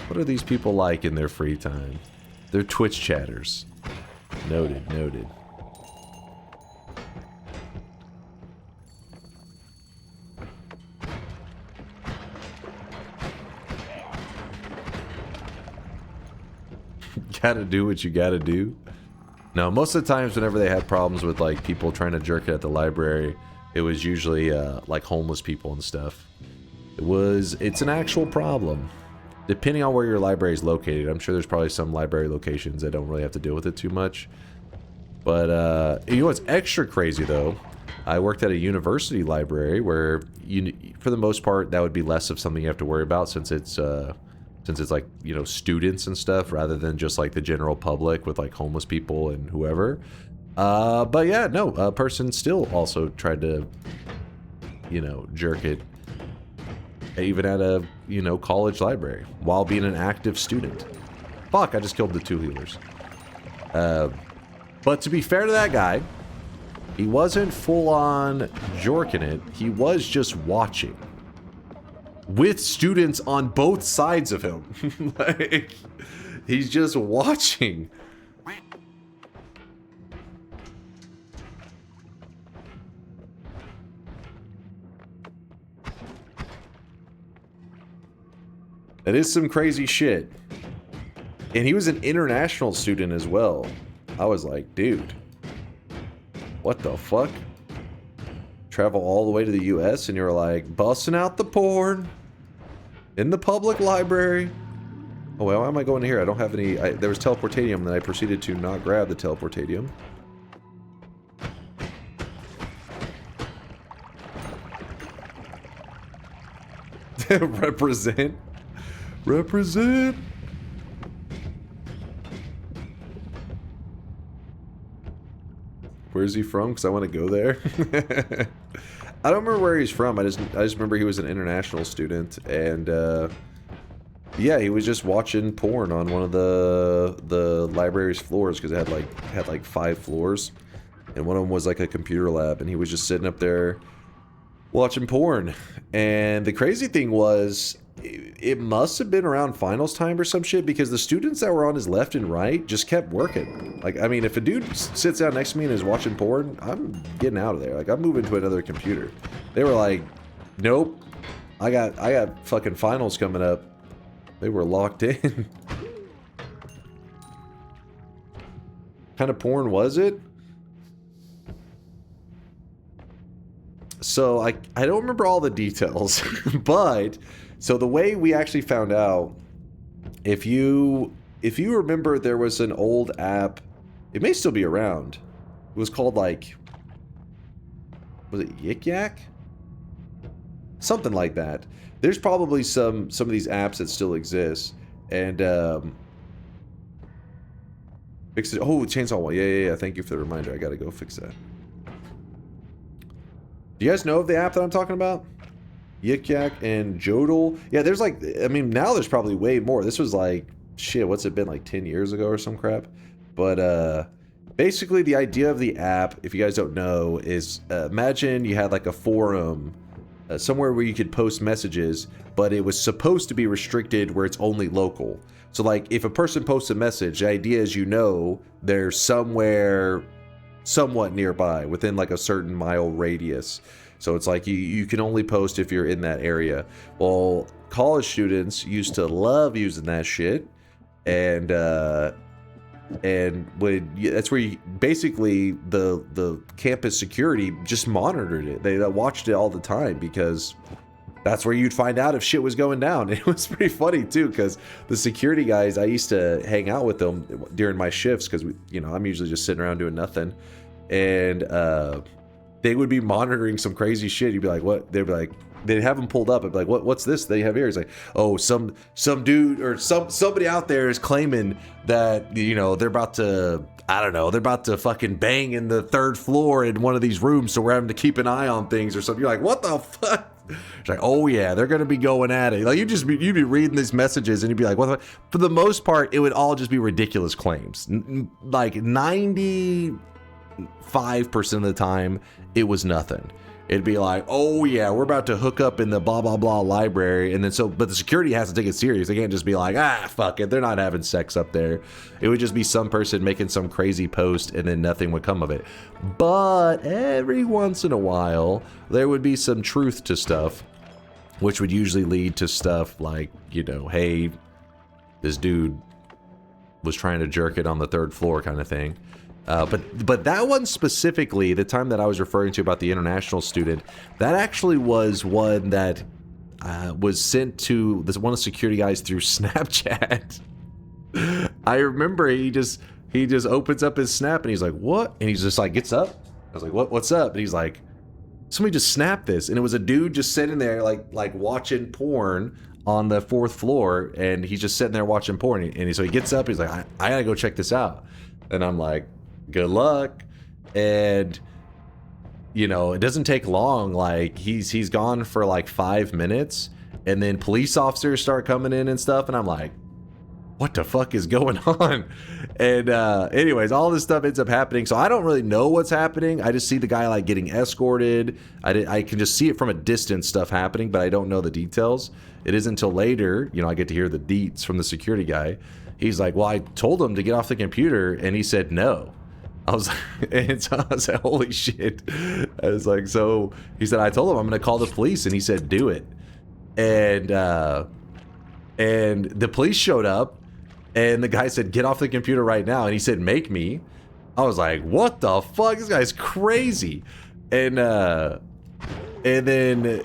What are these people like in their free time? They're Twitch chatters. Noted, noted. Gotta do what you gotta do. No, most of the times whenever they had problems with, like, people trying to jerk it at the library, it was usually like homeless people and stuff. It's an actual problem. Depending on where your library is located. I'm sure there's probably some library locations that don't really have to deal with it too much. But you know what's extra crazy though? I worked at a university library where for the most part that would be less of something you have to worry about, since it's like, you know, students and stuff rather than just like the general public with like homeless people and whoever. But yeah, no, a person still also tried to, you know, jerk it even at a, you know, college library while being an active student. Fuck, I just killed the two healers. But to be fair to that guy, he wasn't full on jorking it. He was just watching. With students on both sides of him. Like, he's just watching. That is some crazy shit. And he was an international student as well. I was like, dude, what the fuck? Travel all the way to the US and you're like, busting out the porn. In the public library? Oh, well, why am I going here? I don't have any... there was teleportatium, and then I proceeded to not grab the teleportatium. Represent. Represent. Where's he from? Because I want to go there. I don't remember where he's from. I just remember he was an international student, and yeah, he was just watching porn on one of the library's floors because it had like 5 floors, and one of them was like a computer lab, and he was just sitting up there watching porn. And the crazy thing was, it must have been around finals time or some shit, because the students that were on his left and right just kept working. Like, I mean, if a dude sits down next to me and is watching porn, I'm getting out of there. Like, I'm moving to another computer. They were like, nope, I got fucking finals coming up. They were locked in. Kind of porn was it? So I don't remember all the details, but so the way we actually found out, if you remember, there was an old app, it may still be around. It was called, like, was it Yik Yak? Something like that. There's probably some of these apps that still exist, and fix it. Oh, chainsaw wall. Yeah. Thank you for the reminder. I gotta go fix that. Do you guys know of the app that I'm talking about? Yik Yak and Jodel. Yeah, there's like, I mean, now there's probably way more. This was like, shit, what's it been, like 10 years ago or some crap? But basically the idea of the app, if you guys don't know, is imagine you had like a forum somewhere where you could post messages, but it was supposed to be restricted where it's only local. So like, if a person posts a message, the idea is, you know, they're somewhere somewhat nearby within like a certain mile radius. So it's like you can only post if you're in that area. Well, college students used to love using that shit, and that's where you basically the campus security just monitored it. They watched it all the time, because that's where you'd find out if shit was going down. It was pretty funny too, because the security guys, I used to hang out with them during my shifts, because you know, I'm usually just sitting around doing nothing, and they would be monitoring some crazy shit. You'd be like, what? They'd be like, they'd have them pulled up. I'd be like, what's this they have here? He's like, oh, some dude or somebody out there is claiming that, you know, they're about to, I don't know, they're about to fucking bang in the 3rd floor in one of these rooms, so we're having to keep an eye on things or something. You're like, what the fuck? It's like, oh yeah, they're gonna be going at it. Like, you'd be reading these messages and you'd be like, what the fuck? For the most part, it would all just be ridiculous claims. Like 95% of the time, it was nothing. It'd be like, oh yeah, we're about to hook up in the blah blah blah library, and then but the security has to take it serious. They can't just be like, fuck it, they're not having sex up there. It would just be some person making some crazy post, and then nothing would come of it. But every once in a while, there would be some truth to stuff, which would usually lead to stuff like, you know, hey, this dude was trying to jerk it on the 3rd floor kind of thing. But that one specifically, the time that I was referring to about the international student, that actually was one that was sent to one of the security guys through Snapchat. I remember he just opens up his Snap and he's like, what? And he's just like, gets up. I was like, what's up? And he's like, somebody just snapped this. And it was a dude just sitting there like watching porn on the 4th floor, and he's just sitting there watching porn. And so he gets up, he's like, I gotta go check this out. And I'm like, good luck. And you know, it doesn't take long. Like, he's gone for like 5 minutes, and then police officers start coming in and stuff, and I'm like, what the fuck is going on? And anyways, all this stuff ends up happening, so I don't really know what's happening. I just see the guy like getting escorted. I can just see it from a distance, stuff happening, but I don't know the details. It isn't until later, you know, I get to hear the deets from the security guy. He's like, well, I told him to get off the computer, and he said no. I was like, holy shit. I was like, so he said, I told him I'm going to call the police, and he said, do it. And the police showed up, and the guy said, get off the computer right now. And he said, make me. I was like, what the fuck? This guy's crazy. And then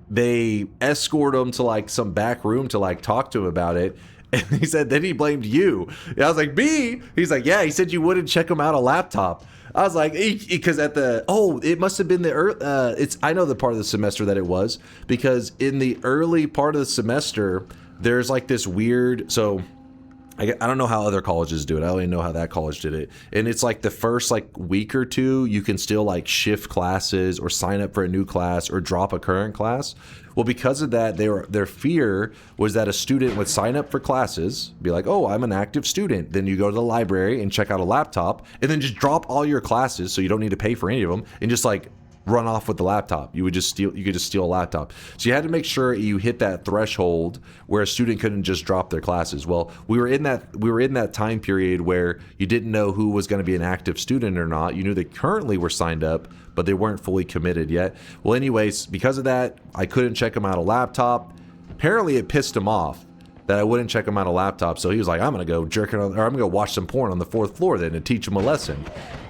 they escort him to like some back room to like talk to him about it. And he said, then he blamed you. And I was like, me? He's like, yeah, he said you wouldn't check him out a laptop. I was like, because at the, it must have been the, I know the part of the semester that it was, because in the early part of the semester, there's like this weird, so I don't know how other colleges do it. I only know how that college did it. And it's like the first like week or two, you can still like shift classes or sign up for a new class or drop a current class. Well, because of that, their fear was that a student would sign up for classes, be like, oh, I'm an active student. Then you go to the library and check out a laptop and then just drop all your classes so you don't need to pay for any of them and just like run off with the laptop. You could just steal a laptop. So you had to make sure you hit that threshold where a student couldn't just drop their classes. Well, we were in that time period where you didn't know who was going to be an active student or not. You knew they currently were signed up, but they weren't fully committed yet. Well, anyways, because of that, I couldn't check him out a laptop. Apparently it pissed him off that I wouldn't check him out a laptop. So he was like, I'm going to go I'm going to go watch some porn on the 4th floor then and teach him a lesson.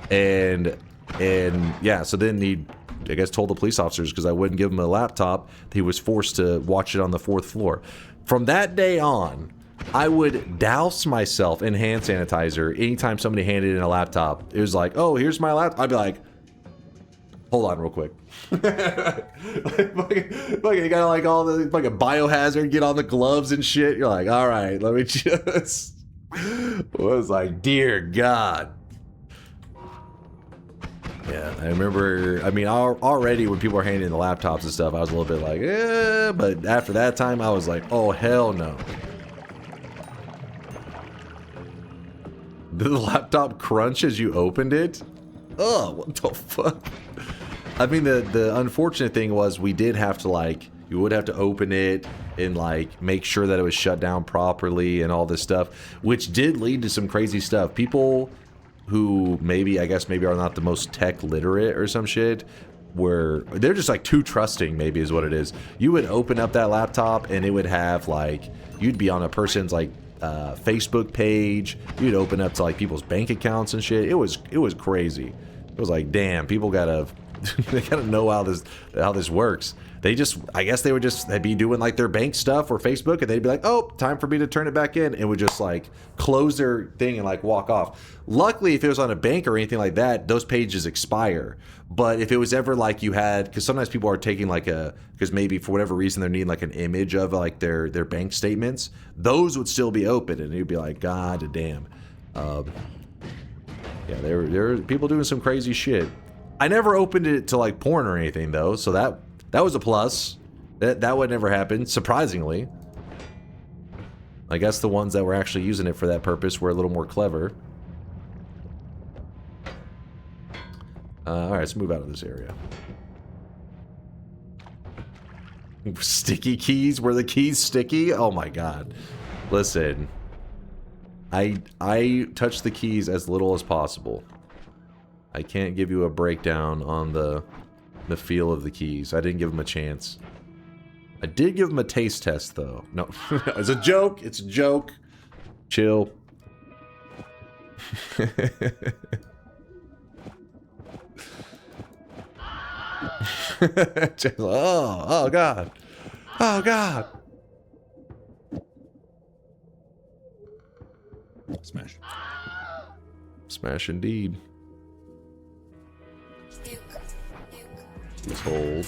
And yeah, so then he, I guess, told the police officers because I wouldn't give him a laptop. He was forced to watch it on the 4th floor. From that day on, I would douse myself in hand sanitizer anytime somebody handed in a laptop. It was like, oh, here's my laptop. I'd be like, hold on real quick. You gotta like all the like a biohazard, get on the gloves and shit. You're like, all right, let me just. I was like, dear God. Yeah, I remember, I mean, already when people were handing the laptops and stuff, I was a little bit like, eh, but after that time, I was like, oh, hell no. Did the laptop crunch as you opened it? Oh, what the fuck? I mean, the unfortunate thing was we did have to, like, you would have to open it and, like, make sure that it was shut down properly and all this stuff, which did lead to some crazy stuff. People who maybe are not the most tech literate or some shit, where they're just like too trusting, maybe is what it is. You would open up that laptop and it would have like, you'd be on a person's like Facebook page, you'd open up to like people's bank accounts and shit. It was crazy. It was like, damn, people gotta they gotta know how this works. They just, I guess they'd be doing like their bank stuff or Facebook and they'd be like, oh, time for me to turn it back in, and would just like close their thing and like walk off. Luckily, if it was on a bank or anything like that, those pages expire. But if it was ever like you had, because sometimes people are taking like because maybe for whatever reason they're needing like an image of like their bank statements, those would still be open and you'd be like, God damn. Yeah, there were people doing some crazy shit. I never opened it to like porn or anything though, so that was a plus. That would never happen, surprisingly. I guess the ones that were actually using it for that purpose were a little more clever. Alright, let's move out of this area. Sticky keys? Were the keys sticky? Oh my god. Listen. I touch the keys as little as possible. I can't give you a breakdown on the feel of the keys. I didn't give them a chance. I did give them a taste test, though. No, it's a joke. It's a joke. Chill. Oh God. Oh God. Smash. Smash indeed. Let's hold.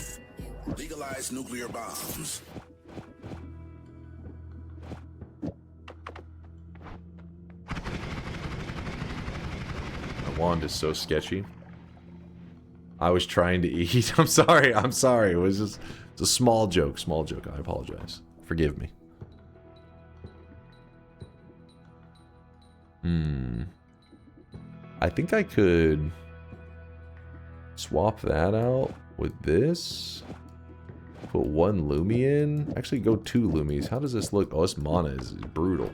Legalize nuclear bombs. My wand is so sketchy. I was trying to eat. I'm sorry. It was just, it's a small joke. I apologize. Forgive me. I think I could swap that out with this. Put one Lumi in. Actually, go 2 Lumis. How does this look? Oh, this mana is brutal.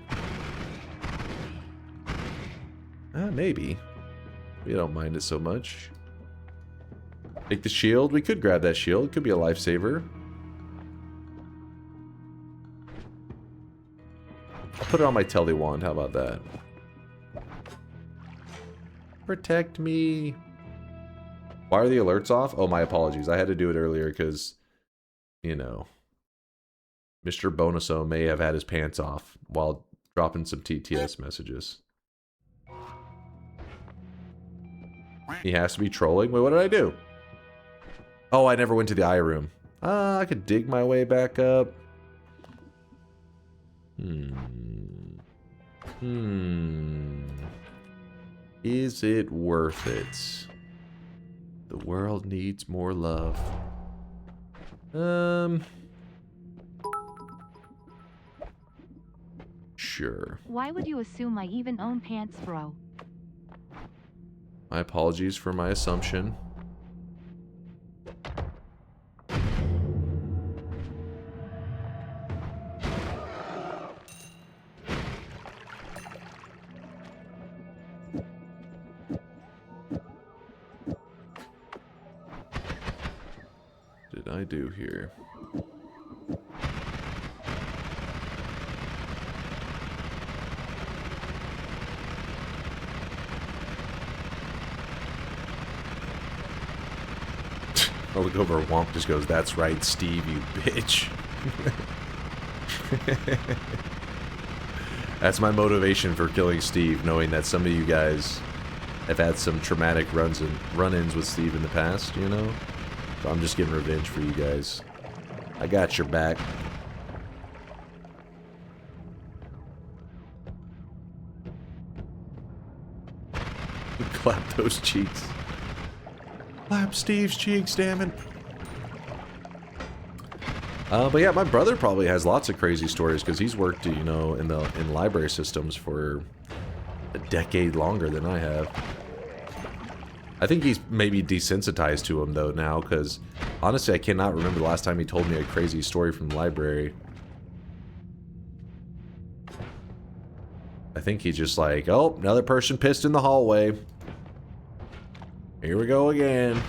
Maybe. We don't mind it so much. Take the shield. We could grab that shield. It could be a lifesaver. I'll put it on my Telly wand. How about that? Protect me. Why are the alerts off? Oh, my apologies. I had to do it earlier because you know, Mr. Bonuso may have had his pants off while dropping some TTS messages. He has to be trolling? Wait, what did I do? Oh, I never went to the eye room. I could dig my way back up. Is it worth it? The world needs more love. Sure. Why would you assume I even own pants, bro? My apologies for my assumption. What did I do here? I look over, Womp just goes, "That's right, Steve, you bitch." That's my motivation for killing Steve, knowing that some of you guys have had some traumatic run-ins with Steve in the past, you know? So I'm just getting revenge for you guys. I got your back. Clap those cheeks. Clap Steve's cheeks, damn it. But yeah, my brother probably has lots of crazy stories because he's worked, you know, in library systems for a decade longer than I have. I think he's maybe desensitized to him though now, because honestly, I cannot remember the last time he told me a crazy story from the library. I think he's just like, oh, another person pissed in the hallway. Here we go again.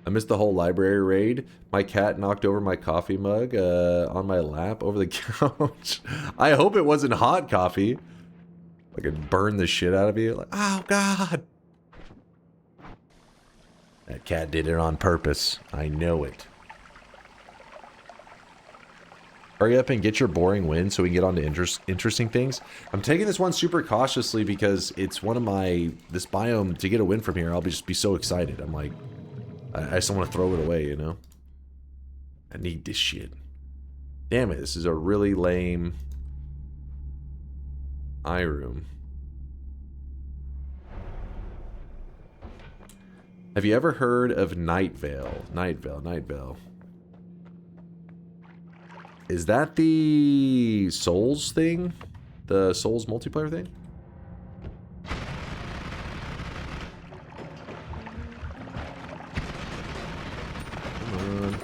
I missed the whole library raid. My cat knocked over my coffee mug on my lap over the couch. I hope it wasn't hot coffee. Like it burned the shit out of you. Like, oh God. That cat did it on purpose. I know it. Hurry up and get your boring win so we can get on to interesting things. I'm taking this one super cautiously because it's one of my... This biome, to get a win from here, I'll just be so excited. I'm like... I just don't want to throw it away, you know? I need this shit. Damn it, this is a really lame... eye room. Have you ever heard of Night Vale? Night Vale. Is that the Souls thing? The Souls multiplayer thing? Come on.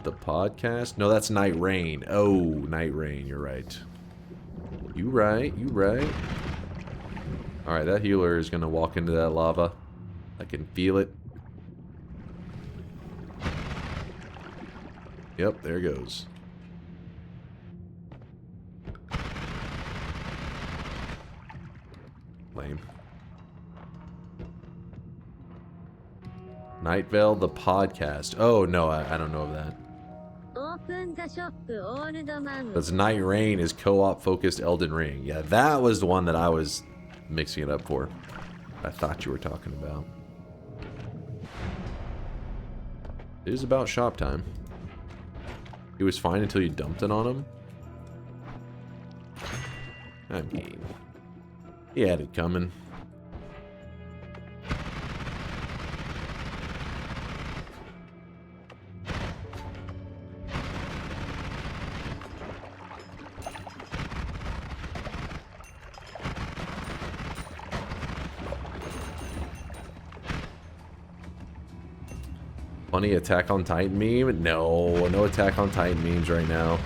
The podcast? No, that's Night Rain. Oh, Night Rain, you're right. You right. Alright, that healer is gonna walk into that lava. I can feel it. Yep, there goes. Lame. Night Vale, the podcast. Oh, no, I don't know of that. That's Night Rain is co-op focused Elden Ring. Yeah, that was the one that I was mixing it up for. I thought you were talking about. It is about shop time. He was fine until you dumped it on him. I mean, he had it coming. Funny Attack on Titan meme? No, no Attack on Titan memes right now.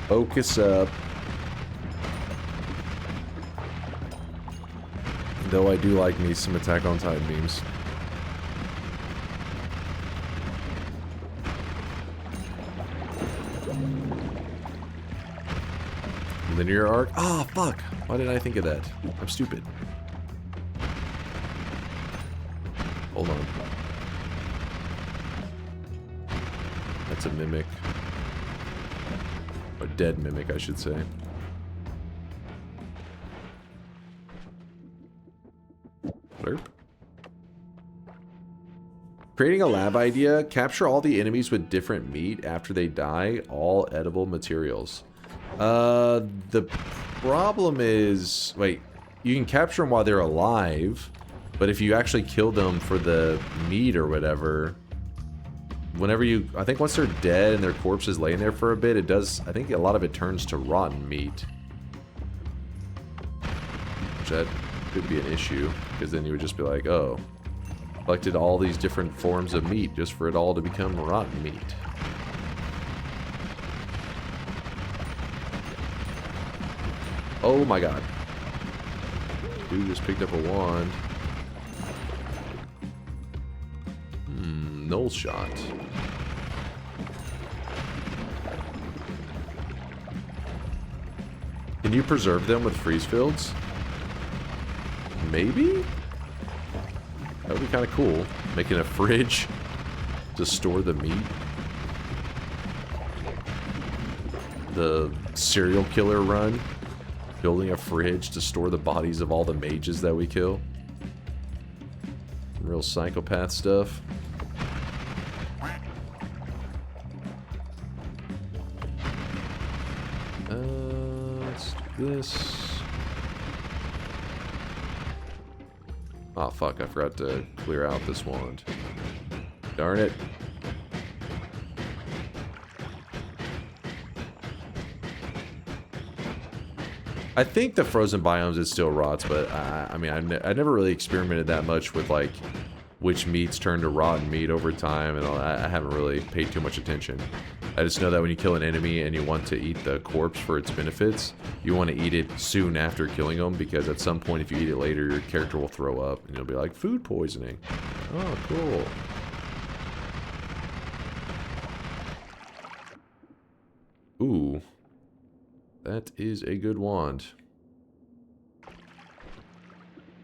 Focus up. Though I do like me some Attack on Titan memes. linear arc. Ah, fuck. Why didn't I think of that? I'm stupid. Hold on. That's a mimic. A dead mimic, I should say. Blurp. Creating a lab idea. Capture all the enemies with different meat after they die. All edible materials. The problem is... Wait. You can capture them while they're alive. But if you actually kill them for the meat or whatever... Whenever you... I think once they're dead and their corpse is laying there for a bit, it does... I think a lot of it turns to rotten meat. Which that could be an issue. Because then you would just be like, oh... Collected all these different forms of meat just for it all to become rotten meat. Oh my god. Dude just picked up a wand. Null shot. Can you preserve them with freeze fields? Maybe? That would be kind of cool. Making a fridge to store the meat. The serial killer run. Building a fridge to store the bodies of all the mages that we kill. Real psychopath stuff. Let's do this. Oh fuck, I forgot to clear out this wand. Darn it. I think the frozen biomes is still rots, but I mean, I never really experimented that much with like which meats turn to rotten meat over time and all that. I haven't really paid too much attention. I just know that when you kill an enemy and you want to eat the corpse for its benefits, you want to eat it soon after killing them, because at some point if you eat it later, your character will throw up and you'll be like, food poisoning. Oh, cool. Ooh. That is a good wand.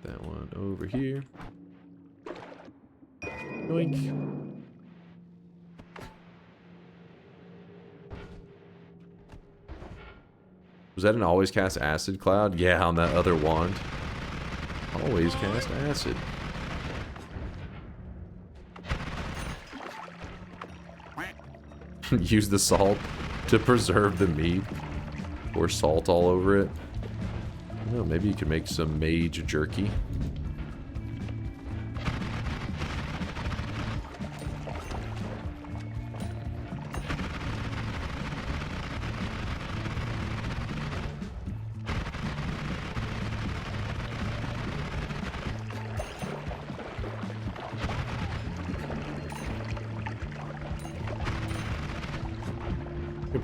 That one over here. Yoink. Was that an always cast acid cloud? Yeah, on that other wand. Always cast acid. Use the salt to preserve the meat. Pour salt all over it. I don't know, maybe you can make some mage jerky.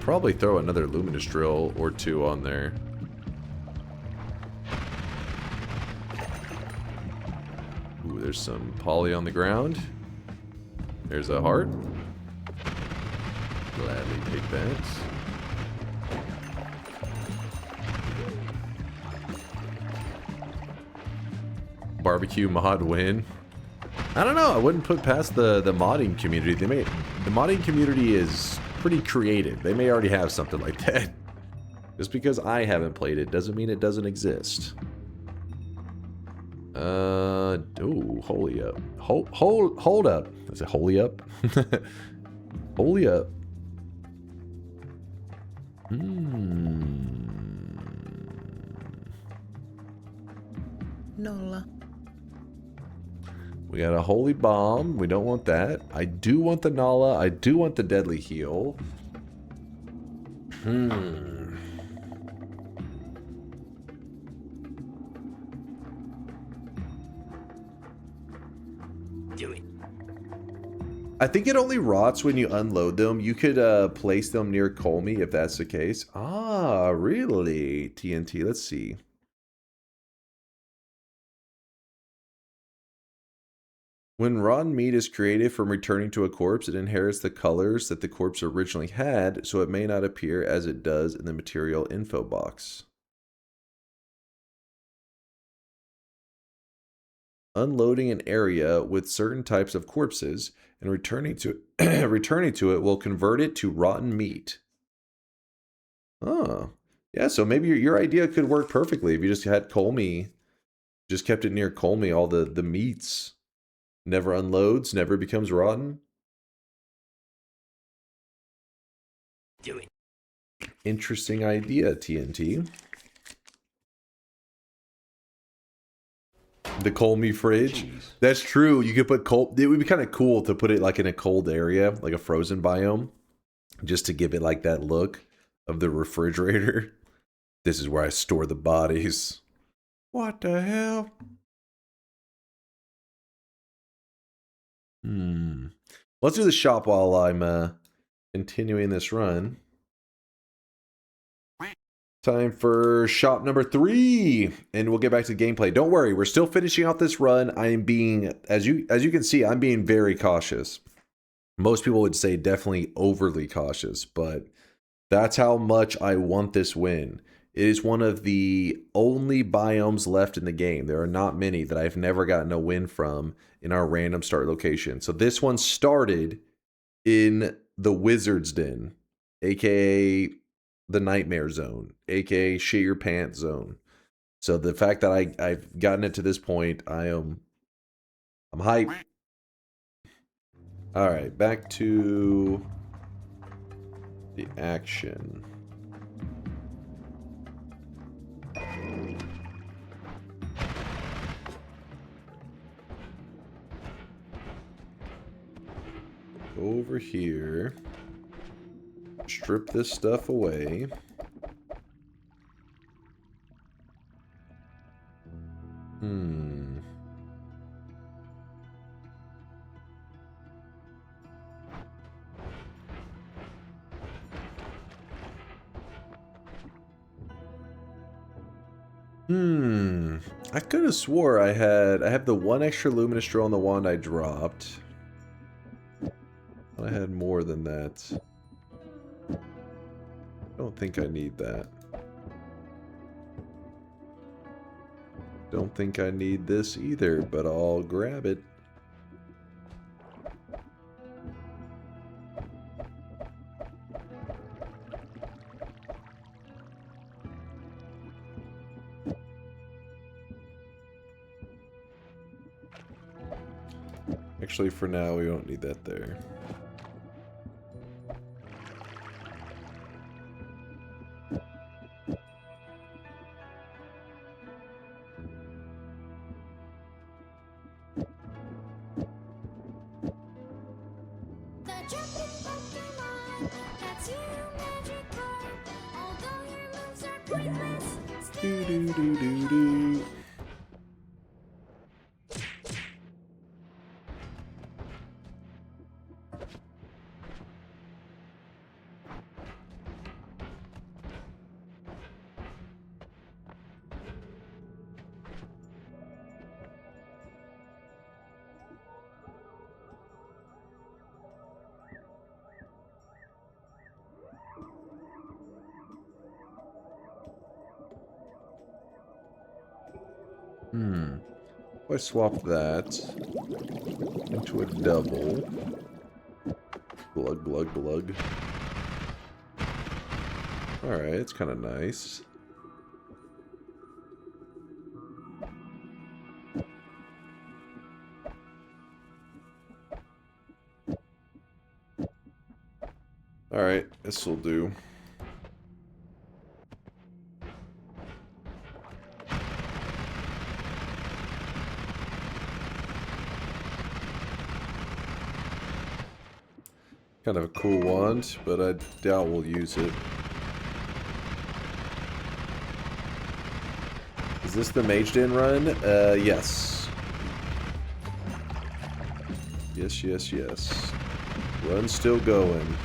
Probably throw another luminous drill or two on there. Ooh, there's some poly on the ground. There's a heart. Gladly take that. Barbecue mod win. I don't know. I wouldn't put past the modding community. The modding community is pretty creative. They may already have something like that. Just because I haven't played it doesn't mean it doesn't exist. Oh, holy up. Hold up. Is it holy up? Holy up. Nola. We got a holy bomb. We don't want that. I do want the Nala. I do want the deadly heal. Do it. I think it only rots when you unload them. You could place them near Kolmi if that's the case. Ah, really? TNT. Let's see. When rotten meat is created from returning to a corpse, it inherits the colors that the corpse originally had, so it may not appear as it does in the material info box. Unloading an area with certain types of corpses and returning to it will convert it to rotten meat. Oh, yeah. So maybe your idea could work perfectly if you just had Kolmi, just kept it near Kolmi. All the meats never unloads, never becomes rotten. Do it. Interesting idea, TNT. The Kolmi fridge. Jeez. That's true. You could put cold. It would be kind of cool to put it like in a cold area, like a frozen biome, just to give it like that look of the refrigerator. This is where I store the bodies. What the hell? Let's do the shop while I'm continuing this run. Time for shop number 3, and we'll get back to gameplay. Don't worry, we're still finishing out this run. I am being, as you can see, I'm being very cautious. Most people would say definitely overly cautious, but that's how much I want this win. It is one of the only biomes left in the game. There are not many that I've never gotten a win from in our random start location. So this one started in the Wizard's Den, aka the Nightmare Zone, aka Shit Your Pants Zone. So the fact that I've gotten it to this point, I'm hyped. All right, back to the action. Over here. Strip this stuff away. I could have swore I have the one extra luminous drill on the wand I dropped. I had more than that. I don't think I need that. Don't think I need this either, but I'll grab it. Actually, for now, we don't need that there. If I swap that into a double. Glug, glug, glug. Alright, it's kind of nice. Alright, this will do. Kind of a cool wand, but I doubt we'll use it. Is this the Mage Den run? Yes. Yes, yes, yes. Run still going.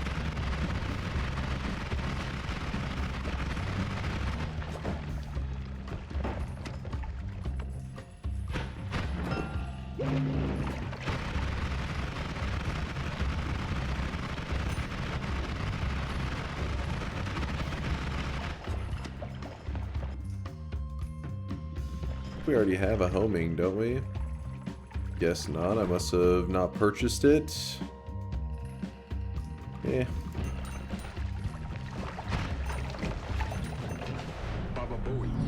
we already have a homing, don't we? Guess not. I must have not purchased it. Yeah.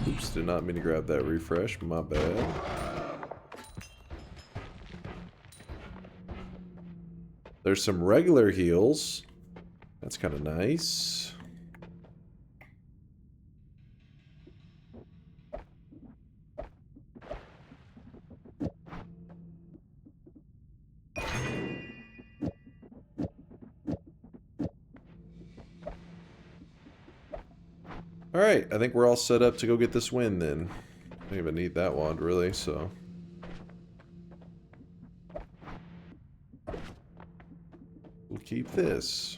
Oops, did not mean to grab that refresh. My bad. There's some regular heals. That's kind of nice. Alright, I think we're all set up to go get this win then. I don't even need that wand really, so. We'll keep this.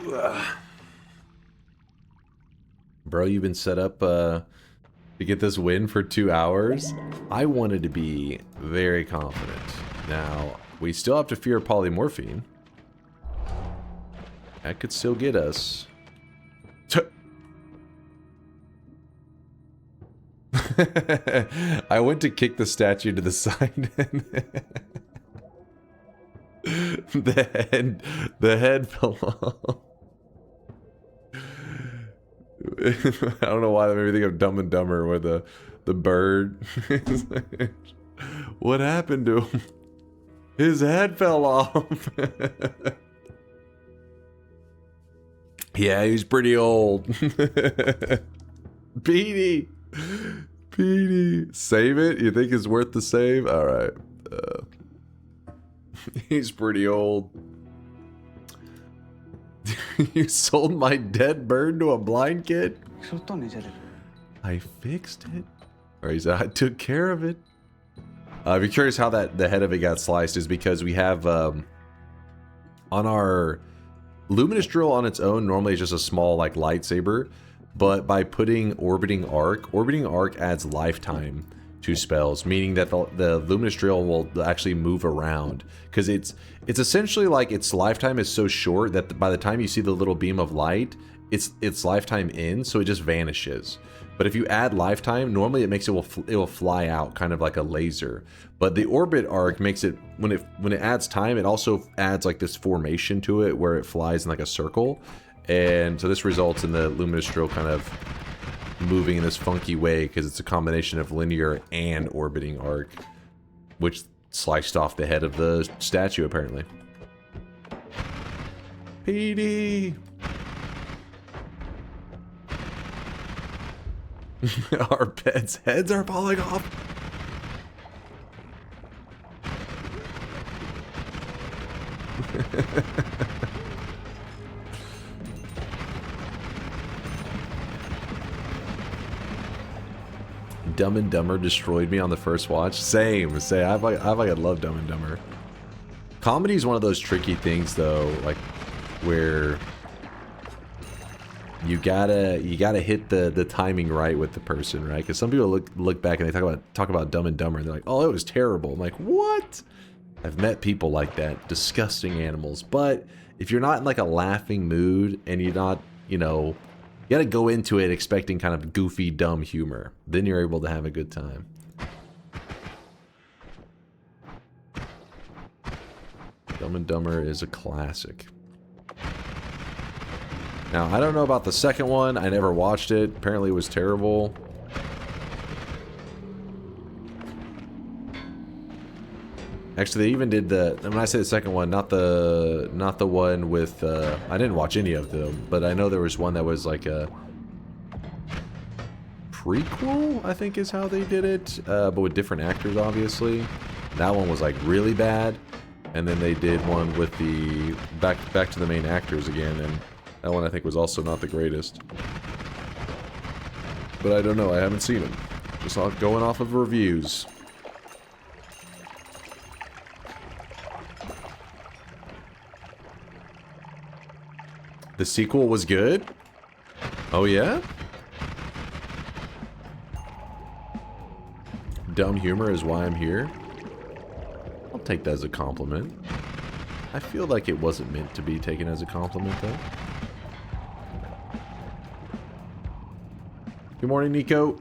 Ugh. Bro, you've been set up to get this win for 2 hours? I wanted to be very confident. Now, we still have to fear polymorphine. That could still get us. I went to kick the statue to the side and the head fell off. I don't know why that made me think of Dumb and Dumber with the bird. What happened to him? His head fell off. Yeah, he's pretty old. Petey! Petey! Save it? You think it's worth the save? Alright. He's pretty old. You sold my dead bird to a blind kid? I fixed it. Or he said, I took care of it. If you're curious how the head of it got sliced, is because we have, on our Luminous Drill on its own, normally it's just a small, like, lightsaber. But by putting Orbiting Arc adds lifetime to spells, meaning that the Luminous Drill will actually move around. Because it's essentially like its lifetime is so short that by the time you see the little beam of light, its lifetime ends, so it just vanishes. But if you add lifetime, normally it will fly out, kind of like a laser. But the Orbit Arc makes it, when it adds time, it also adds like this formation to it where it flies in like a circle. And so this results in the Luminous Drill kind of moving in this funky way because it's a combination of linear and orbiting arc, which sliced off the head of the statue apparently. Petey! Our pets' heads are falling off. Dumb and Dumber destroyed me on the first watch. Same. I love Dumb and Dumber. Comedy is one of those tricky things, though, like where you gotta hit the timing right with the person, right? Because some people look back and they talk about Dumb and Dumber, and they're like, "Oh, it was terrible." I'm like, "What?" I've met people like that, disgusting animals. But if you're not in like a laughing mood and you're not, you know, you gotta go into it expecting kind of goofy, dumb humor. Then you're able to have a good time. Dumb and Dumber is a classic. Now, I don't know about the second one. I never watched it. Apparently it was terrible. Actually, they even did when I say the second one, not the one with, I didn't watch any of them, but I know there was one that was like a prequel, I think is how they did it, but with different actors, obviously. That one was like really bad, and then they did one with the, back to the main actors again, and that one I think was also not the greatest. But I don't know, I haven't seen them. Just going off of reviews. The sequel was good? Oh yeah? Dumb humor is why I'm here? I'll take that as a compliment. I feel like it wasn't meant to be taken as a compliment though. Good morning, Nico.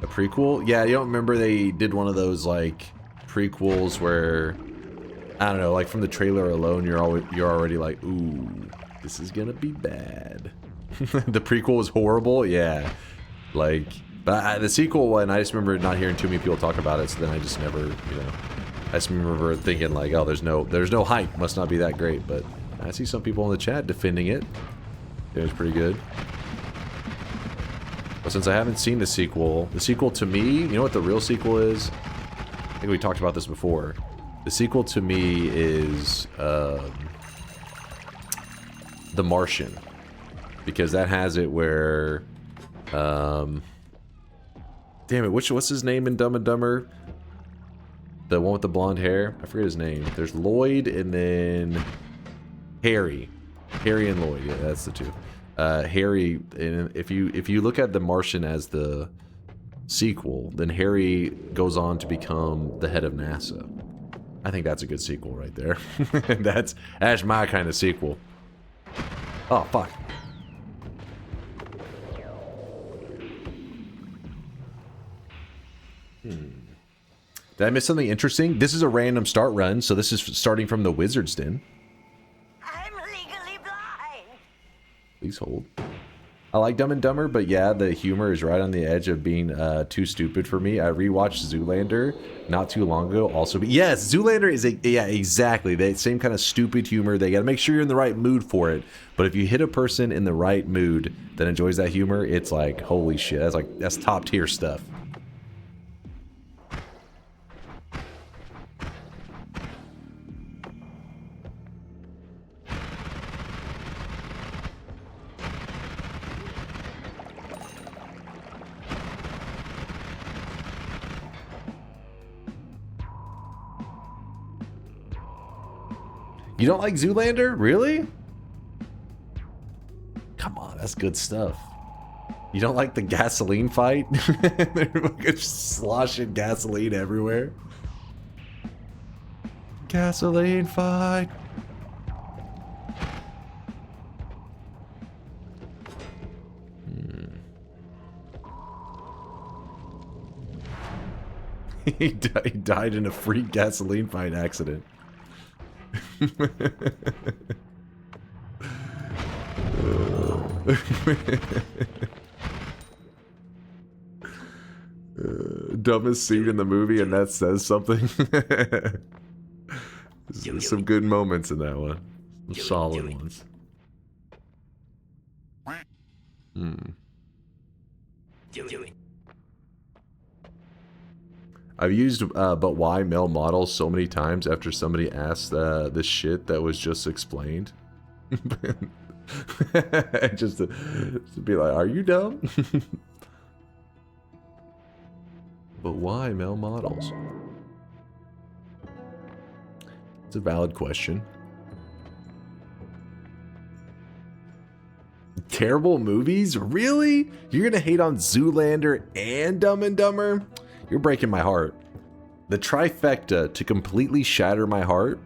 A prequel? Yeah, you don't remember they did one of those like prequels where I don't know, like from the trailer alone, you're already like, ooh, this is gonna be bad. The prequel was horrible, yeah. Like, but the sequel one, I just remember not hearing too many people talk about it, so then I just never, you know, I just remember thinking like, oh, there's no hype, must not be that great. But I see some people in the chat defending it. It was pretty good. But since I haven't seen the sequel to me, you know what the real sequel is? I think we talked about this before. The sequel to me is The Martian, because that has it where, damn it, what's his name in Dumb and Dumber? The one with the blonde hair? I forget his name. There's Lloyd and then Harry. Harry and Lloyd, yeah, that's the two. Harry, and if you look at The Martian as the sequel, then Harry goes on to become the head of NASA. I think that's a good sequel right there. That's my kind of sequel. Oh, fuck. Did I miss something interesting? This is a random start run, so this is starting from the Wizard's Den. I'm legally blind. Please hold. I like Dumb and Dumber, but yeah, the humor is right on the edge of being too stupid for me. I rewatched Zoolander not too long ago. Also, but yes, Zoolander is yeah, exactly the same kind of stupid humor. They got to make sure you're in the right mood for it. But if you hit a person in the right mood that enjoys that humor, it's like holy shit. That's top tier stuff. You don't like Zoolander? Really? Come on, that's good stuff. You don't like the gasoline fight? They're just sloshing gasoline everywhere. Gasoline fight. He died in a freak gasoline fight accident. Dumbest scene in the movie, and that says something. There's some good moments in that one. Some solid ones. I've used but why male models so many times after somebody asked the shit that was just explained. just to be like, are you dumb? But why male models? It's a valid question. Terrible movies? Really? You're gonna hate on Zoolander and Dumb and Dumber? You're breaking my heart. The trifecta to completely shatter my heart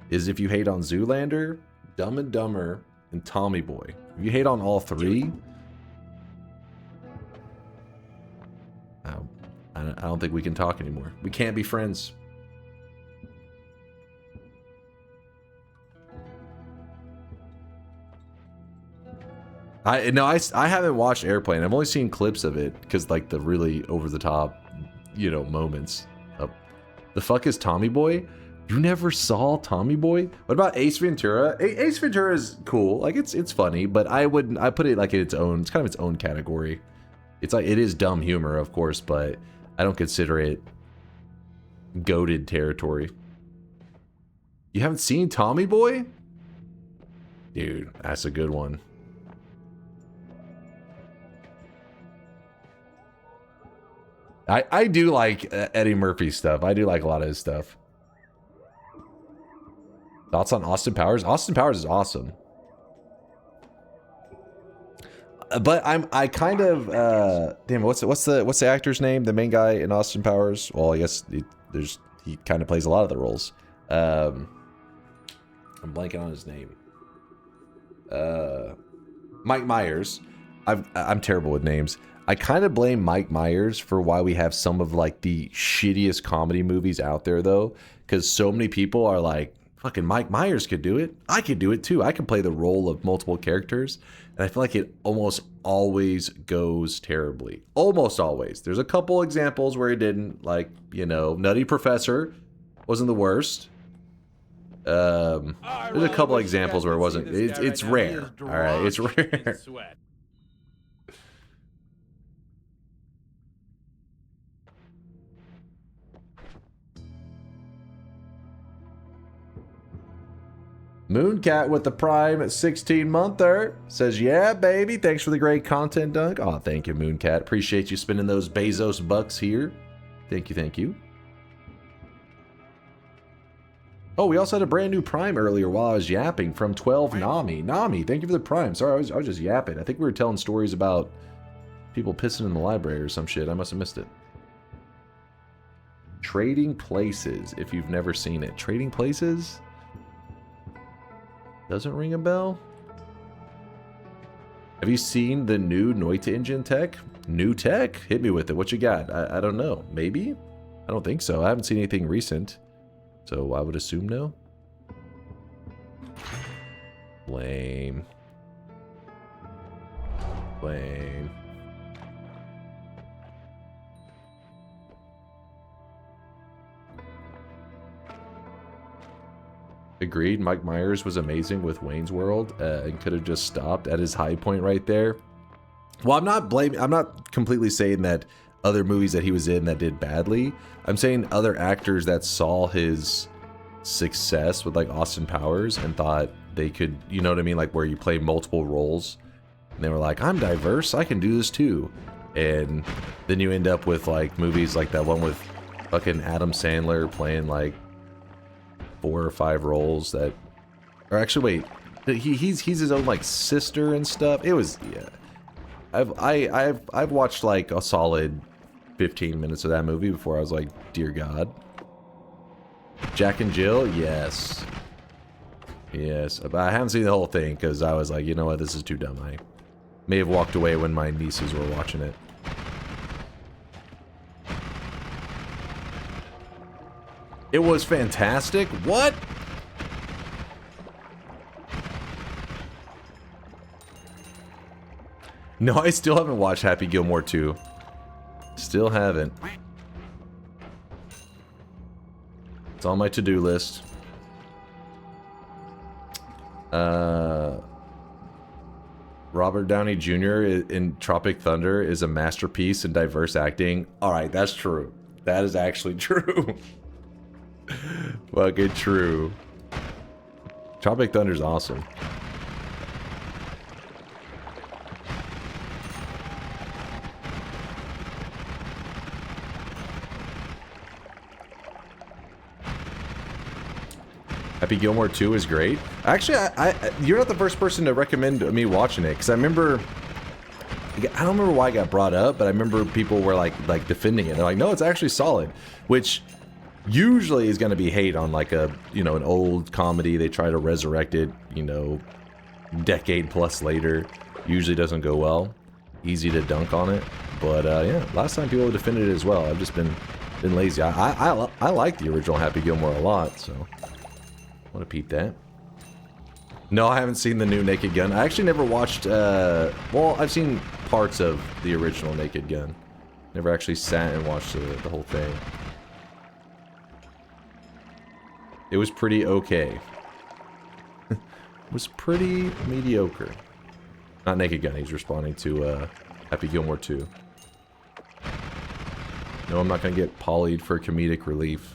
is if you hate on Zoolander, Dumb and Dumber, and Tommy Boy. If you hate on all three, I don't think we can talk anymore. We can't be friends. I haven't watched Airplane. I've only seen clips of it because like the really over the top, you know, moments. The fuck is Tommy Boy? You never saw Tommy Boy? What about Ace Ventura? Ace Ventura is cool. Like it's funny, but I put it like in its own. It's kind of its own category. It's like it is dumb humor, of course, but I don't consider it goated territory. You haven't seen Tommy Boy? Dude, that's a good one. I do like Eddie Murphy's stuff. I do like a lot of his stuff. Thoughts on Austin Powers? Austin Powers is awesome. But I kind of damn, what's the actor's name? The main guy in Austin Powers? Well, I guess he kind of plays a lot of the roles. I'm blanking on his name. Mike Myers. I'm terrible with names. I kind of blame Mike Myers for why we have some of like the shittiest comedy movies out there, though, because so many people are like, fucking Mike Myers could do it. I could do it too. I can play the role of multiple characters. And I feel like it almost always goes terribly. Almost always. There's a couple examples where it didn't. Like, you know, Nutty Professor wasn't the worst. There's a couple examples where it wasn't. It's rare. All right, it's rare. Mooncat with the Prime 16-monther says, yeah, baby. Thanks for the great content, Dunk. Oh, thank you, Mooncat. Appreciate you spending those Bezos bucks here. Thank you, thank you. Oh, we also had a brand new Prime earlier while I was yapping from 12 Nami. Nami, thank you for the Prime. Sorry, I was just yapping. I think we were telling stories about people pissing in the library or some shit. I must have missed it. Trading Places, if you've never seen it. Trading Places? Doesn't ring a bell? Have you seen the new Noita engine tech? New tech? Hit me with it. What you got? I don't know. Maybe? I don't think so. I haven't seen anything recent. So I would assume no. Lame. Lame. Agreed. Mike Myers was amazing with Wayne's World and could have just stopped at his high point right there. Well, I'm not completely saying that other movies that he was in that did badly. I'm saying other actors that saw his success with like Austin Powers and thought they could, you know what I mean? Like where you play multiple roles and they were like, I'm diverse, I can do this too. And then you end up with like movies like that one with fucking Adam Sandler playing like 4 or 5 roles that, or actually wait, he's his own like sister and stuff. It was, yeah. I've watched like a solid 15 minutes of that movie before I was like, dear God. Jack and Jill, yes. Yes, but I haven't seen the whole thing because I was like, you know what, this is too dumb. I may have walked away when my nieces were watching it. It was fantastic? What? No, I still haven't watched Happy Gilmore 2. Still haven't. It's on my to-do list. Robert Downey Jr. in Tropic Thunder is a masterpiece in diverse acting. Alright, that's true. That is actually true. Fucking true. Tropic Thunder's awesome. Happy Gilmore 2 is great. Actually, you're not the first person to recommend me watching it, because I remember, I don't remember why it got brought up, but I remember people were like defending it. They're like, no, it's actually solid, which usually is going to be hate on like a, you know, an old comedy. They try to resurrect it, you know, decade plus later. Usually doesn't go well. Easy to dunk on it, but yeah, last time people defended it as well. I've just been lazy. I like the original Happy Gilmore a lot, so I want to peep that. No, I haven't seen the new Naked Gun. I actually never watched, well, I've seen parts of the original Naked Gun. Never actually sat and watched the whole thing. It was pretty okay. It was pretty mediocre. Not Naked Gun, he's responding to Happy Gilmore 2. No, I'm not going to get polyed for comedic relief.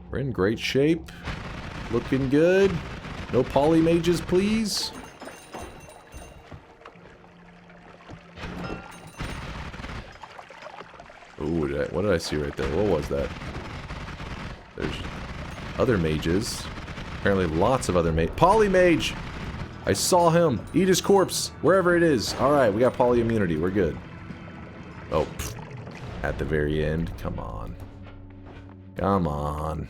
We're in great shape. Looking good. No poly mages, please. Ooh, what did I see right there? What was that? There's other mages. Apparently lots of other Polymage! I saw him! Eat his corpse! Wherever it is! Alright, we got poly immunity. We're good. Oh, pfft. At the very end. Come on. Come on.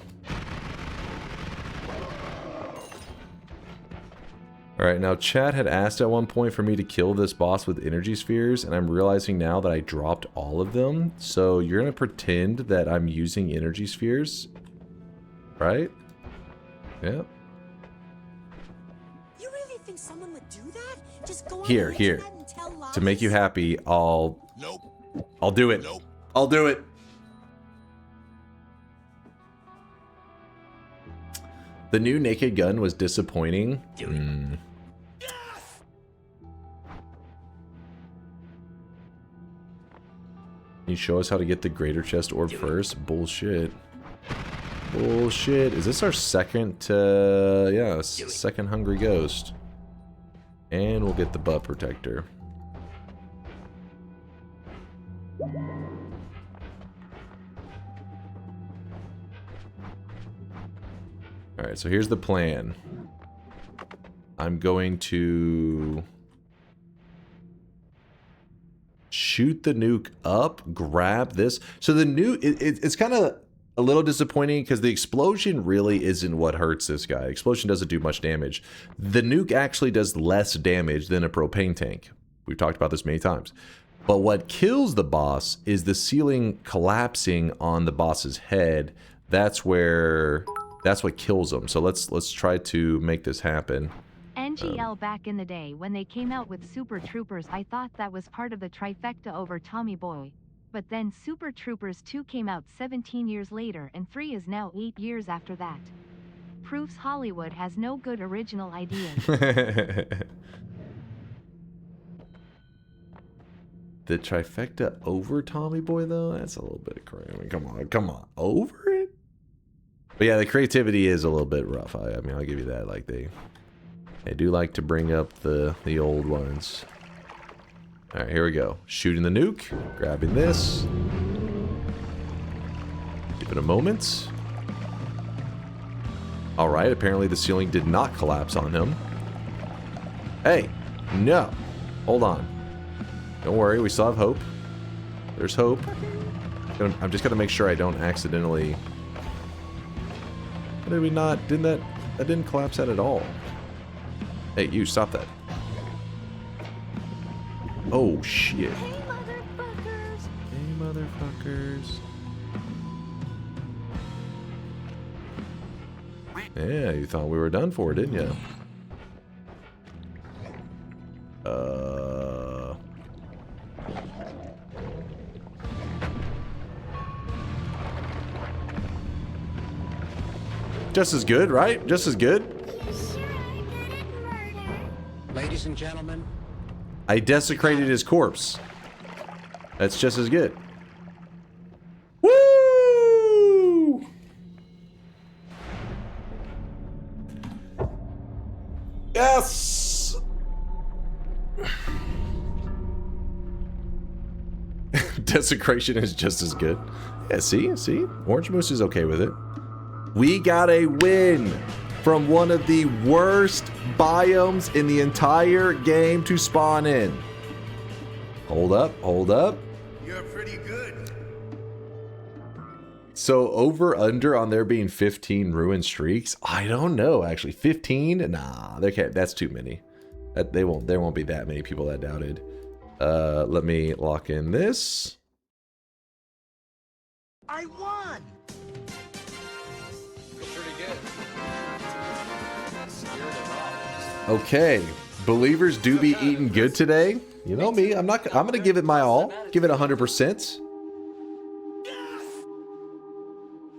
Alright, now Chad had asked at one point for me to kill this boss with energy spheres, and I'm realizing now that I dropped all of them. So you're going to pretend that I'm using energy spheres. Right? Yeah. You really think someone would do that? Just go on Here, the here. internet and tell lies? To make you happy, I'll do it. Nope. I'll do it. The new naked gun was disappointing. Can you show us how to get the greater chest orb first? Bullshit. Bullshit. Is this our second, yeah, second hungry ghost? And we'll get the butt protector. Alright, so here's the plan. I'm going to shoot the nuke up, grab this. So the nuke, it's kind of a little disappointing because the explosion really isn't what hurts this guy. Explosion doesn't do much damage. The nuke actually does less damage than a propane tank. We've talked about this many times. But what kills the boss is the ceiling collapsing on the boss's head. That's what kills him. So let's try to make this happen. NGL back in the day when they came out with Super Troopers, I thought that was part of the trifecta over Tommy Boy. But then Super Troopers 2 came out 17 years later and 3 is now 8 years after that. Proves Hollywood has no good original ideas. The trifecta over Tommy Boy though? That's a little bit of crazy. I mean, come on. Over it? But yeah, the creativity is a little bit rough. I mean, I'll give you that. Like they do like to bring up the old ones. All right, here we go. Shooting the nuke, grabbing this. Give it a moment. All right, apparently the ceiling did not collapse on him. Hey, no. Hold on. Don't worry, we still have hope. There's hope. I'm just gonna make sure I don't accidentally. What did we not? That didn't collapse that at all. Hey, you stop that. Oh shit. Hey, motherfuckers! Hey, motherfuckers. Yeah, you thought we were done for, didn't you? Just as good, right? Just as good. Ladies and gentlemen, I desecrated his corpse. That's just as good. Woo! Yes! Desecration is just as good. Yeah, see? Orange Moose is okay with it. We got a win from one of the worst biomes in the entire game to spawn in. Hold up. You're pretty good. So over under on there being 15 ruin streaks? I don't know actually. 15? Nah, they can't. That's too many. There won't be that many people that doubted. Let me lock in this. I won! Okay, believers do be eating good today. You know me, I'm gonna give it my all. Give it 100%.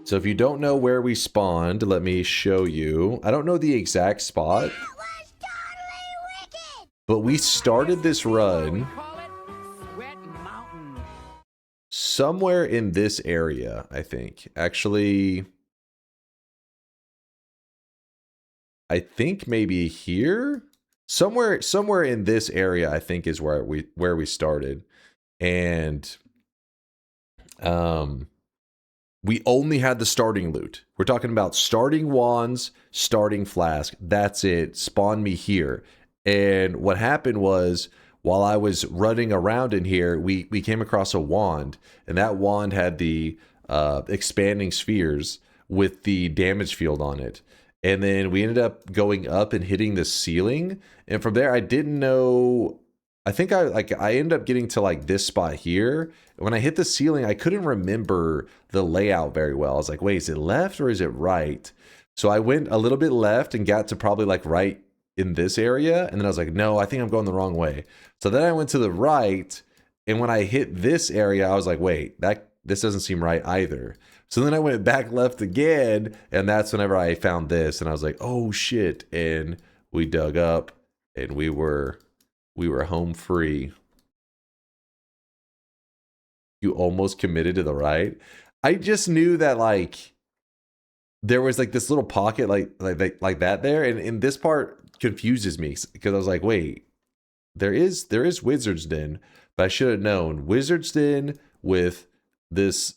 So if you don't know where we spawned, let me show you. I don't know the exact spot. That was totally wicked! But we started this run somewhere in this area, I think. Actually, I think maybe here, somewhere in this area, I think is where we started, and We only had the starting loot. We're talking about starting wands, starting flask. That's it. Spawn me here. And what happened was, while I was running around in here, we came across a wand, and that wand had the expanding spheres with the damage field on it. And then we ended up going up and hitting the ceiling. And from there, I didn't know. I think I ended up getting to like this spot here. When I hit the ceiling, I couldn't remember the layout very well. I was like, wait, is it left or is it right? So I went a little bit left and got to probably like right in this area. And then I was like, no, I think I'm going the wrong way. So then I went to the right. And when I hit this area, I was like, wait, this doesn't seem right either. So then I went back left again. And that's whenever I found this. And I was like, oh shit. And we dug up and we were home free. You almost committed to the right. I just knew that like there was like this little pocket like that there, and this part confuses me because I was like, wait, there is Wizard's Den, but I should have known Wizard's Den with this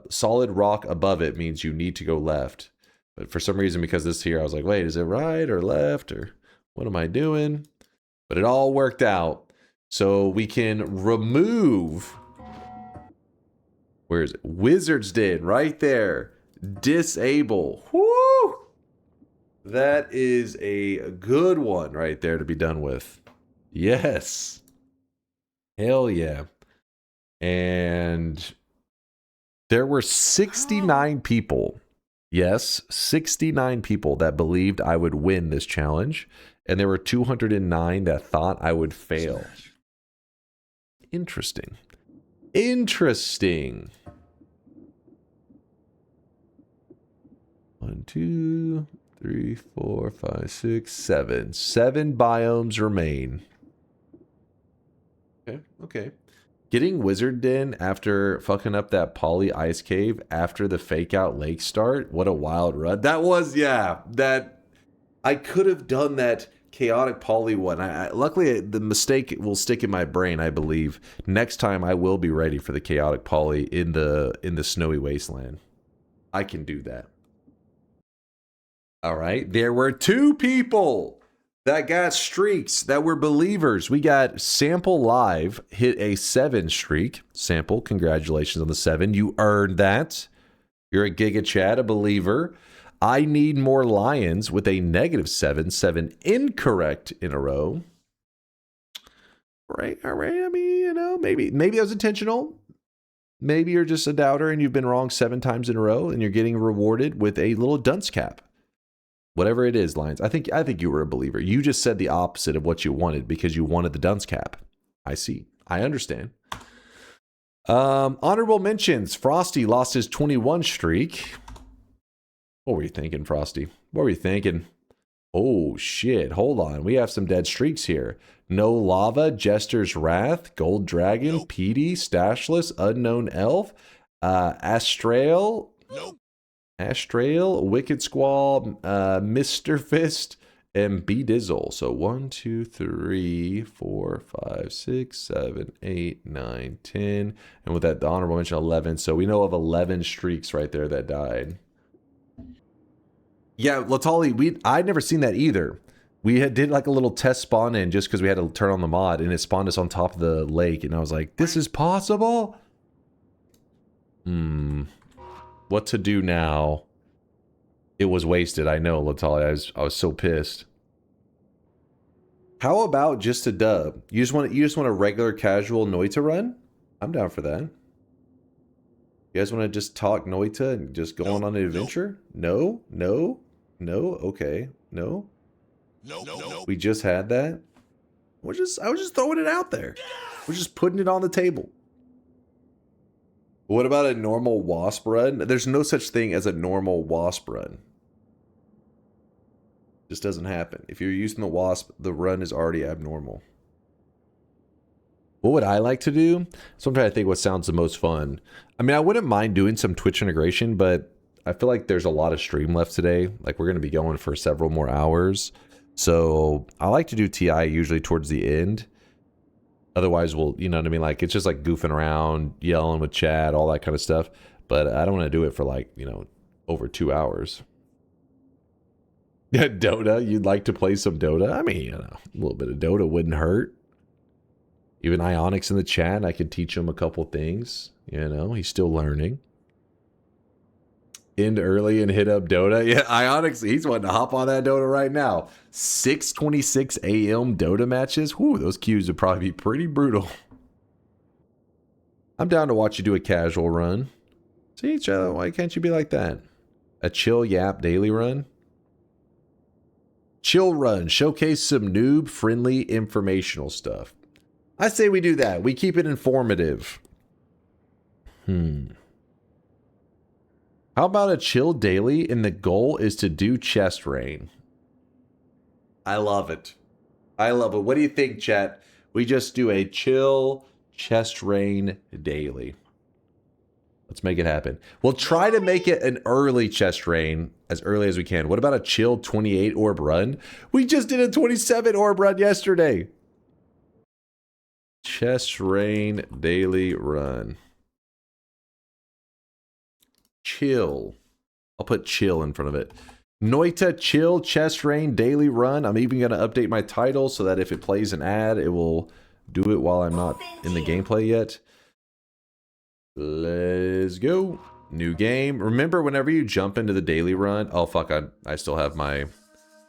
solid rock above it means you need to go left. But for some reason, because this here, I was like, wait, is it right or left or what am I doing? But it all worked out. So we can remove, where is it? Wizard's Den, right there. Disable. Woo! That is a good one right there to be done with. Yes. Hell yeah. And there were 69 people. Yes, 69 people that believed I would win this challenge. And there were 209 that thought I would fail. Interesting. Interesting. 1, 2, 3, 4, 5, 6, 7. 7 biomes remain. Okay. Getting Wizard Den after fucking up that poly ice cave after the fake out lake start. What a wild run. That was, that I could have done that chaotic poly one. Luckily the mistake will stick in my brain, I believe. Next time I will be ready for the chaotic poly in the snowy wasteland. I can do that. All right. There were 2 people that got streaks that were believers. We got Sample Live hit a 7 streak. Sample, congratulations on the 7. You earned that. You're a Giga Chad, a believer. I Need More Lions with a -7. 7 incorrect in a row. Right. All right. I mean, maybe that was intentional. Maybe you're just a doubter and you've been wrong 7 times in a row and you're getting rewarded with a little dunce cap. Whatever it is, Lions. I think you were a believer. You just said the opposite of what you wanted because you wanted the dunce cap. I see. I understand. Honorable mentions. Frosty lost his 21 streak. What were you thinking, Frosty? What were you thinking? Oh, shit. Hold on. We have some dead streaks here. No Lava, Jester's Wrath, Gold Dragon, Petey, Stashless, Unknown Elf, Astral. Nope. Astral, Wicked Squall, Mr. Fist, and B-Dizzle. So 1, 2, 3, 4, 5, 6, 7, 8, 9, 10. And with that, the honorable mention 11. So we know of 11 streaks right there that died. Yeah, Latali, I'd never seen that either. We did like a little test spawn in just because we had to turn on the mod, and it spawned us on top of the lake. And I was like, this is possible? What to do now? It was wasted. I know, Latali. I was so pissed. How about just a dub? You just want a regular casual Noita run? I'm down for that. You guys want to just talk Noita and just go on an adventure? No. Okay. No. We just had that. I was just throwing it out there. We're just putting it on the table. What about a normal wasp run? There's no such thing as a normal wasp run. Just doesn't happen. If you're using the wasp, the run is already abnormal. What would I like to do? So I'm trying to think what sounds the most fun. I mean, I wouldn't mind doing some Twitch integration, but I feel like there's a lot of stream left today. Like we're going to be going for several more hours. So I like to do TI usually towards the end. Otherwise, we'll, you know what I mean? Like, it's just like goofing around, yelling with chat, all that kind of stuff. but I don't want to do it for like, you know, over 2 hours. Dota, you'd like to play some Dota? I mean, you know, a little bit of Dota wouldn't hurt. Even Ionix in the chat, I could teach him a couple things. You know, he's still learning. End early and hit up Dota. Yeah, Ionix, he's wanting to hop on that Dota right now. 6:26 a.m. Dota matches. Whew, those queues would probably be pretty brutal. I'm down to watch you do a casual run. See, why can't you be like that? A chill yap daily run? Chill run. Showcase some noob-friendly informational stuff. I say we do that. We keep it informative. How about a chill daily and the goal is to do chest rain? I love it. I love it. What do you think, chat? We just do a chill chest rain daily. Let's make it happen. We'll try to make it an early chest rain as early as we can. What about a chill 28 orb run? We just did a 27 orb run yesterday. Chest rain daily run. Chill. I'll put chill in front of it. Noita chill chest rain daily run. I'm even going to update my title so that if it plays an ad, it will do it while I'm not in the gameplay yet. Let's go. New game. Remember, whenever you jump into the daily run... Oh, fuck. I still have my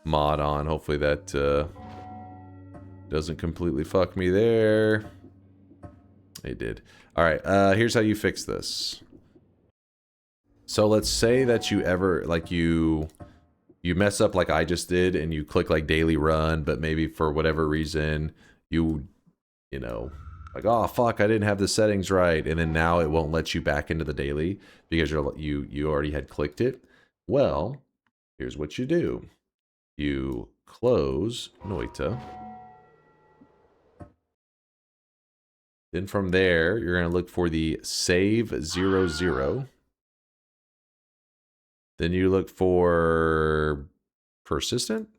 mod on. Hopefully that doesn't completely fuck me there. It did. All right. Here's how you fix this. So let's say that you ever... Like, you mess up like I just did and you click, like, daily run, but maybe for whatever reason you know... Like, oh, fuck, I didn't have the settings right. And then now it won't let you back into the daily because you already had clicked it. Well, here's what you do. You close Noita. Then from there, you're going to look for the save 00. Then you look for persistent.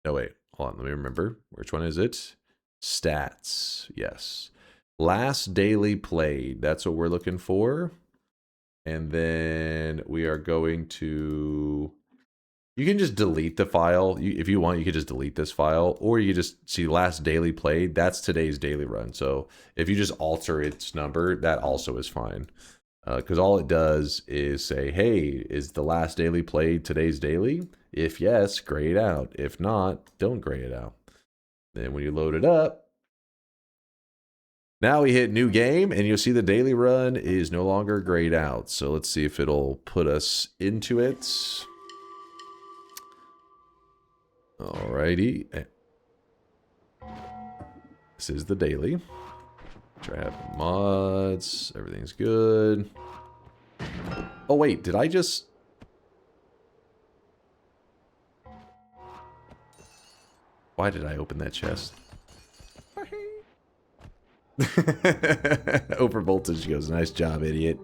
No, wait, hold on. Let me remember. Which one is it? Stats, yes. Last daily played, that's what we're looking for. And then we are going to... You can just delete the file. If you want, you could just delete this file. Or you just see last daily played. That's today's daily run. So if you just alter its number, that also is fine. Because all it does is say, hey, is the last daily played today's daily? If yes, gray it out. If not, don't gray it out. Then when you load it up, now we hit new game and you'll see the daily run is no longer grayed out. So let's see if it'll put us into it. Alrighty. This is the daily. Try to have mods. Everything's good. Oh wait, did I just... Why did I open that chest? Over voltage goes, nice job, idiot.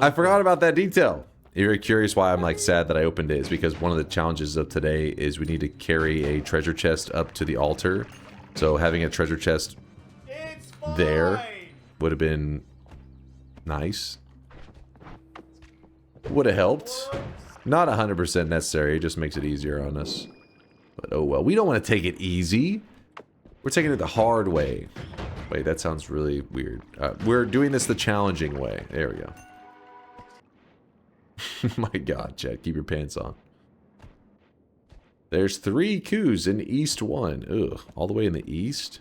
I forgot about that detail. If you're curious why I'm like sad that I opened it, is because one of the challenges of today is we need to carry a treasure chest up to the altar. So having a treasure chest there would have been nice. Would have helped. Not 100% necessary, it just makes it easier on us. But oh well, we don't want to take it easy. We're taking it the hard way. Wait, that sounds really weird. We're doing this the challenging way. There we go. My god, Chad, keep your pants on. There's 3 coups in East 1. Ugh, all the way in the east?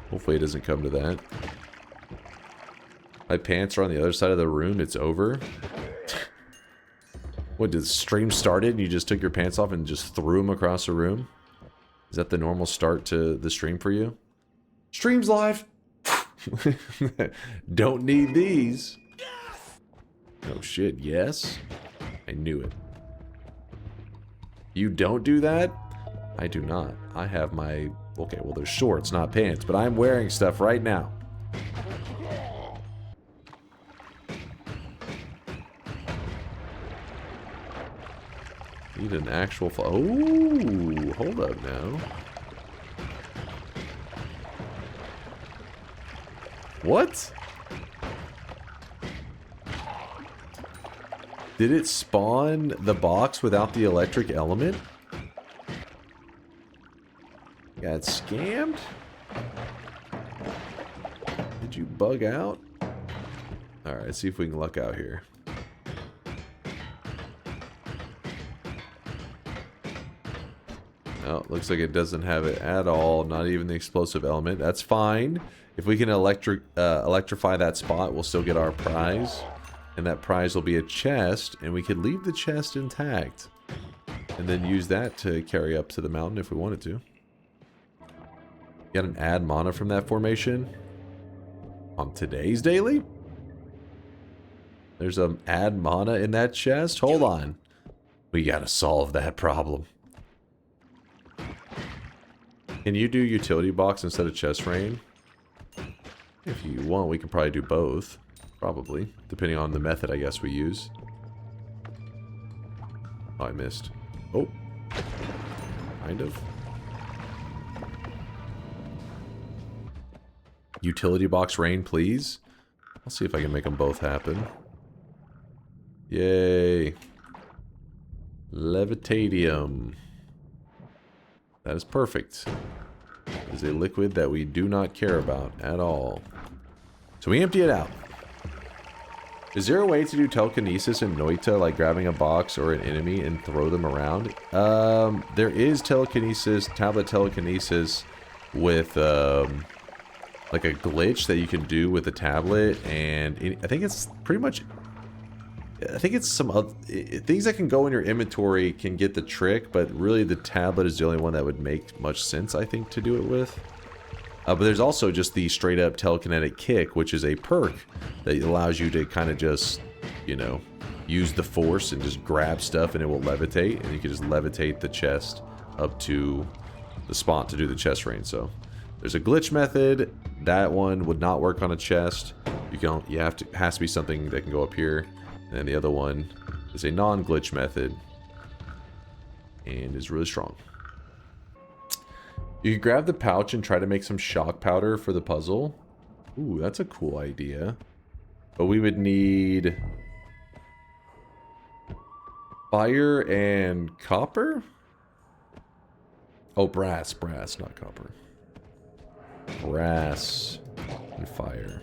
Hopefully it doesn't come to that. My pants are on the other side of the room. It's over. What, did the stream started and you just took your pants off and just threw them across the room? Is that the normal start to the stream for you? Stream's live! Don't need these. Oh shit, yes? I knew it. You don't do that? I do not. I have my... Okay, well they're shorts, not pants, but I'm wearing stuff right now. Need an actual... Oh, hold up now. What? Did it spawn the box without the electric element? Got scammed? Did you bug out? Alright, let's see if we can luck out here. Oh, looks like it doesn't have it at all. Not even the explosive element. That's fine. If we can electrify that spot, we'll still get our prize. And that prize will be a chest, and we could leave the chest intact. And then use that to carry up to the mountain if we wanted to. Got an add mana from that formation. On today's daily? There's an add mana in that chest? Hold on. We gotta solve that problem. Can you do utility box instead of chest rain? If you want, we can probably do both. Probably. Depending on the method, I guess, we use. Oh, I missed. Oh. Kind of. Utility box rain, please. I'll see if I can make them both happen. Yay. Levitadium. That is perfect. It is a liquid that we do not care about at all. So we empty it out. Is there a way to do telekinesis in Noita, like grabbing a box or an enemy and throw them around? There is telekinesis, tablet telekinesis with like a glitch that you can do with the tablet, and I think it's pretty much... I think it's some other things that can go in your inventory can get the trick, but really the tablet is the only one that would make much sense, I think, to do it with. But there's also just the straight up telekinetic kick, which is a perk that allows you to kind of just, you know, use the force and just grab stuff and it will levitate, and you can just levitate the chest up to the spot to do the chest rain. So there's a glitch method. That one would not work on a chest. Has to be something that can go up here. And the other one is a non-glitch method and is really strong. You can grab the pouch and try to make some shock powder for the puzzle. Ooh, that's a cool idea. But we would need fire and copper? Oh, brass, not copper. Brass and fire.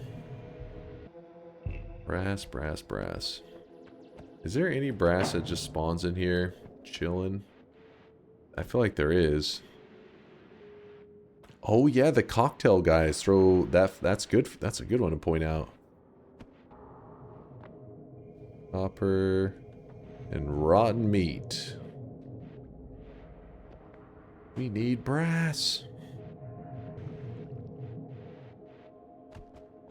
Brass. Is there any brass that just spawns in here, chilling? I feel like there is. Oh yeah, the cocktail guys throw that. That's good. That's a good one to point out. Copper and rotten meat. We need brass.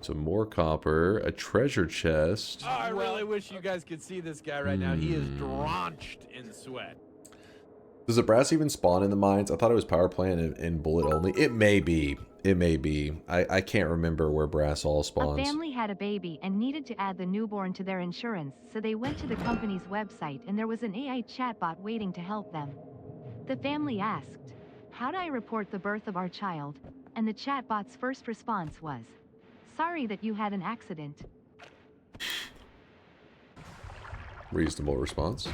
Some more copper, a treasure chest. Oh, I really wish you guys could see this guy right now. He is drenched in sweat. Does the brass even spawn in the mines? I thought it was power plant and bullet only. It may be. It may be. I can't remember where brass all spawns. A family had a baby and needed to add the newborn to their insurance, so they went to the company's website and there was an AI chatbot waiting to help them. The family asked, "How do I report the birth of our child?" And the chatbot's first response was, "Sorry that you had an accident." Reasonable response.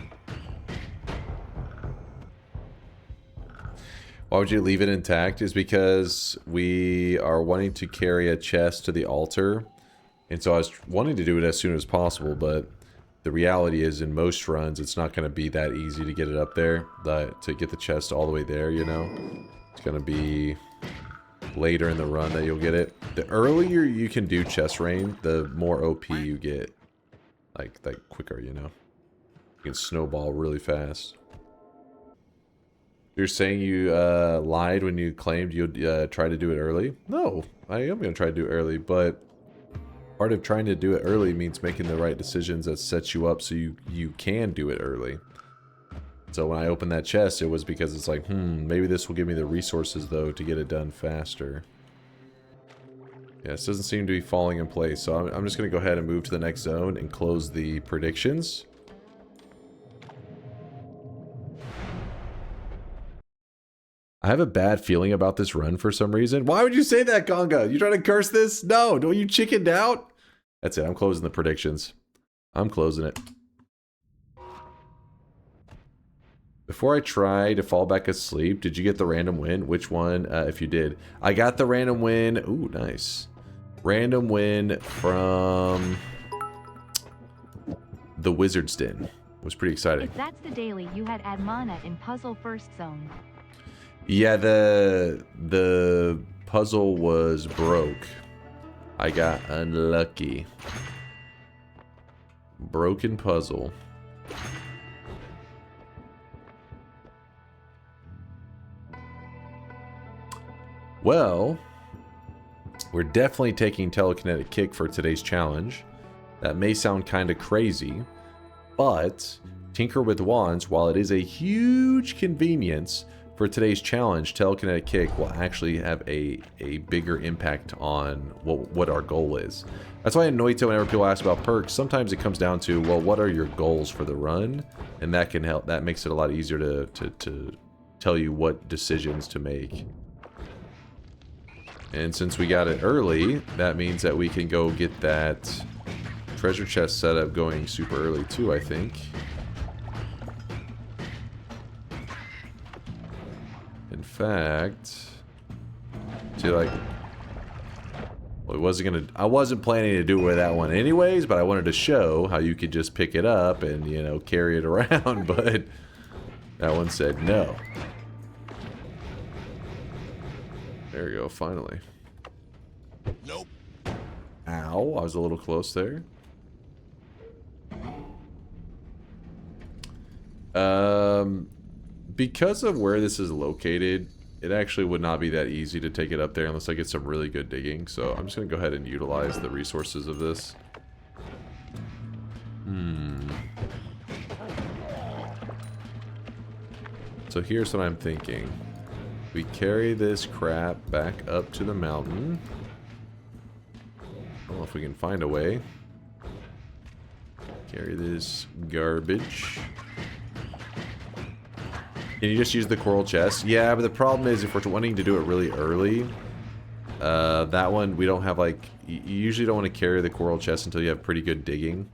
Why would you leave it intact? Is because we are wanting to carry a chest to the altar. And so I was wanting to do it as soon as possible, but the reality is in most runs, it's not going to be that easy to get it up there. To get the chest all the way there, you know? It's going to be later in the run that you'll get it. The earlier you can do chest rain, the more OP you get. Like quicker, you know? You can snowball really fast. You're saying you lied when you claimed you'd try to do it early? No, I am going to try to do it early, but part of trying to do it early means making the right decisions that sets you up so you can do it early. So when I opened that chest, it was because it's like, maybe this will give me the resources, though, to get it done faster. Yeah, this doesn't seem to be falling in place, so I'm just going to go ahead and move to the next zone and close the predictions. I have a bad feeling about this run for some reason. Why would you say that, Gonga? You trying to curse this? No, don't you chickened out? That's it. I'm closing the predictions. I'm closing it. Before I try to fall back asleep, did you get the random win? Which one, if you did? I got the random win. Ooh, nice. Random win from the Wizard's Den. It was pretty exciting. If that's the daily you had Admana in Puzzle First Zone. Yeah, the puzzle was broke. I got unlucky. Broken puzzle. Well, we're definitely taking telekinetic kick for today's challenge. That may sound kind of crazy, but Tinker with Wands, while it is a huge convenience for today's challenge, telekinetic kick will actually have a bigger impact on what our goal is. That's why in Noita, whenever people ask about perks, sometimes it comes down to, well, what are your goals for the run? And that can help. That makes it a lot easier to tell you what decisions to make. And since we got it early, that means that we can go get that treasure chest setup going super early too, I think. In fact, see, like, well, I wasn't planning to do it with that one anyways, but I wanted to show how you could just pick it up and, you know, carry it around, but that one said no. There we go, finally. Nope. Ow, I was a little close there. Because of where this is located, it actually would not be that easy to take it up there unless I get some really good digging. So I'm just going to go ahead and utilize the resources of this. So here's what I'm thinking. We carry this crap back up to the mountain. I don't know if we can find a way. Carry this garbage. Can you just use the coral chest? Yeah, but the problem is if we're wanting to do it really early, that one we don't have, like, you usually don't want to carry the coral chest until you have pretty good digging.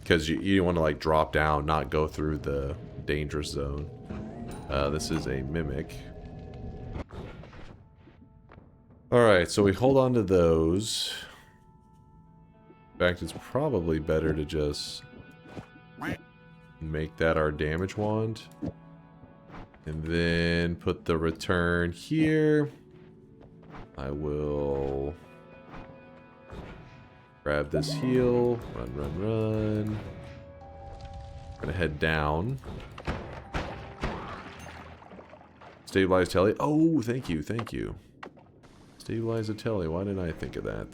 Because you want to, like, drop down, not go through the dangerous zone. This is a mimic. Alright, so we hold on to those. In fact, it's probably better to just make that our damage wand. And then put the return here. I will grab this heal. Run, run, run. I'm gonna head down. Stabilize telly. Oh, thank you, thank you. Stabilize the telly. Why didn't I think of that?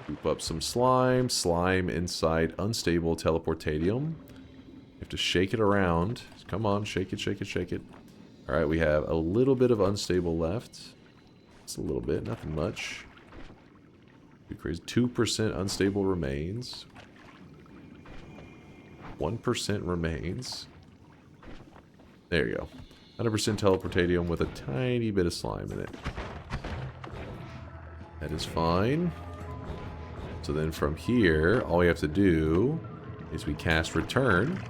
Scoop up some slime. Slime inside unstable teleportatium. You have to shake it around. Come on, shake it, shake it, shake it. Alright, we have a little bit of unstable left. Just a little bit, nothing much. Be crazy. 2% unstable remains. 1% remains. There you go. 100% teleportatium with a tiny bit of slime in it. That is fine. So then from here, all we have to do is we cast return.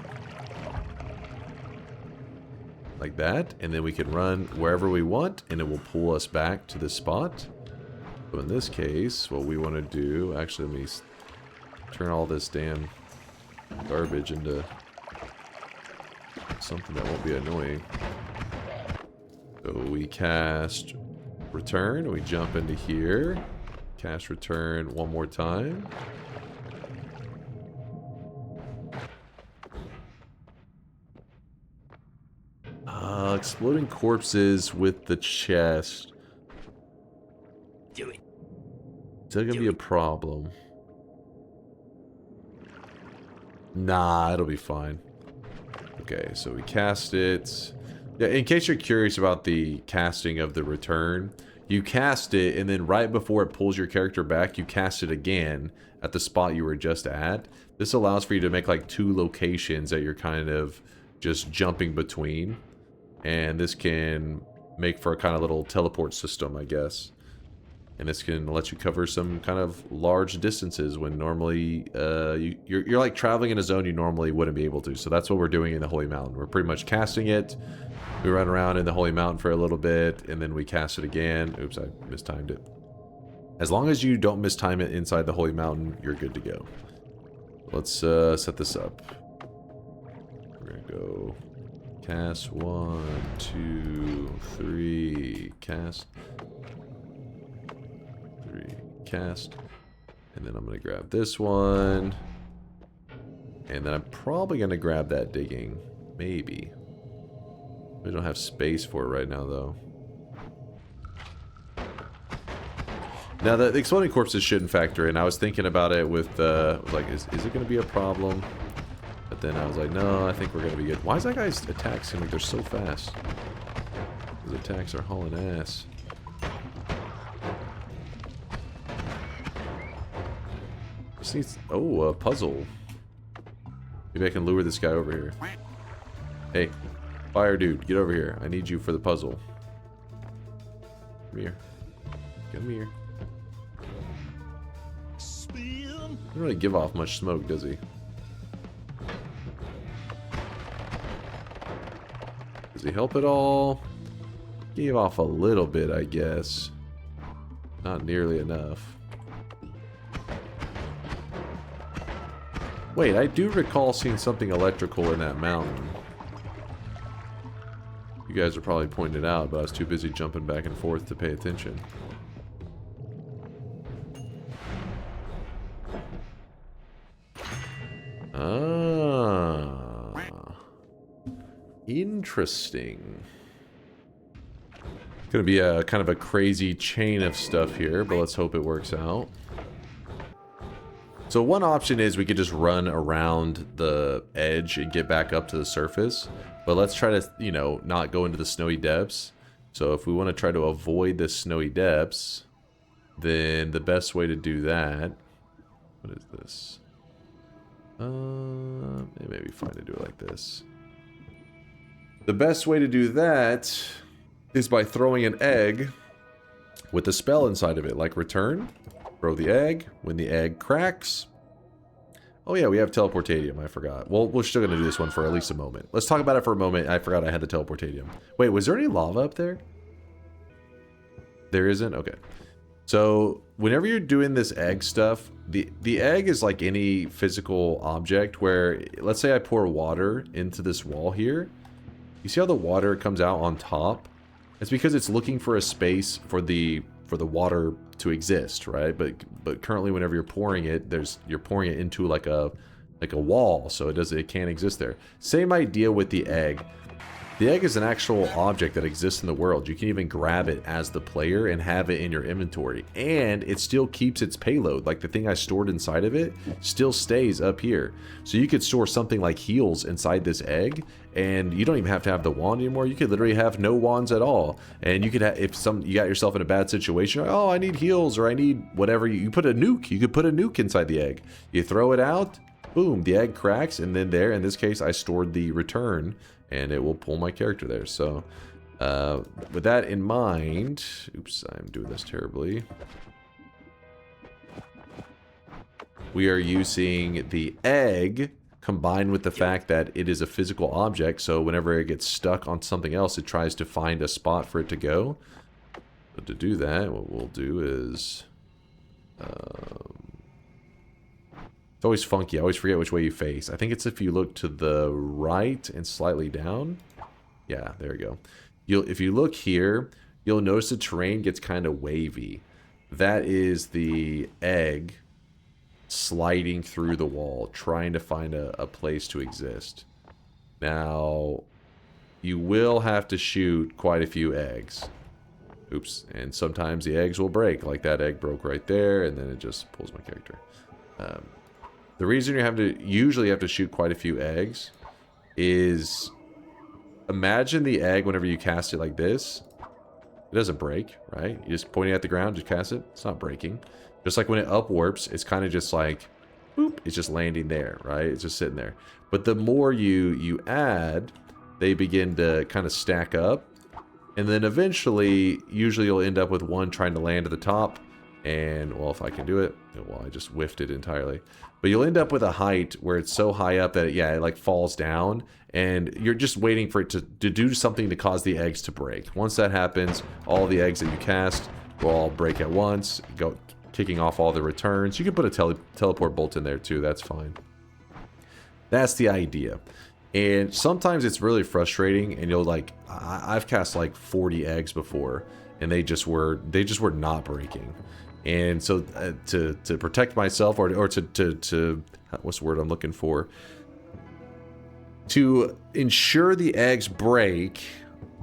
Like that. And then we can run wherever we want, and it will pull us back to this spot. So in this case, what we want to do... Actually, let me turn all this damn garbage into something that won't be annoying. So we cast return, we jump into here, cast return one more time. Exploding corpses with the chest. Do it. Is that gonna be a problem? Nah, it'll be fine. Okay, so we cast it. Yeah, in case you're curious about the casting of the return, you cast it, and then right before it pulls your character back, you cast it again at the spot you were just at. This allows for you to make like 2 locations that you're kind of just jumping between. And this can make for a kind of little teleport system, I guess. And this can let you cover some kind of large distances when normally you're like traveling in a zone you normally wouldn't be able to. So that's what we're doing in the Holy Mountain. We're pretty much casting it. We run around in the Holy Mountain for a little bit, and then we cast it again. Oops, I mistimed it. As long as you don't mistime it inside the Holy Mountain, you're good to go. Let's set this up. We're going to go cast 1, 2, 3, cast. 3, cast. And then I'm going to grab this one. And then I'm probably going to grab that digging. Maybe. We don't have space for it right now, though. Now, the exploding corpses shouldn't factor in. I was thinking about it with, like, is it going to be a problem? But then I was like, no, I think we're going to be good. Why is that guy's attacks seem like they're so fast? His attacks are hauling ass. This needs... Oh, a puzzle. Maybe I can lure this guy over here. Hey. Fire dude, get over here. I need you for the puzzle. Come here. Come here. He doesn't really give off much smoke, does he? Does he help at all? Gave off a little bit, I guess. Not nearly enough. Wait, I do recall seeing something electrical in that mountain. You guys are probably pointing it out, but I was too busy jumping back and forth to pay attention. Ah. Interesting. Gonna be a kind of a crazy chain of stuff here, but let's hope it works out. So one option is we could just run around the edge and get back up to the surface. But let's try to, you know, not go into the snowy depths. So if we want to try to avoid the snowy depths, then the best way to do that... What is this? It may be fine to do it like this. The best way to do that is by throwing an egg with a spell inside of it, like return. Throw the egg. When the egg cracks... Oh yeah, we have teleportadium, I forgot. Well, we're still going to do this one for at least a moment. Let's talk about it for a moment. I forgot I had the teleportadium. Wait, was there any lava up there? There isn't? Okay. So, whenever you're doing this egg stuff, the egg is like any physical object where, let's say I pour water into this wall here. You see how the water comes out on top? It's because it's looking for a space for the water to exist, right? But currently, whenever you're pouring it, you're pouring it into like a wall, so it can't exist there. Same idea with the egg. The egg is an actual object that exists in the world. You can even grab it as the player and have it in your inventory, and it still keeps its payload. Like the thing I stored inside of it still stays up here. So you could store something like heals inside this egg, and you don't even have to have the wand anymore. You could literally have no wands at all, and you could have, if you got yourself in a bad situation, like, oh, I need heals, or I need whatever, you put a nuke. You could put a nuke inside the egg. You throw it out, boom, the egg cracks, and then there, in this case, I stored the return, and it will pull my character there. So with that in mind, oops, I'm doing this terribly. We are using the egg combined with the fact that it is a physical object, so whenever it gets stuck on something else, it tries to find a spot for it to go. But to do that, what we'll do is... it's always funky. I always forget which way you face. I think it's if you look to the right and slightly down. Yeah, there we go. If you look here, you'll notice the terrain gets kind of wavy. That is the egg sliding through the wall, trying to find a place to exist. Now, you will have to shoot quite a few eggs. Oops, and sometimes the eggs will break, like that egg broke right there, and then it just pulls my character. The reason you usually have to shoot quite a few eggs is, imagine the egg whenever you cast it like this. It doesn't break, right? You just point it at the ground, just cast it. It's not breaking. Just like when it upwarps, it's kind of just like, boop, it's just landing there, right? It's just sitting there. But the more you add, they begin to kind of stack up. And then eventually, usually you'll end up with one trying to land at the top, And, well, if I can do it, well, I just whiffed it entirely. But you'll end up with a height where it's so high up that, it like falls down. And you're just waiting for it to do something to cause the eggs to break. Once that happens, all the eggs that you cast will all break at once, kicking off all the returns. You can put a teleport bolt in there too, that's fine. That's the idea. And sometimes it's really frustrating, and you'll like, I've cast like 40 eggs before, and they just were not breaking. And so to protect myself, or to what's the word I'm looking for? To ensure the eggs break,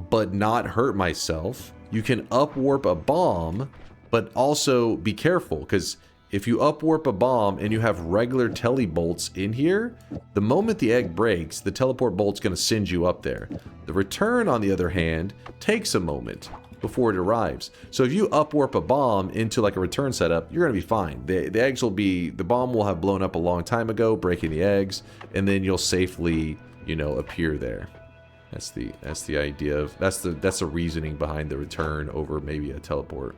but not hurt myself, you can upwarp a bomb, but also be careful, because if you upwarp a bomb and you have regular tele bolts in here, the moment the egg breaks, the teleport bolt's going to send you up there. The return, on the other hand, takes a moment before it arrives. So if you upwarp a bomb into like a return setup, you're going to be fine. The bomb will have blown up a long time ago, breaking the eggs, and then you'll safely, appear there. That's the idea of, that's the reasoning behind the return over maybe a teleport.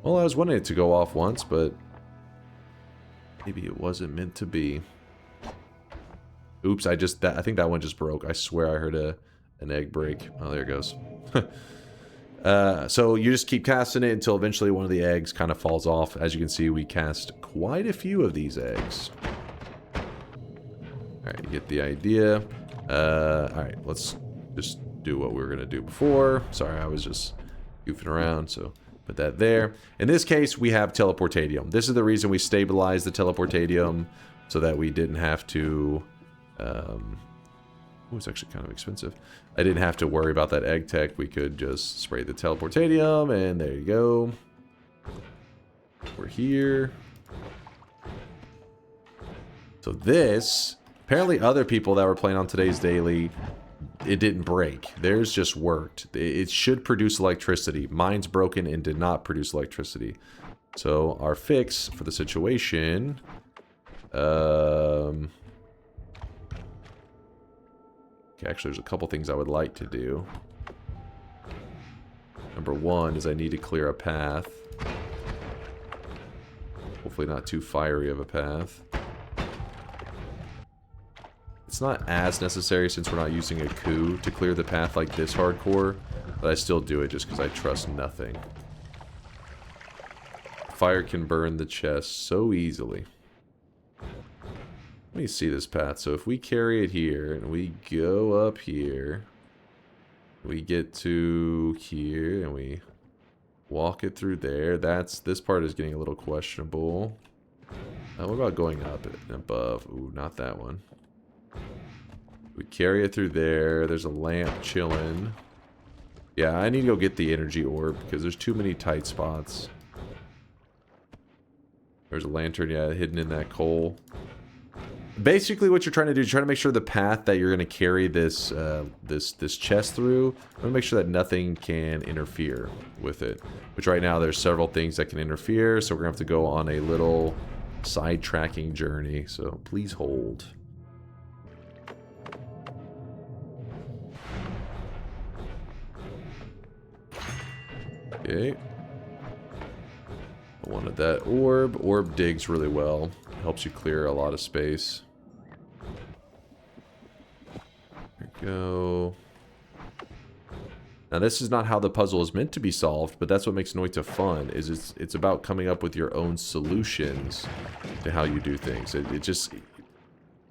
Well, I was wanting it to go off once, but maybe it wasn't meant to be. Oops, I think that one just broke. I swear I heard an egg break. Oh, there it goes. So you just keep casting it until eventually one of the eggs kind of falls off. As you can see, we cast quite a few of these eggs. Alright, you get the idea. Alright, let's just do what we were going to do before. Sorry, I was just goofing around, so put that there. In this case, we have teleportadium. This is the reason we stabilized the teleportadium, so that we didn't have to... it was actually kind of expensive. I didn't have to worry about that egg tech. We could just spray the teleportadium, and there you go. We're here. So this, apparently other people that were playing on today's daily, it didn't break. Theirs just worked. It should produce electricity. Mine's broken and did not produce electricity. So our fix for the situation... Okay, actually, there's a couple things I would like to do. Number one is I need to clear a path. Hopefully not too fiery of a path. It's not as necessary since we're not using a coup to clear the path like this hardcore, but I still do it just because I trust nothing. Fire can burn the chest so easily. Let me see this path. So if we carry it here and we go up here, we get to here and we walk it through there. This part is getting a little questionable. What about going up and above? Ooh, not that one. We carry it through there. There's a lamp chilling. Yeah, I need to go get the energy orb because there's too many tight spots. There's a lantern, yeah, hidden in that coal. Basically, what you're trying to do is try to make sure the path that you're going to carry this this chest through, you want to make sure that nothing can interfere with it. Which right now there's several things that can interfere, so we're going to have to go on a little sidetracking journey. So please hold. Okay. I wanted that orb. Orb digs really well. Helps you clear a lot of space. There we go. Now this is not how the puzzle is meant to be solved, but that's what makes Noita fun, is it's about coming up with your own solutions to how you do things. It just...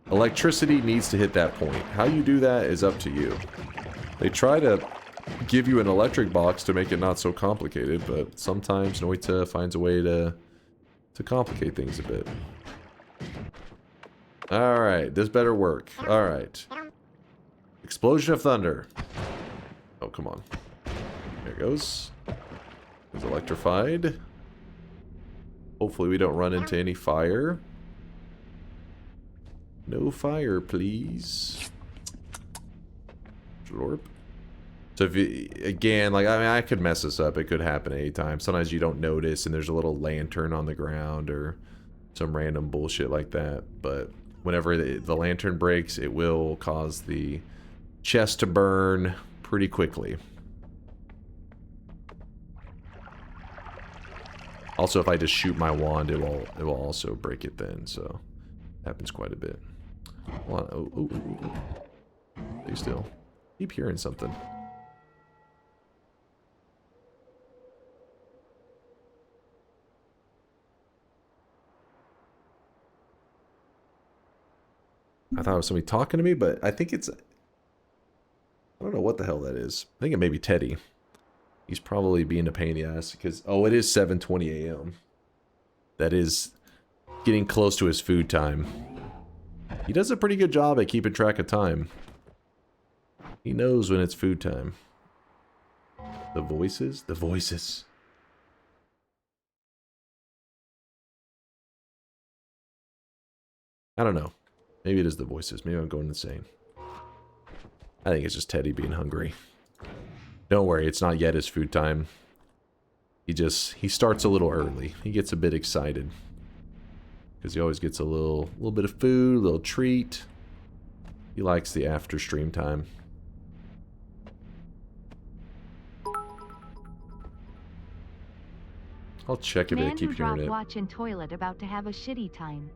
Electricity needs to hit that point. How you do that is up to you. They try to give you an electric box to make it not so complicated, but sometimes Noita finds a way to complicate things a bit. Alright, this better work. Alright. Explosion of thunder. Oh, come on. There it goes. It's electrified. Hopefully we don't run into any fire. No fire, please. Slurp. So if you, again, like, I mean, I could mess this up. It could happen anytime. Sometimes you don't notice and there's a little lantern on the ground or some random bullshit like that. But whenever the lantern breaks, it will cause the chest to burn pretty quickly. Also, if I just shoot my wand, it will also break it then. So happens quite a bit. Hold on. Oh. Stay still. Keep hearing something. I thought it was somebody talking to me, but I think it's... I don't know what the hell that is. I think it may be Teddy. He's probably being a pain in the ass because... Oh, it is 7:20 a.m. That is getting close to his food time. He does a pretty good job at keeping track of time. He knows when it's food time. The voices? The voices. I don't know. Maybe it is the voices. Maybe I'm going insane. I think it's just Teddy being hungry. Don't worry, it's not yet his food time. He starts a little early. He gets a bit excited. Because he always gets a little bit of food, a little treat. He likes the after stream time. I'll check if I keep hearing it. Watch in toilet about to have a shitty time.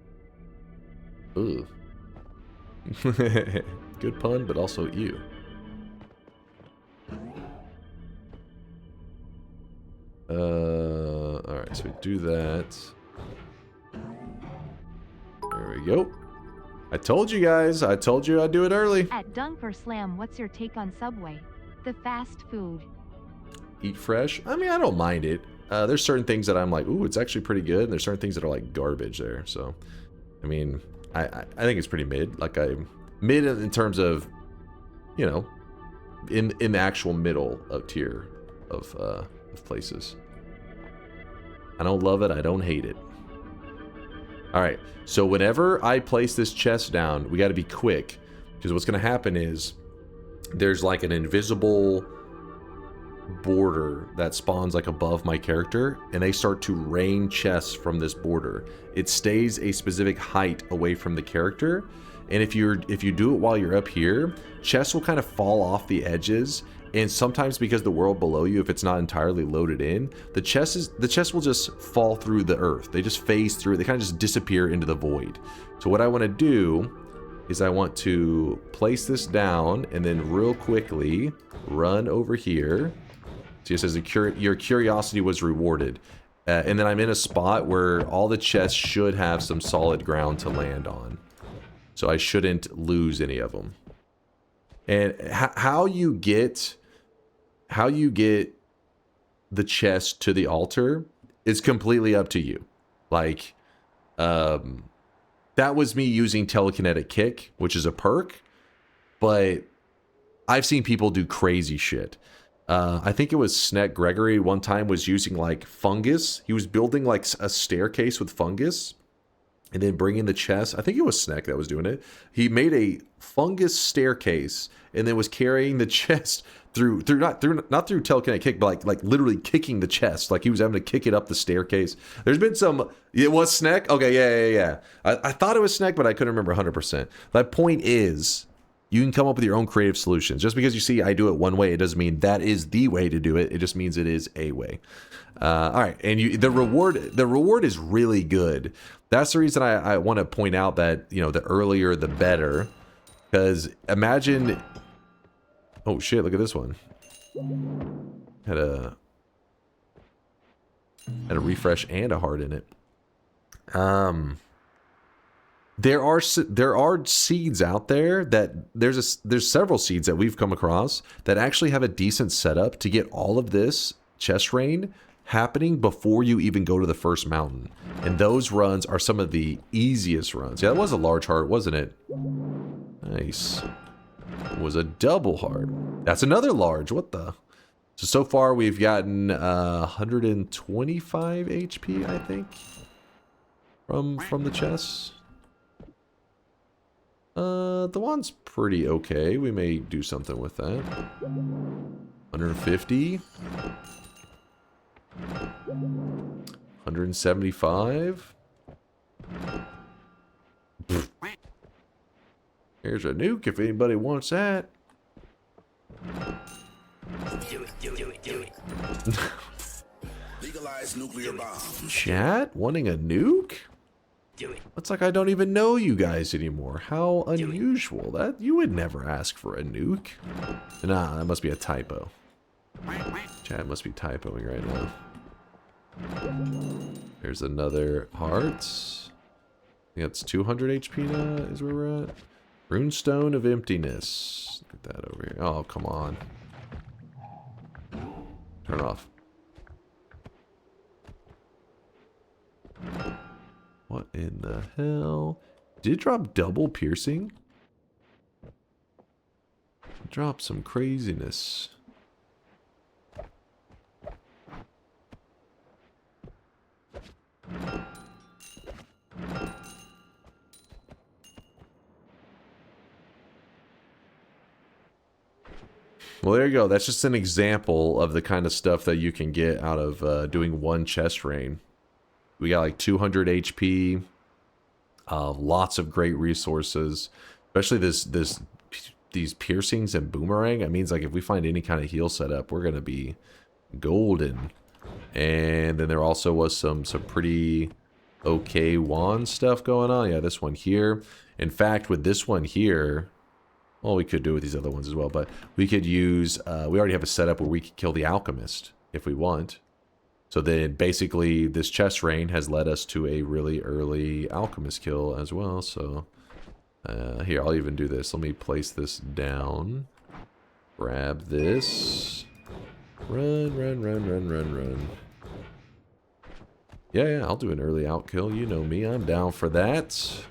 Ugh. Good pun, but also ew. Alright, so we do that. There we go. I told you guys. I told you I'd do it early. At DunkOrSlam, what's your take on Subway? The fast food. Eat fresh? I mean, I don't mind it. There's certain things that I'm like, ooh, it's actually pretty good. And there's certain things that are like garbage there. So, I mean, I think it's pretty mid. Like, I'm mid in terms of, you know, in the actual middle of tier of places. I don't love it. I don't hate it. All right. So whenever I place this chest down, we got to be quick because what's going to happen is there's like an invisible border that spawns like above my character, and they start to rain chests from this border. It stays a specific height away from the character, and if you do it while you're up here, chests will kind of fall off the edges, and sometimes because the world below you, if it's not entirely loaded in, the chest will just fall through the earth. They just phase through. They kind of just disappear into the void. So what I want to do is I want to place this down and then real quickly run over here. See, it says your curiosity was rewarded. And then I'm in a spot where all the chests should have some solid ground to land on. So I shouldn't lose any of them. And how you get the chest to the altar is completely up to you. Like, that was me using telekinetic kick, which is a perk. But I've seen people do crazy shit. I think it was Sneck Gregory one time was using like fungus. He was building like a staircase with fungus and then bringing the chest. I think it was Sneck that was doing it. He made a fungus staircase and then was carrying the chest through not through telekinetic kick, but like literally kicking the chest. Like he was having to kick it up the staircase. There's been some. It was Sneck. Okay, yeah. I thought it was Sneck, but I couldn't remember 100%. My point is, you can come up with your own creative solutions. Just because you see I do it one way, it doesn't mean that is the way to do it. It just means it is a way. All right, and the reward is really good. That's the reason I want to point out that, you know, the earlier the better. Because imagine, oh shit, look at this one. Had a refresh and a heart in it. There are seeds out there that there's several seeds that we've come across that actually have a decent setup to get all of this chest rain happening before you even go to the first mountain. And those runs are some of the easiest runs. Yeah, that was a large heart, wasn't it? Nice. It was a double heart. That's another large. What the? So far we've gotten 125 HP, I think, from the chests. The one's pretty okay. We may do something with that. 150. 175. Here's a nuke if anybody wants that. Do it. Improvised nuclear bomb. Chat? Wanting a nuke? It's like I don't even know you guys anymore. How unusual. That you would never ask for a nuke. Nah, that must be a typo. Chat must be typoing right now. There's another heart. I think that's 200 HP now is where we're at. Runestone of Emptiness. Look at that over here. Oh, come on. Turn it off. What in the hell? Did it drop double piercing? Drop some craziness. Well, there you go. That's just an example of the kind of stuff that you can get out of doing one chest rain. We got like 200 HP, lots of great resources, especially these piercings and boomerang. That means like if we find any kind of heal setup, we're gonna be golden. And then there also was some pretty okay wand stuff going on. Yeah, this one here. In fact, with this one here, well, we could do it with these other ones as well, but we could use, we already have a setup where we could kill the Alchemist if we want. So then basically this chest rain has led us to a really early Alchemist kill as well. So here, I'll even do this. Let me place this down. Grab this. Run, run, run, run, run, run. Yeah, I'll do an early out kill. You know me, I'm down for that.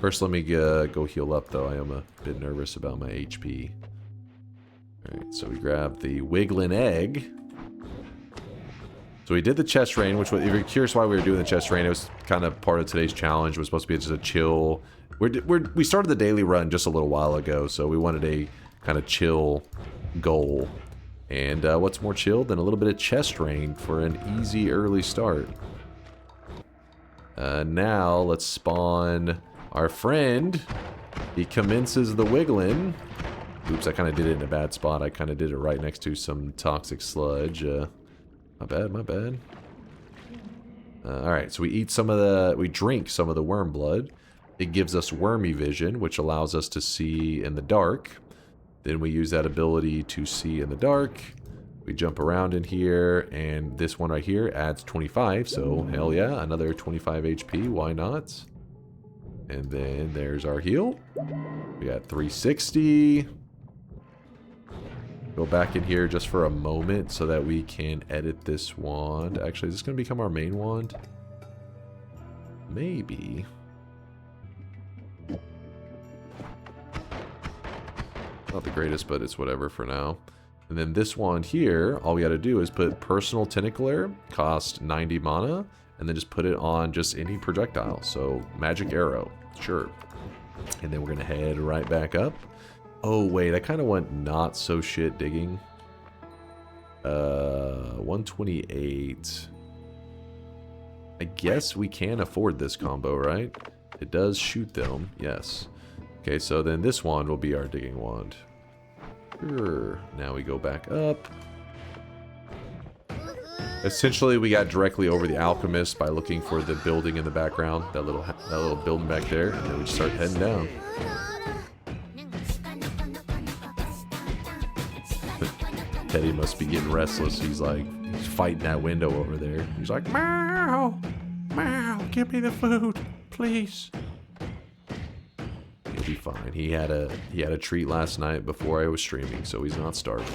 First, let me go heal up, though. I am a bit nervous about my HP. Alright, so we grab the Wiggling Egg. So we did the chest rain, which was, if you're curious why we were doing the chest rain, it was kind of part of today's challenge. It was supposed to be just a chill. We started the daily run just a little while ago, so we wanted a kind of chill goal. And what's more chill than a little bit of chest rain for an easy early start? Now, let's spawn our friend. He commences the wiggling. Oops, I kind of did it in a bad spot. I kind of did it right next to some toxic sludge. My bad, my bad. Alright, so we drink some of the worm blood. It gives us wormy vision, which allows us to see in the dark. Then we use that ability to see in the dark. We jump around in here, and this one right here adds 25, so hell yeah, another 25 HP, why not? And then there's our heal. We got 360. Go back in here just for a moment so that we can edit this wand. Actually, is this going to become our main wand? Maybe. Not the greatest, but it's whatever for now. And then this wand here, all we got to do is put Personal Tentacler, cost 90 mana, and then just put it on just any projectile. So, Magic Arrow, sure. And then we're going to head right back up. Oh, wait, I kind of went not so shit digging. 128. I guess we can afford this combo, right? It does shoot them, yes. Okay, so then this wand will be our digging wand. Sure. Now we go back up. Essentially, we got directly over the Alchemist by looking for the building in the background, that little building back there, and then we just start heading down. Teddy must be getting restless. He's fighting that window over there. He's like, meow, meow, give me the food, please. He'll be fine. He had a treat last night before I was streaming, so he's not starving.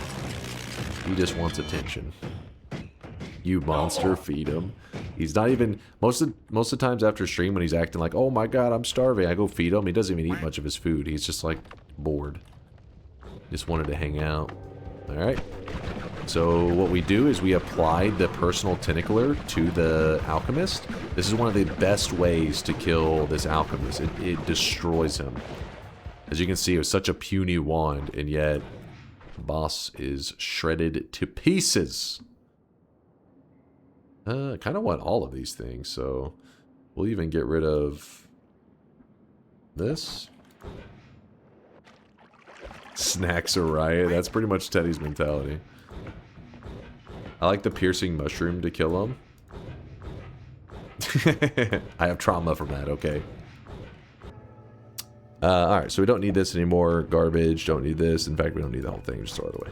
He just wants attention. You monster, feed him. He's not even most of the times after stream when he's acting like, oh my god, I'm starving, I go feed him. He doesn't even eat much of his food. He's just like bored. Just wanted to hang out. Alright. So what we do is we applied the Personal Tentacler to the Alchemist. This is one of the best ways to kill this Alchemist. It destroys him. As you can see, it was such a puny wand, and yet the boss is shredded to pieces. I kind of want all of these things, so we'll even get rid of this. Snacks a riot. That's pretty much Teddy's mentality. I like the piercing mushroom to kill him. I have trauma from that, okay. Alright, so we don't need this anymore. Garbage, don't need this. In fact, we don't need the whole thing. Just throw it away.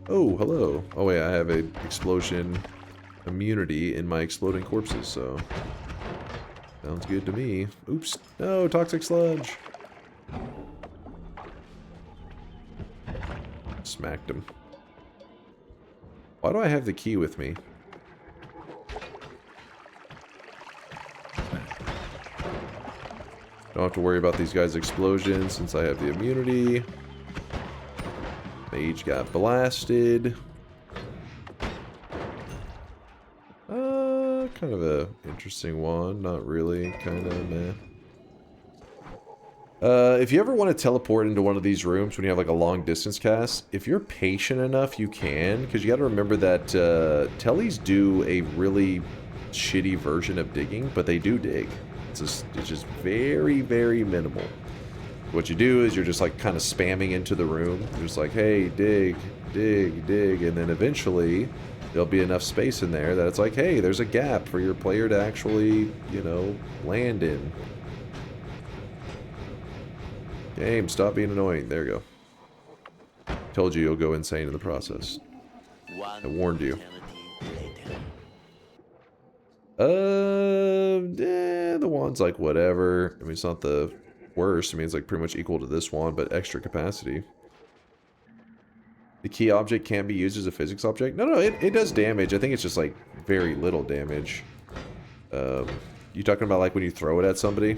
Oh, hello. Oh, wait, I have an explosion immunity in my exploding corpses, so... Sounds good to me. Oops. No, toxic sludge. Smacked him. Why do I have the key with me? Don't have to worry about these guys' explosions since I have the immunity. Mage got blasted. Kind of a interesting one. Not really. Kind of meh. If you ever want to teleport into one of these rooms when you have like a long distance cast, if you're patient enough, you can. Because you got to remember that tellies do a really shitty version of digging, but they do dig. It's just very, very minimal. What you do is you're just like kind of spamming into the room. You're just like, hey, dig, dig, dig. And then eventually there'll be enough space in there that it's like, hey, there's a gap for your player to actually, you know, land in. Game, stop being annoying. There you go. Told you you'll go insane in the process. I warned you. The wand's like whatever. I mean, it's not the worst. I mean, it's like pretty much equal to this wand, but extra capacity. The key object can't be used as a physics object? No, it does damage. I think it's just like very little damage. You talking about like when you throw it at somebody?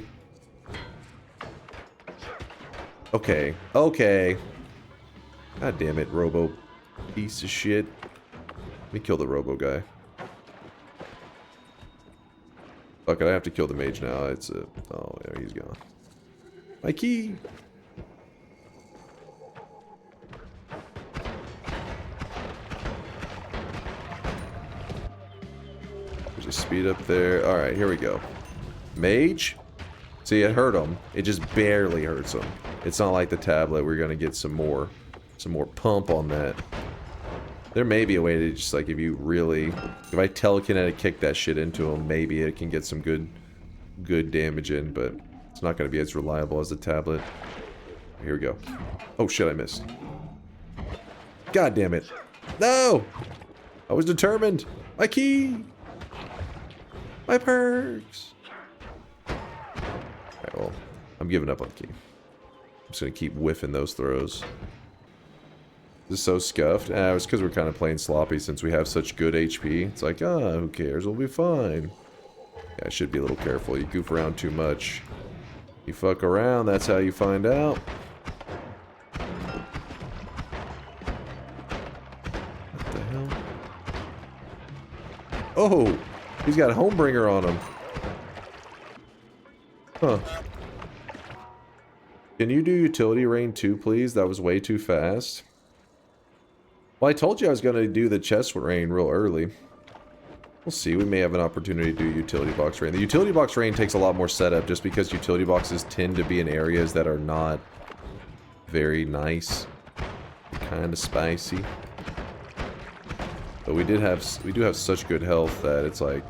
Okay. Okay. God damn it, Robo. Piece of shit. Let me kill the Robo guy. Fuck it, I have to kill the mage now. It's a... Oh, yeah, he's gone. My key! There's a speed up there. Alright, here we go. Mage? See, it hurt him. It just barely hurts him. It's not like the tablet. We're gonna get some more pump on that. There may be a way to just like if you really, if I telekinetic kick that shit into him, maybe it can get some good damage in, but it's not gonna be as reliable as the tablet. Here we go. Oh shit, I missed. God damn it. No! I was determined. My key! My perks! Alright, well, I'm giving up on the key. I'm just gonna keep whiffing those throws. This is so scuffed. It's because we're kind of playing sloppy since we have such good HP. It's like, who cares? We'll be fine. Yeah, I should be a little careful. You goof around too much. You fuck around, that's how you find out. What the hell? Oh! He's got Homebringer on him. Huh. Can you do Utility Rain too, please? That was way too fast. Well, I told you I was going to do the chest rain real early. We'll see. We may have an opportunity to do utility box rain. The utility box rain takes a lot more setup just because utility boxes tend to be in areas that are not very nice. Kind of spicy. But we do have such good health that it's like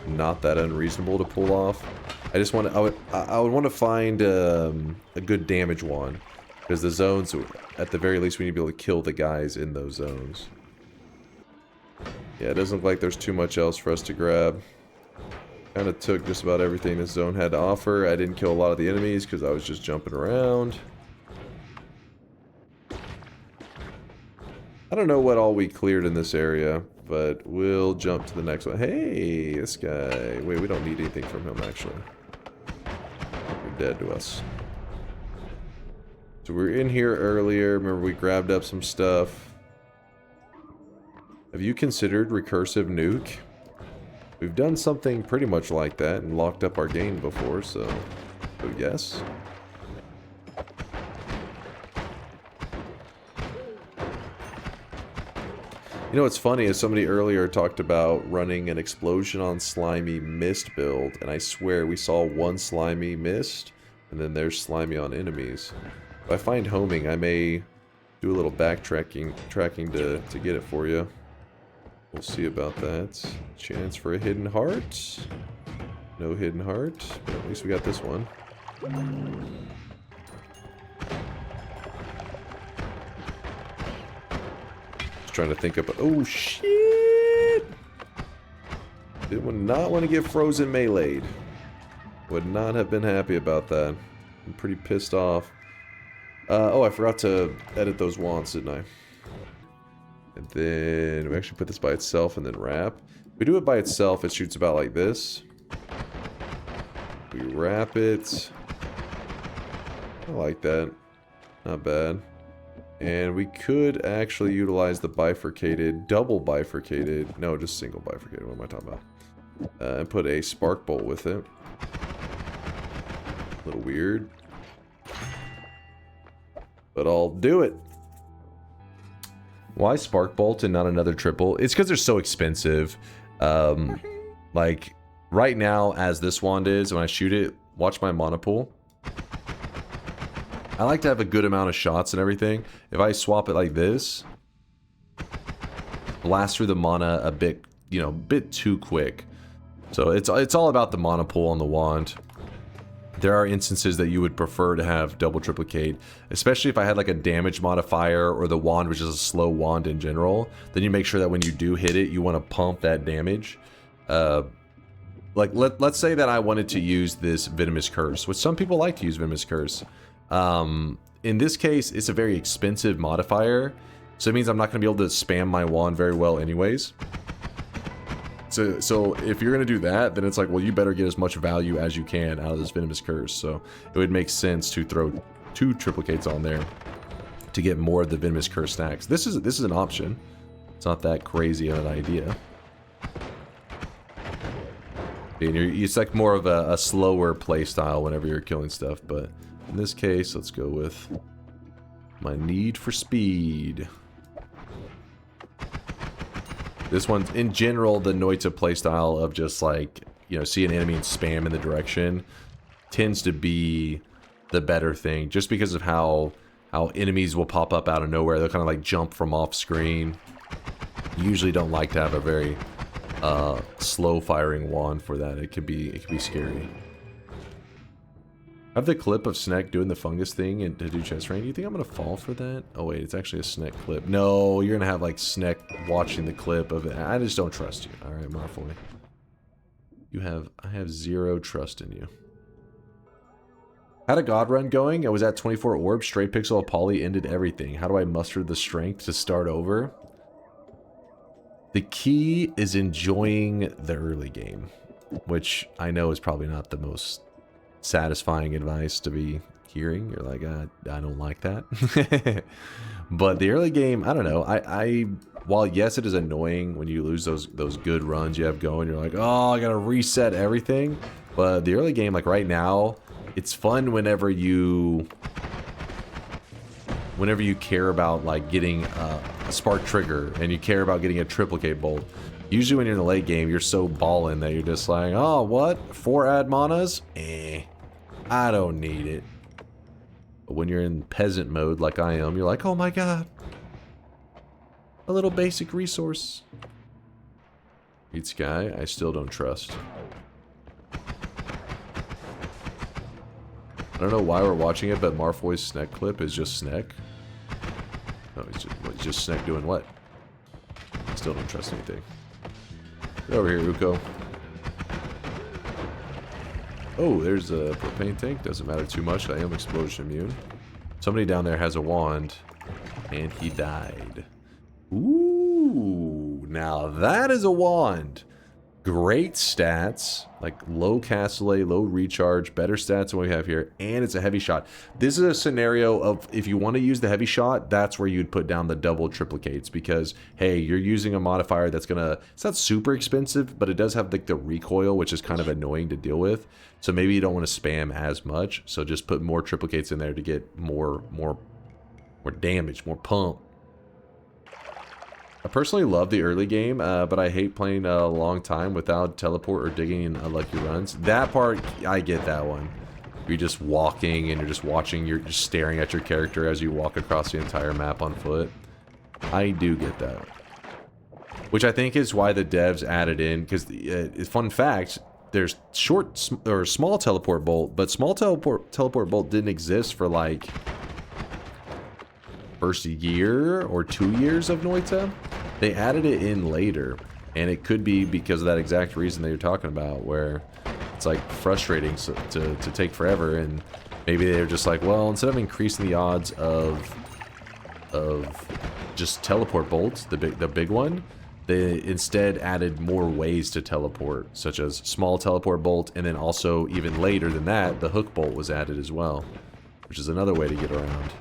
not that unreasonable to pull off. I just want to, I would want to find a good damage one. Because the zones, at the very least, we need to be able to kill the guys in those zones. Yeah, it doesn't look like there's too much else for us to grab. Kind of took just about everything this zone had to offer. I didn't kill a lot of the enemies because I was just jumping around. I don't know what all we cleared in this area, but we'll jump to the next one. Hey, this guy. Wait, we don't need anything from him, actually. You're dead to us. So we were in here earlier. Remember we grabbed up some stuff. Have you considered recursive nuke? We've done something pretty much like that and locked up our game before, so yes. You know what's funny is somebody earlier talked about running an explosion on slimy mist build, and I swear we saw one slimy mist, and then there's slimy on enemies. If I find homing, I may do a little backtracking to get it for you. We'll see about that. Chance for a hidden heart. No hidden heart, but at least we got this one. Just trying to think of... Oh, shit! Did not want to get frozen meleeed. Would not have been happy about that. I'm pretty pissed off. Oh, I forgot to edit those wands, didn't I? And then we actually put this by itself and then wrap. If we do it by itself, it shoots about like this. We wrap it. I like that. Not bad. And we could actually utilize the bifurcated, double bifurcated, no, just single bifurcated, what am I talking about? And put a spark bolt with it. A little weird. But I'll do it. Why spark bolt and not another triple? It's because they're so expensive. Like, right now, as this wand is, when I shoot it, watch my mana pool. I like to have a good amount of shots and everything. If I swap it like this, blast through the mana a bit, you know, bit too quick. So it's all about the mana pool on the wand. There are instances that you would prefer to have double triplicate, especially if I had like a damage modifier or the wand which is a slow wand in general. Then you make sure that when you do hit it, you want to pump that damage. Like let's say that I wanted to use this Venomous Curse, which some people like to use Venomous Curse. In this case, it's a very expensive modifier, so it means I'm not going to be able to spam my wand very well anyways. So if you're going to do that, then it's like, well, you better get as much value as you can out of this Venomous Curse. So it would make sense to throw 2 triplicates on there to get more of the Venomous Curse stacks. This is an option. It's not that crazy of an idea. And it's like more of a slower play style whenever you're killing stuff, but in this case, let's go with my need for speed. This one's, in general, the Noita playstyle of just like, you know, see an enemy and spam in the direction tends to be the better thing, just because of how enemies will pop up out of nowhere. They'll kind of like jump from off screen. You usually don't like to have a very slow firing wand for that. It could be scary. I have the clip of Sneck doing the fungus thing and to do chest rain. Do you think I'm gonna fall for that? Oh wait, it's actually a Sneck clip. No, you're gonna have like Sneck watching the clip of it. I just don't trust you. All right, Marfoy. I have 0 trust in you. Had a god run going. I was at 24 orbs. Straight pixel of poly ended everything. How do I muster the strength to start over? The key is enjoying the early game, which I know is probably not the most satisfying advice to be hearing. You're like, I don't like that. But the early game, I don't know. While yes, it is annoying when you lose those good runs you have going. You're like, oh, I gotta reset everything. But the early game, like right now, it's fun whenever you care about like getting a spark trigger and you care about getting a triplicate bolt. Usually when you're in the late game, you're so ballin' that you're just like, oh, what? 4 ad manas? I don't need it. But when you're in peasant mode like I am, you're like, oh my god. A little basic resource. Eat Sky, I still don't trust. I don't know why we're watching it, but Marfoy's Sneck clip is just Sneck. No, he's just Sneck doing what? Still don't trust anything. Get over here, Uko. Oh, there's a propane tank. Doesn't matter too much. I am explosion immune. Somebody down there has a wand, and he died. Ooh, now that is a wand. Great stats, like low castellet, low recharge, better stats than what we have here, and it's a heavy shot. This is a scenario of if you want to use the heavy shot, that's where you'd put down the double triplicates because, hey, you're using a modifier that's gonna, it's not super expensive, but it does have like the recoil, which is kind of annoying to deal with. So maybe you don't want to spam as much, so just put more triplicates in there to get more damage, more pump. I personally love the early game, but I hate playing a long time without teleport or digging in unlucky runs. That part, I get that one. You're just walking and you're just watching, you're just staring at your character as you walk across the entire map on foot. I do get that. which I think is why the devs added in, because fun fact, there's small teleport bolt, but small teleport bolt didn't exist for like first year or 2 years of Noita. They added it in later, and it could be because of that exact reason that you're talking about, where it's like frustrating to take forever, and maybe they're just like, well, instead of increasing the odds of just teleport bolts, the big one, they instead added more ways to teleport, such as small teleport bolt, and then also even later than that, the hook bolt was added as well, which is another way to get around.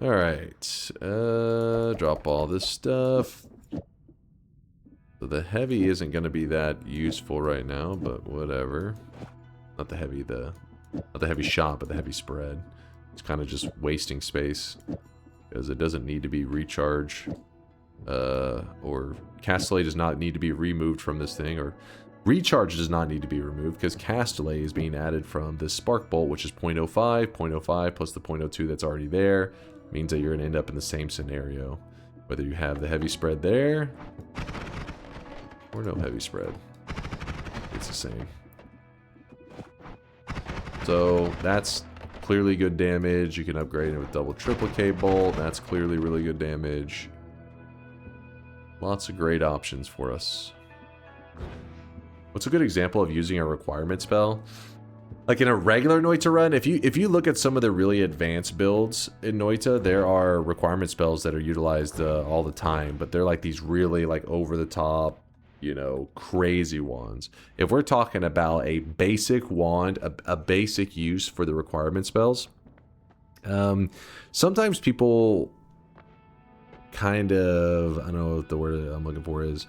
Alright, drop all this stuff. So the heavy isn't going to be that useful right now, but whatever. Not the heavy shot, but the heavy spread. It's kind of just wasting space, because it doesn't need to be recharged, or Castellet does not need to be removed from this thing, or recharge does not need to be removed, because Castellet is being added from this spark bolt, which is 0.05, 0.05 plus the 0.02 that's already there, means that you're going to end up in the same scenario, whether you have the heavy spread there, or no heavy spread. It's the same. So that's clearly good damage. You can upgrade it with double triple K bolt. That's clearly really good damage. Lots of great options for us. What's a good example of using a requirement spell? Like in a regular Noita run, if you look at some of the really advanced builds in Noita, there are requirement spells that are utilized all the time, but they're like these really like over the top, you know, crazy ones. If we're talking about a basic wand, a basic use for the requirement spells, sometimes people kind of, I don't know what the word I'm looking for is,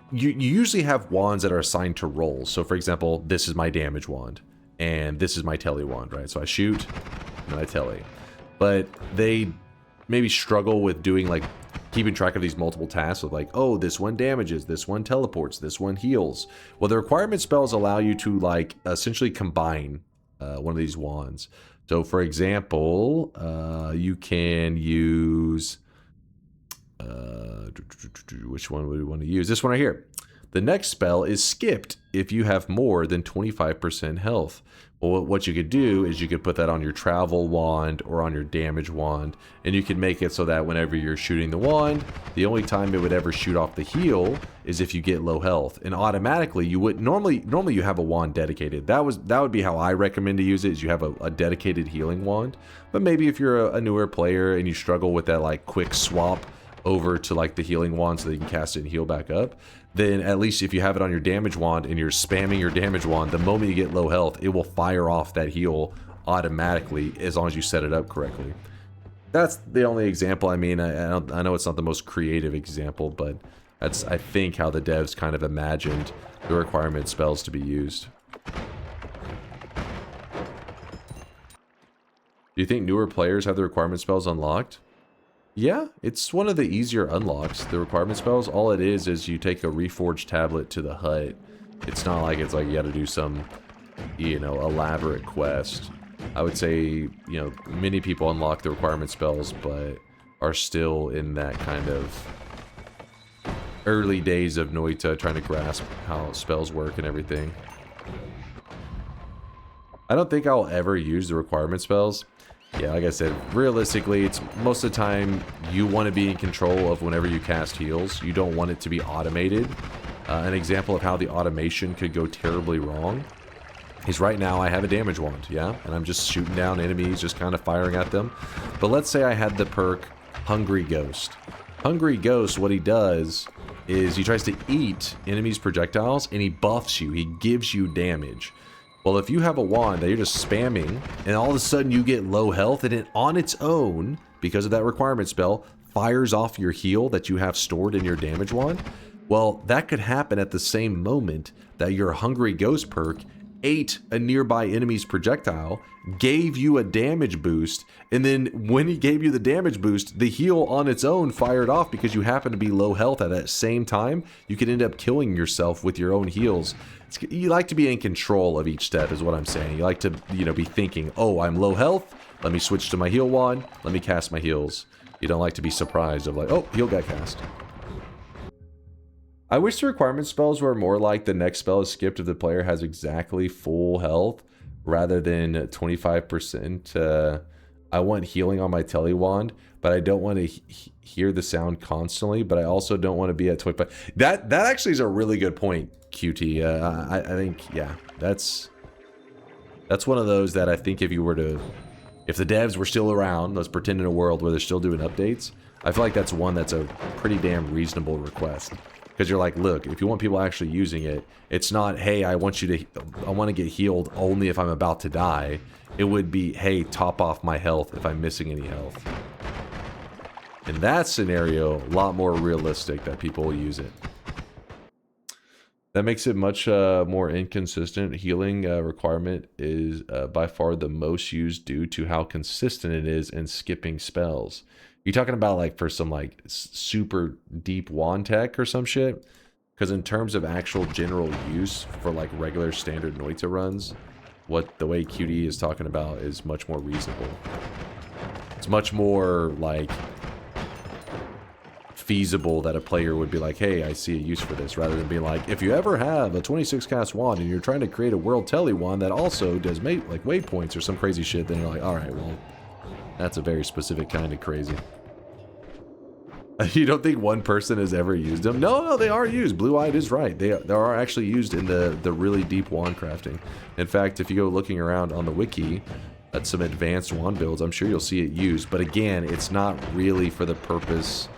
you usually have wands that are assigned to roles. So for example, this is my damage wand, and this is my telly wand, right? So I shoot, and I telly. But they maybe struggle with doing like, keeping track of these multiple tasks of like, oh, this one damages, this one teleports, this one heals. Well, the requirement spells allow you to like essentially combine one of these wands. So for example, you can use, which one would we want to use? This one right here. The next spell is skipped if you have more than 25% health. Well, what you could do is you could put that on your travel wand or on your damage wand, and you can make it so that whenever you're shooting the wand, the only time it would ever shoot off the heal is if you get low health, and automatically you would normally you have a wand dedicated. That would be how I recommend to use it, is you have a dedicated healing wand. But maybe if you're a newer player and you struggle with that like quick swap over to like the healing wand so that you can cast it and heal back up, then at least if you have it on your damage wand and you're spamming your damage wand, the moment you get low health, it will fire off that heal automatically as long as you set it up correctly. That's the only example. I mean, I know it's not the most creative example, but that's, I think, how the devs kind of imagined the requirement spells to be used. Do you think newer players have the requirement spells unlocked? Yeah, it's one of the easier unlocks. The requirement spells, all it is you take a reforged tablet to the hut. It's not like it's like you gotta do some, you know, elaborate quest. I would say, you know, many people unlock the requirement spells, but are still in that kind of early days of Noita, trying to grasp how spells work and everything. I don't think I'll ever use the requirement spells. Yeah, like I said, realistically, it's most of the time you want to be in control of whenever you cast heals. You don't want it to be automated. An example of how the automation could go terribly wrong is right now I have a damage wand, yeah? And I'm just shooting down enemies, just kind of firing at them. But let's say I had the perk Hungry Ghost. Hungry Ghost, what he does is he tries to eat enemies' projectiles and he buffs you. He gives you damage. Well, if you have a wand that you're just spamming, and all of a sudden you get low health, and it on its own, because of that requirement spell, fires off your heal that you have stored in your damage wand, well, that could happen at the same moment that your Hungry Ghost perk ate a nearby enemy's projectile, gave you a damage boost, and then when he gave you the damage boost, the heal on its own fired off because you happen to be low health at that same time. You could end up killing yourself with your own heals. You like to be in control of each step is what I'm saying. You like to, you know, be thinking, oh, I'm low health, let me switch to my heal wand, let me cast my heals. You don't like to be surprised of like, oh, heal got cast. I wish the requirement spells were more like the next spell is skipped if the player has exactly full health rather than 25%. I want healing on my telewand, but I don't want to hear the sound constantly, but I also don't want to be at 25. That actually is a really good point, QT. I think, yeah, that's one of those that I think if the devs were still around, let's pretend in a world where they're still doing updates, I feel like that's one that's a pretty damn reasonable request. Because you're like, look, if you want people actually using it, it's not, hey, I want to get healed only if I'm about to die. It would be, hey, top off my health if I'm missing any health. In that scenario, a lot more realistic that people will use it. That makes it much more inconsistent. Healing requirement is by far the most used due to how consistent it is in skipping spells. You talking about like for some like super deep wand tech or some shit? Because in terms of actual general use for like regular standard Noita runs, the way QD is talking about is much more reasonable. It's much more like feasible that a player would be like, hey, I see a use for this, rather than being like, if you ever have a 26 cast wand and you're trying to create a world tele wand that also does like waypoints or some crazy shit, then you're like, all right, well, that's a very specific kind of crazy. You don't think one person has ever used them? No, they are used. Blue-Eyed is right. They are actually used in the really deep wand crafting. In fact, if you go looking around on the wiki at some advanced wand builds, I'm sure you'll see it used. But again, it's not really for the purpose.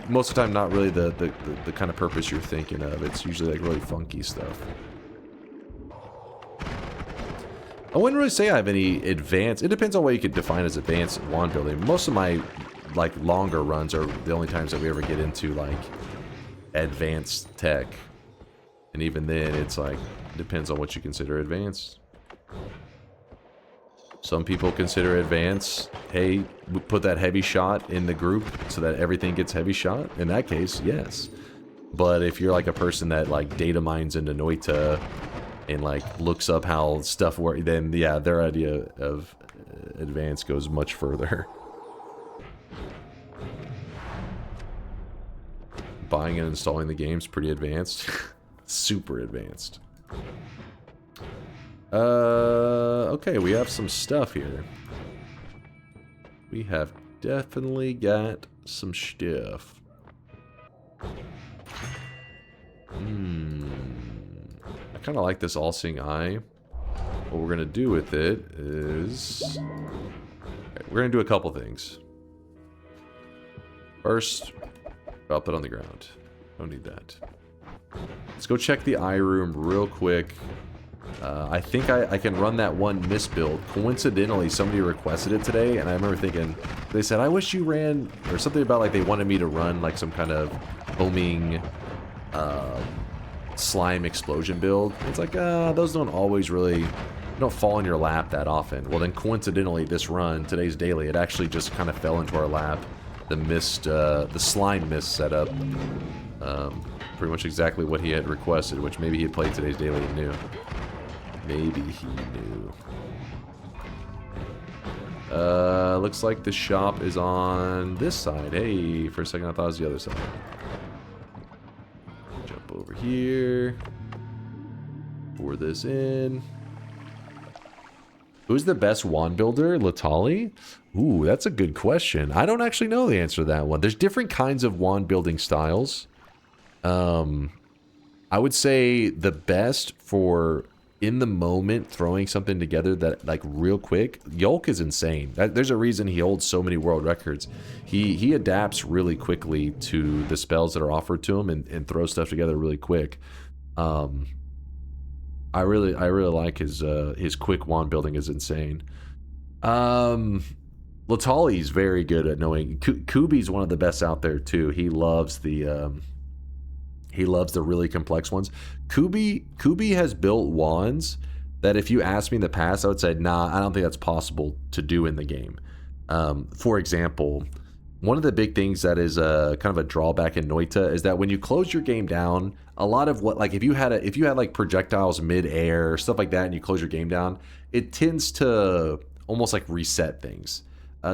Most of the time, not really the kind of purpose you're thinking of. It's usually like really funky stuff. I wouldn't really say I have any advanced. It depends on what you could define as advanced wand building. Most of my like longer runs are the only times that we ever get into like advanced tech, and even then it's like it depends on what you consider advanced. Some people consider advanced, hey, we put that heavy shot in the group so that everything gets heavy shot. In that case, yes. But if you're like a person that like data mines into Noita and like looks up how stuff works, then yeah, their idea of advanced goes much further. Buying and installing the game's pretty advanced. Super advanced. Okay, we have some stuff here. We have definitely got some stuff. I kind of like this all-seeing eye. What we're going to do with it is... Okay, we're going to do a couple things. First, drop it on the ground. Don't need that. Let's go check the eye room real quick. I think I can run that one miss build. Coincidentally, somebody requested it today, and I remember thinking, they said, I wish you ran, or something about like they wanted me to run like some kind of homing slime explosion build. It's like, those don't always really, don't fall in your lap that often. Well, then coincidentally, this run, today's daily, it actually just kind of fell into our lap. The mist, the slime mist setup. Pretty much exactly what he had requested, which maybe he had played today's daily and knew. Maybe he knew. Looks like the shop is on this side. Hey, for a second I thought it was the other side. Jump over here. Pour this in. Who's the best wand builder? Latali? Ooh, that's a good question. I don't actually know the answer to that one. There's different kinds of wand building styles. I would say the best for in the moment throwing something together that like real quick. Yolk is insane. There's a reason he holds so many world records. He adapts really quickly to the spells that are offered to him and throws stuff together really quick. I really like his quick wand building is insane. Latali's very good at knowing. Kubi's one of the best out there too. He loves the really complex ones. Kubi has built wands that if you asked me in the past, I would say, nah, I don't think that's possible to do in the game. For example, one of the big things that is kind of a drawback in Noita is that when you close your game down, a lot of what, like if you had like projectiles mid-air, stuff like that, and you close your game down, it tends to almost like reset things.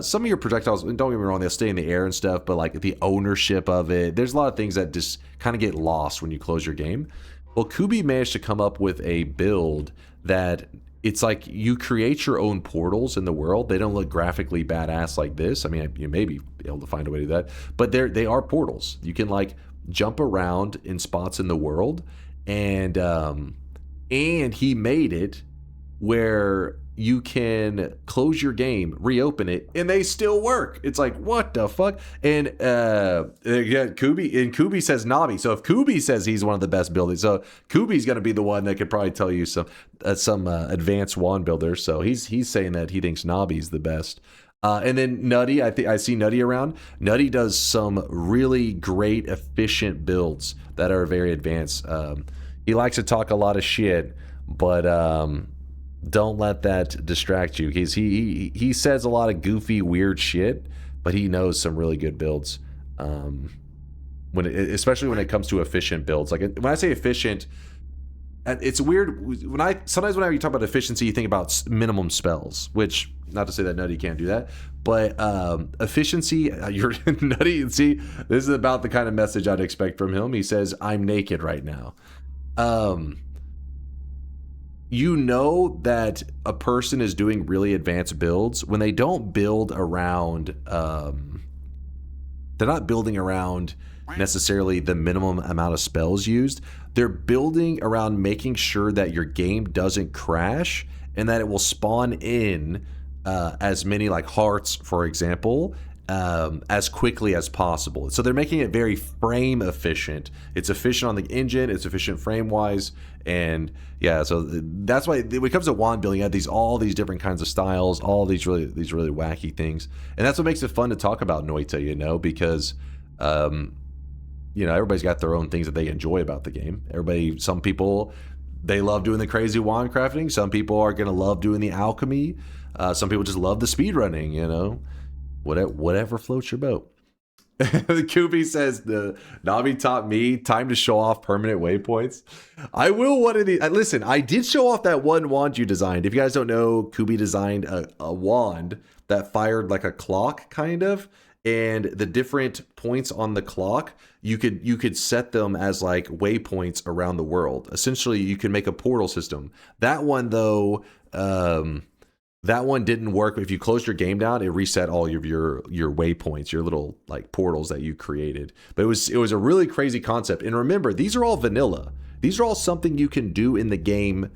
Some of your projectiles, don't get me wrong, they'll stay in the air and stuff, but like the ownership of it, there's a lot of things that just kind of get lost when you close your game. Well, Kubi managed to come up with a build that it's like you create your own portals in the world. They don't look graphically badass like this. I mean, you may be able to find a way to do that, but they are portals. You can like jump around in spots in the world, and he made it where you can close your game, reopen it, and they still work. It's like, what the fuck? And Kubi says Nabi. So if Kubi says he's one of the best builders, so Kubi's going to be the one that could probably tell you some advanced wand builders. So he's saying that he thinks Nabi's the best. And then Nutty, I see Nutty around. Nutty does some really great, efficient builds that are very advanced. He likes to talk a lot of shit, but don't let that distract you. He says a lot of goofy, weird shit, but he knows some really good builds. Especially when it comes to efficient builds. Like when I say efficient, it's weird. Sometimes whenever you talk about efficiency, you think about minimum spells, which, not to say that Nutty can't do that, but efficiency, you're Nutty. See, this is about the kind of message I'd expect from him. He says, "I'm naked right now." You know that a person is doing really advanced builds when they don't build around, they're not building around necessarily the minimum amount of spells used. They're building around making sure that your game doesn't crash and that it will spawn in as many like hearts, for example, as quickly as possible. So they're making it very frame efficient. It's efficient on the engine, it's efficient frame wise, and yeah, so that's why when it comes to wand building, you have all these different kinds of styles, all these really wacky things, and that's what makes it fun to talk about Noita, because everybody's got their own things that they enjoy about the game. Some people, they love doing the crazy wand crafting. Some people are gonna love doing the alchemy. Some people just love the speed running. Whatever floats your boat. Kubi says the Nabi taught me time to show off permanent waypoints. I will one of these. Listen, I did show off that one wand you designed. If you guys don't know, Kubi designed a wand that fired like a clock, kind of, and the different points on the clock, you could set them as like waypoints around the world. Essentially, you can make a portal system. That one though, that one didn't work. If you closed your game down, it reset all of your waypoints, your little like portals that you created. But it was a really crazy concept. And remember, these are all vanilla. These are all something you can do in the game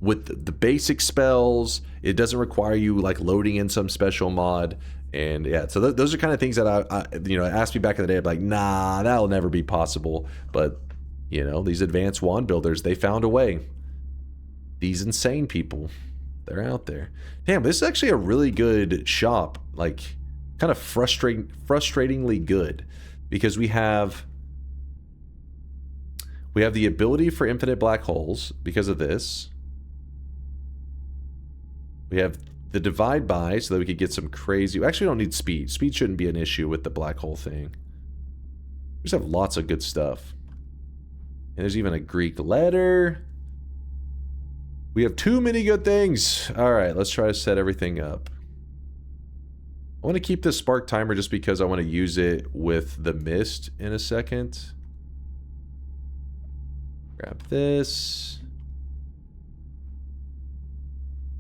with the basic spells. It doesn't require you like loading in some special mod. And yeah, so those are kind of things that I asked me back in the day. I'm like, nah, that'll never be possible. But these advanced wand builders, they found a way. These insane people, they're out there. Damn, this is actually a really good shop. Like, kind of frustratingly good, because we have the ability for infinite black holes because of this. We have the divide by, so that we could get some crazy. We actually don't need speed. Speed shouldn't be an issue with the black hole thing. We just have lots of good stuff. And there's even a Greek letter. We have too many good things. All right, let's try to set everything up. I want to keep this spark timer just because I want to use it with the mist in a second. Grab this.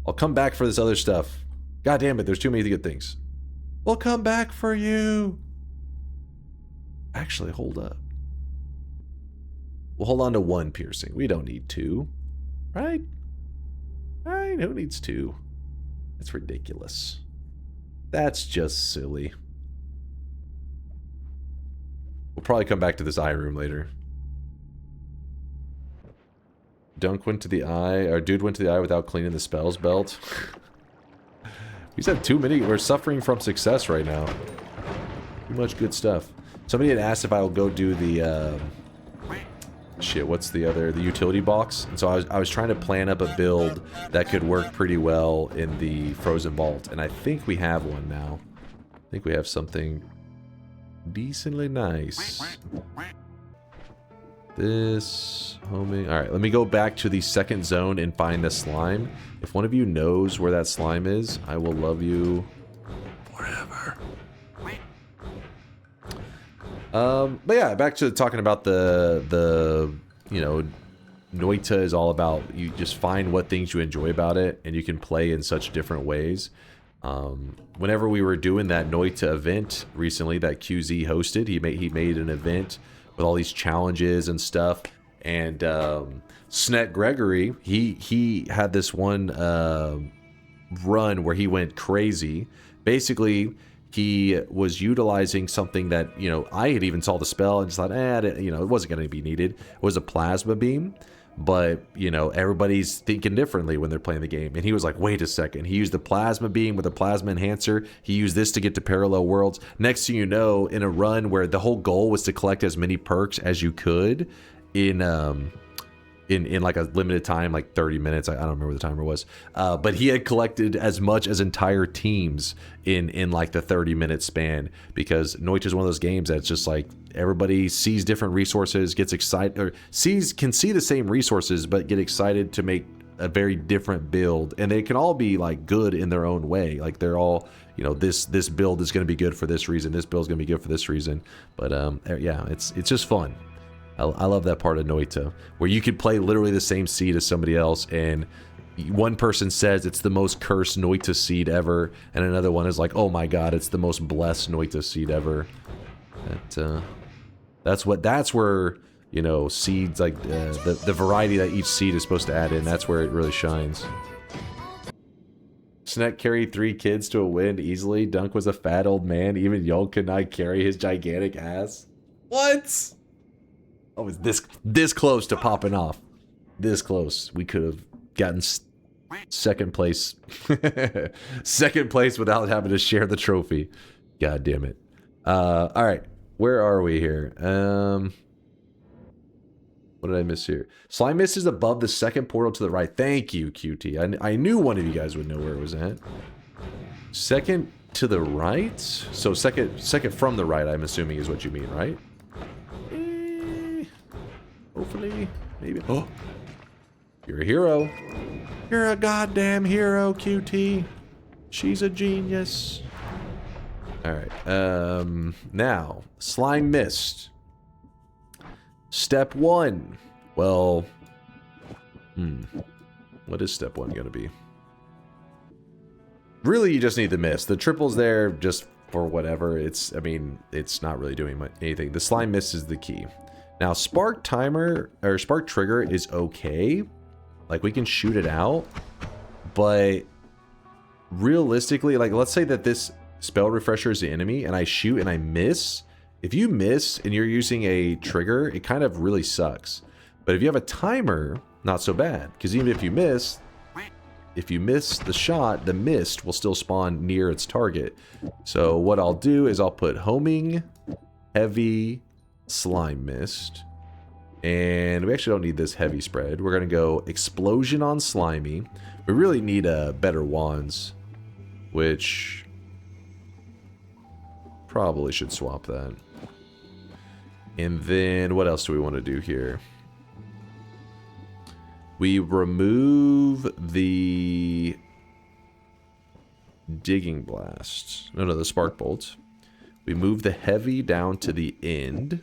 I'll come back for this other stuff. God damn it, there's too many good things. We'll come back for you. Actually, hold up. We'll hold on to one piercing. We don't need two, right? Right? Who needs two? That's ridiculous. That's just silly. We'll probably come back to this eye room later. Dunk went to the eye, or dude went to the eye without cleaning the spells belt. We just have too many. We're suffering from success right now. Too much good stuff. Somebody had asked if I will go do the shit, what's the utility box? And so I was trying to plan up a build that could work pretty well in the frozen vault, and I think we have one now. I think we have something decently nice. This homing. All right, let me go back to the second zone and find the slime. If one of you knows where that slime is, I will love you forever. But yeah, back to talking about the you know, Noita is all about you just find what things you enjoy about it, and you can play in such different ways. Whenever we were doing that Noita event recently that QZ hosted, he made an event with all these challenges and stuff. And Snet Gregory, he had this one run where he went crazy. Basically, he was utilizing something that, you know, I had even saw the spell and just thought, you know, it wasn't going to be needed. It was a plasma beam. But, you know, everybody's thinking differently when they're playing the game. And he was like, wait a second. He used the plasma beam with a plasma enhancer. He used this to get to parallel worlds. Next thing you know, in a run where the whole goal was to collect as many perks as you could in like a limited time, like 30 minutes. I don't remember what the timer was. But he had collected as much as entire teams in like the 30-minute span, because Noita is one of those games that's just like everybody sees different resources, gets excited, or can see the same resources, but get excited to make a very different build. And they can all be like good in their own way. Like they're all, you know, this build is going to be good for this reason. This build is going to be good for this reason. But yeah, it's just fun. I love that part of Noita, where you could play literally the same seed as somebody else, and one person says it's the most cursed Noita seed ever, and another one is like, oh my god, it's the most blessed Noita seed ever. That's where, you know, seeds, like the variety that each seed is supposed to add in, that's where it really shines. Snet carried 3 kids to a win easily. Dunk was a fat old man. Even Yolk could not carry his gigantic ass. What? I was this close to popping off. This close. We could have gotten second place. Second place without having to share the trophy. God damn it. All right. Where are we here? What did I miss here? Slime Mist is above the second portal to the right. Thank you, QT. I knew one of you guys would know where it was at. Second to the right? So second from the right, I'm assuming is what you mean, right? Hopefully, maybe. Oh, you're a hero. You're a goddamn hero, QT. She's a genius. All right. Now, Slime Mist. Step 1. Well, what is step 1 going to be? Really, you just need the mist. The triple's there just for whatever. I mean, it's not really doing anything. The Slime Mist is the key. Now, Spark Timer, or Spark Trigger is okay. Like, we can shoot it out. But realistically, like, let's say that this spell refresher is the enemy, and I shoot and I miss. If you miss and you're using a trigger, it kind of really sucks. But if you have a timer, not so bad. Because even if you miss the shot, the mist will still spawn near its target. So what I'll do is I'll put homing, heavy, Slime Mist, and we actually don't need this heavy spread. We're gonna go explosion on slimy. We really need better wands, which probably should swap that. And then what else do we want to do here? We remove the digging blast. No, the spark bolt. We move the heavy down to the end.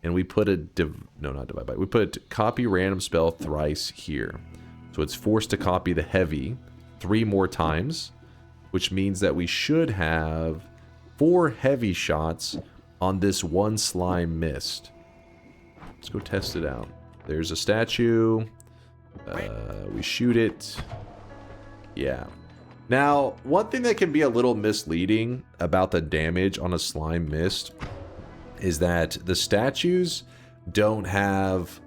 And we put we put copy random spell thrice here. So it's forced to copy the heavy 3 more times, which means that we should have 4 heavy shots on this one Slime Mist. Let's go test it out. There's a statue. We shoot it. Yeah. Now, one thing that can be a little misleading about the damage on a Slime Mist is that the statues don't have...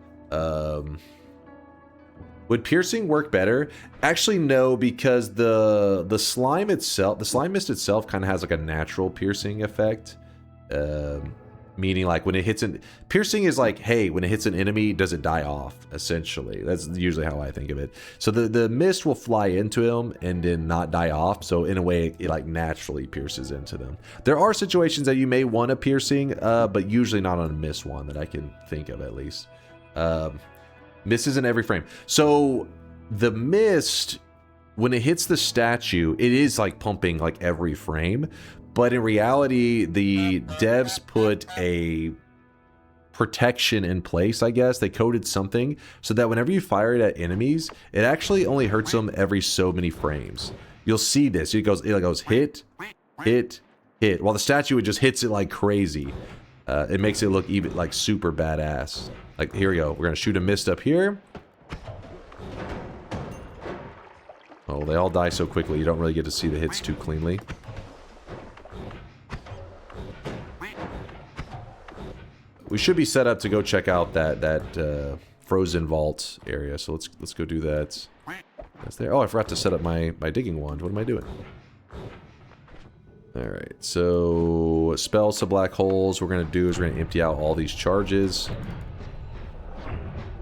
Would piercing work better? Actually, no, because the slime itself, the Slime Mist itself kind of has like a natural piercing effect. Meaning like when it hits an... Piercing is like, hey, when it hits an enemy, does it die off? Essentially. That's usually how I think of it. So the mist will fly into them and then not die off. So in a way, it like naturally pierces into them. There are situations that you may want a piercing, but usually not on a mist one that I can think of at least. Mist is in every frame. So the mist, when it hits the statue, it is like pumping like every frame. But in reality, the devs put a protection in place, I guess. They coded something so that whenever you fire it at enemies, it actually only hurts them every so many frames. You'll see this. It goes hit, hit, hit. While the statue, it just hits it like crazy. It makes it look even like super badass. Like, here we go. We're gonna shoot a mist up here. Oh, they all die so quickly, you don't really get to see the hits too cleanly. We should be set up to go check out that frozen vault area, so let's go do that. That's there. Oh, I forgot to set up my digging wand. What am I doing? Alright, so spells to black holes. What we're gonna do is we're gonna empty out all these charges.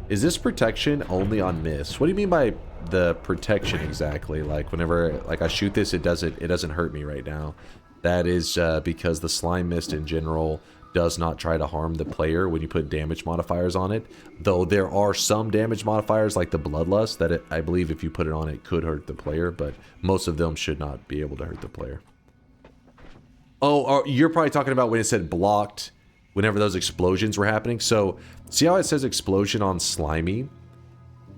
Is this protection only on mist? What do you mean by the protection exactly? Like whenever I shoot this, it doesn't hurt me right now. That is because the slime mist in general does not try to harm the player when you put damage modifiers on it. Though there are some damage modifiers like the bloodlust that I believe if you put it on it could hurt the player, but most of them should not be able to hurt the player. Oh, you're probably talking about when it said blocked whenever those explosions were happening. So see how it says explosion on slimy?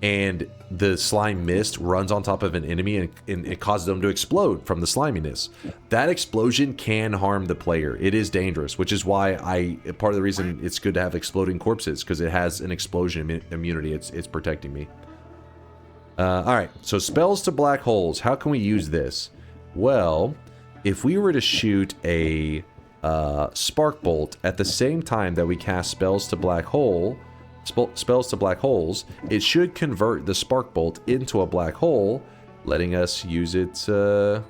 And the slime mist runs on top of an enemy and it causes them to explode from the sliminess. That explosion can harm the player. It is dangerous, which is why part of the reason it's good to have exploding corpses, because it has an explosion immunity. It's protecting me. Alright, so spells to black holes. How can we use this? Well, if we were to shoot a spark bolt at the same time that we cast spells to black holes, it should convert the spark bolt into a black hole, letting us use it in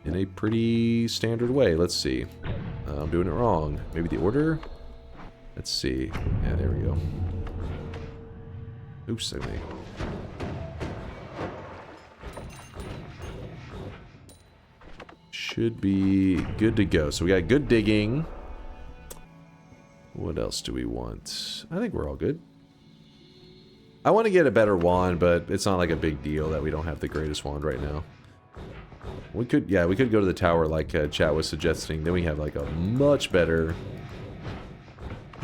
a pretty standard way. Let's see. I'm doing it wrong. Maybe the order? Let's see. Yeah, there we go. Oops, I mean. Should be good to go. So we got good digging. What else do we want? I think we're all good. I want to get a better wand, but it's not like a big deal that we don't have the greatest wand right now. We could go to the tower like chat was suggesting. Then we have like a much better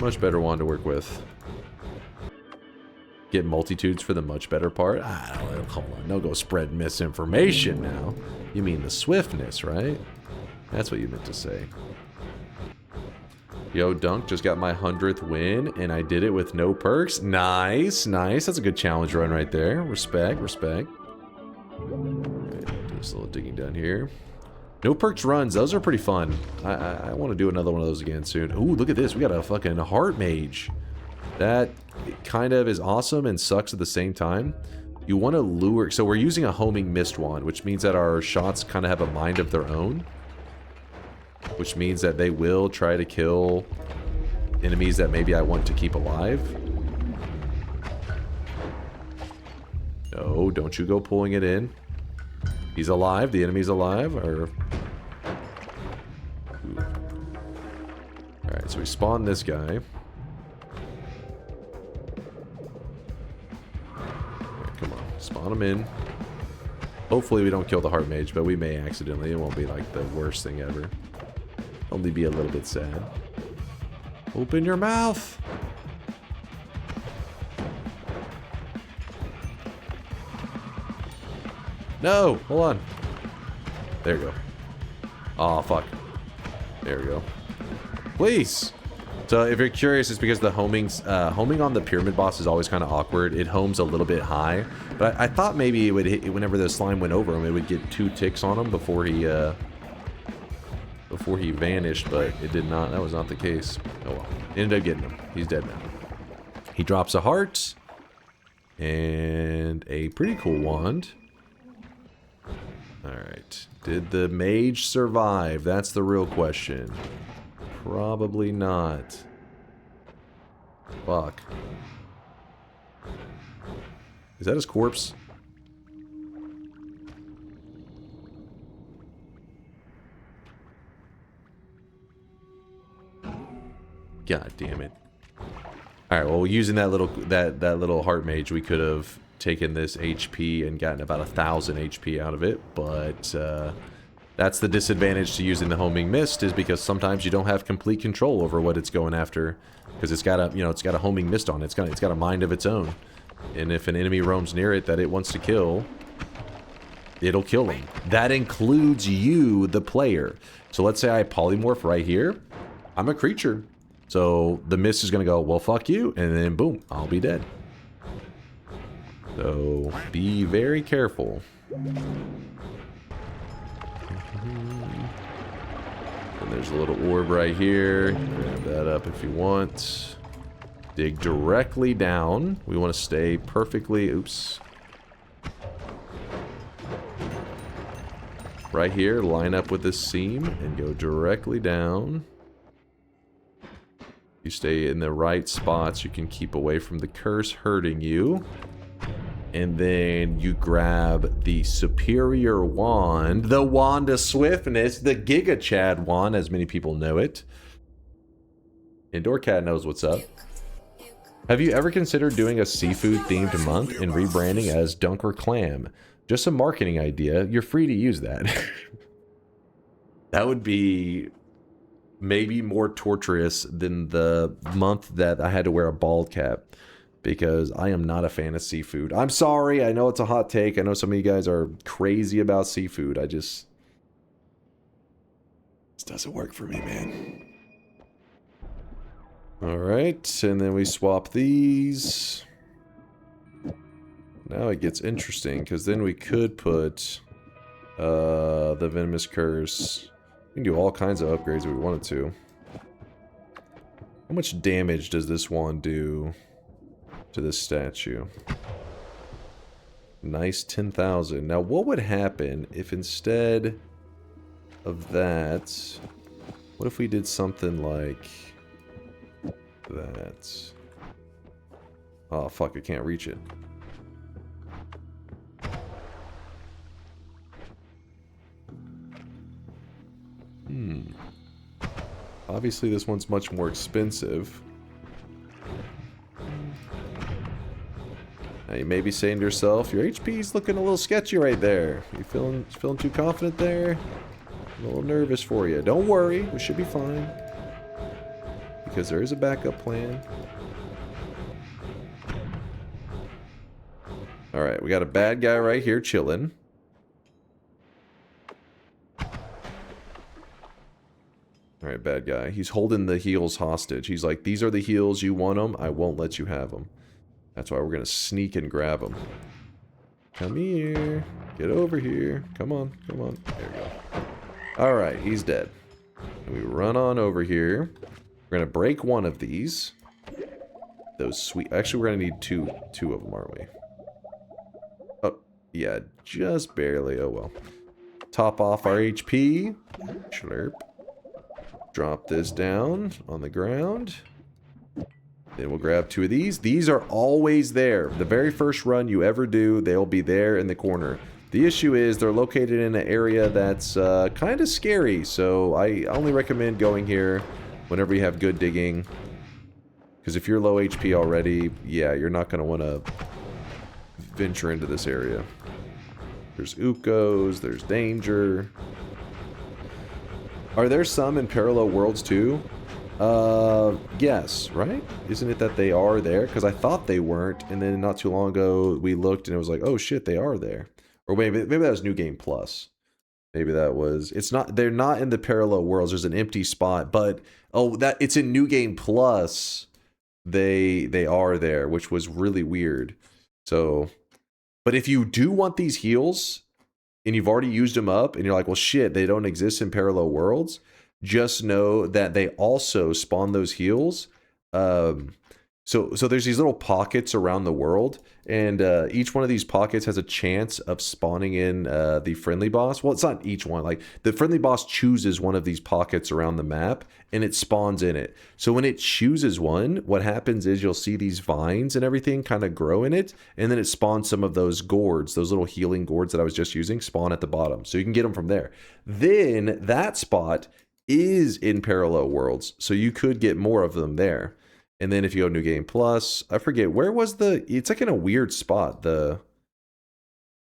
wand to work with. Get multitudes for the much better part. Hold on, don't go spread misinformation now. You mean the swiftness, right? That's what you meant to say. Yo, Dunk, just got my 100th win, and I did it with no perks. Nice, nice. That's a good challenge run right there. Respect, respect. Okay, do this little digging down here. No perks runs. Those are pretty fun. I want to do another one of those again soon. Ooh, look at this. We got a fucking heart mage. That kind of is awesome and sucks at the same time. You want to lure... So we're using a homing mist wand, which means that our shots kind of have a mind of their own. Which means that they will try to kill enemies that maybe I want to keep alive. No, don't you go pulling it in. He's alive. The enemy's alive. Or... Alright, so we spawn this guy. Alright, come on. Spawn him in. Hopefully we don't kill the heart mage, but we may accidentally. It won't be like the worst thing ever. Only be a little bit sad. Open your mouth! No! Hold on. There you go. Aw, fuck. There we go. Please! So if you're curious, it's because the homing on the pyramid boss is always kind of awkward. It homes a little bit high. But I thought maybe it would hit, whenever the slime went over him, it would get 2 ticks on him before he vanished, but it did not. That was not the case. Oh well. Ended up getting him. He's dead now. He drops a heart. And a pretty cool wand. Alright. Did the mage survive? That's the real question. Probably not. Fuck. Is that his corpse? God damn it. Alright, well, using that little heart mage, we could have taken this HP and gotten about 1,000 HP out of it, but that That's the disadvantage to using the homing mist, is because sometimes you don't have complete control over what it's going after, because it's got a, you know, it's got a homing mist on it. It's got a mind of its own, and if an enemy roams near it that it wants to kill, it'll kill them. That includes you, the player. So let's say I polymorph right here. I'm a creature. So the mist is going to go, well, fuck you. And then boom, I'll be dead. So be very careful. And there's a little orb right here. Grab that up if you want. Dig directly down. We want to stay perfectly... Oops. Right here, line up with this seam and go directly down. You stay in the right spots, you can keep away from the curse hurting you. And then you grab the superior wand, the wand of swiftness, the Giga Chad wand, as many people know it. Indoor Cat knows what's up. Have you ever considered doing a seafood-themed month and rebranding as DunkOrSlam? Just a marketing idea. You're free to use that. That would be maybe more torturous than the month that I had to wear a bald cap, because I am not a fan of seafood. I'm sorry. I know it's a hot take. I know some of you guys are crazy about seafood. This doesn't work for me, man. All right, and then we swap these. Now it gets interesting, because then we could put the Venomous Curse. We can do all kinds of upgrades if we wanted to. How much damage does this wand do to this statue? Nice 10,000. Now what would happen if instead of that, what if we did something like that? Oh fuck, I can't reach it. Obviously this one's much more expensive. Now you may be saying to yourself, your HP's looking a little sketchy right there. You feeling too confident there? A little nervous for you. Don't worry, we should be fine. Because there is a backup plan. Alright, we got a bad guy right here chilling. Alright, bad guy. He's holding the heals hostage. He's like, these are the heals, you want them? I won't let you have them. That's why we're going to sneak and grab them. Come here. Get over here. Come on, come on. There we go. Alright, he's dead. And we run on over here. We're going to break one of these. Those sweet... Actually, we're going to need two of them, aren't we? Oh, yeah, just barely. Oh, well. Top off our HP. Slurp. Drop this down on the ground. Then we'll grab two of these. These are always there. The very first run you ever do, they'll be there in the corner. The issue is they're located in an area that's kind of scary, so I only recommend going here whenever you have good digging. Because if you're low HP already, yeah, you're not going to want to venture into this area. There's Ukos, there's danger. Are there some in parallel worlds too? Yes, right? Isn't it that they are there? Because I thought they weren't, and then not too long ago we looked and it was like, oh shit, they are there. Or maybe that was New Game Plus. Maybe that was... It's not... They're not in the parallel worlds. There's an empty spot, but... Oh, it's in New Game Plus. They are there, which was really weird. So... But if you do want these heals... and you've already used them up, and you're like, well, shit, they don't exist in parallel worlds, just know that they also spawn those heals. So there's these little pockets around the world, and each one of these pockets has a chance of spawning in the friendly boss. Well, it's not each one. Like, the friendly boss chooses one of these pockets around the map, and it spawns in it. So when it chooses one, what happens is you'll see these vines and everything kind of grow in it, and then it spawns some of those gourds, those little healing gourds that I was just using, spawn at the bottom. So you can get them from there. Then that spot is in parallel worlds, so you could get more of them there. And then if you go New Game Plus, I forget, where was the... It's like in a weird spot, the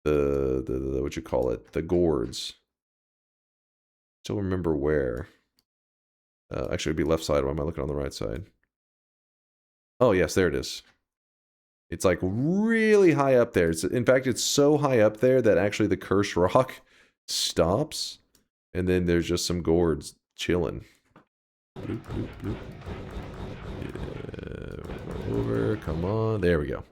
what you call it? The gourds. Still remember where. Actually, it'd be left side. Why am I looking on the right side? Oh, yes, there it is. It's like really high up there. In fact, it's so high up there that actually the cursed rock stops. And then there's just some gourds chilling. Bloop, bloop, bloop. Yeah, over. Come on. There we go.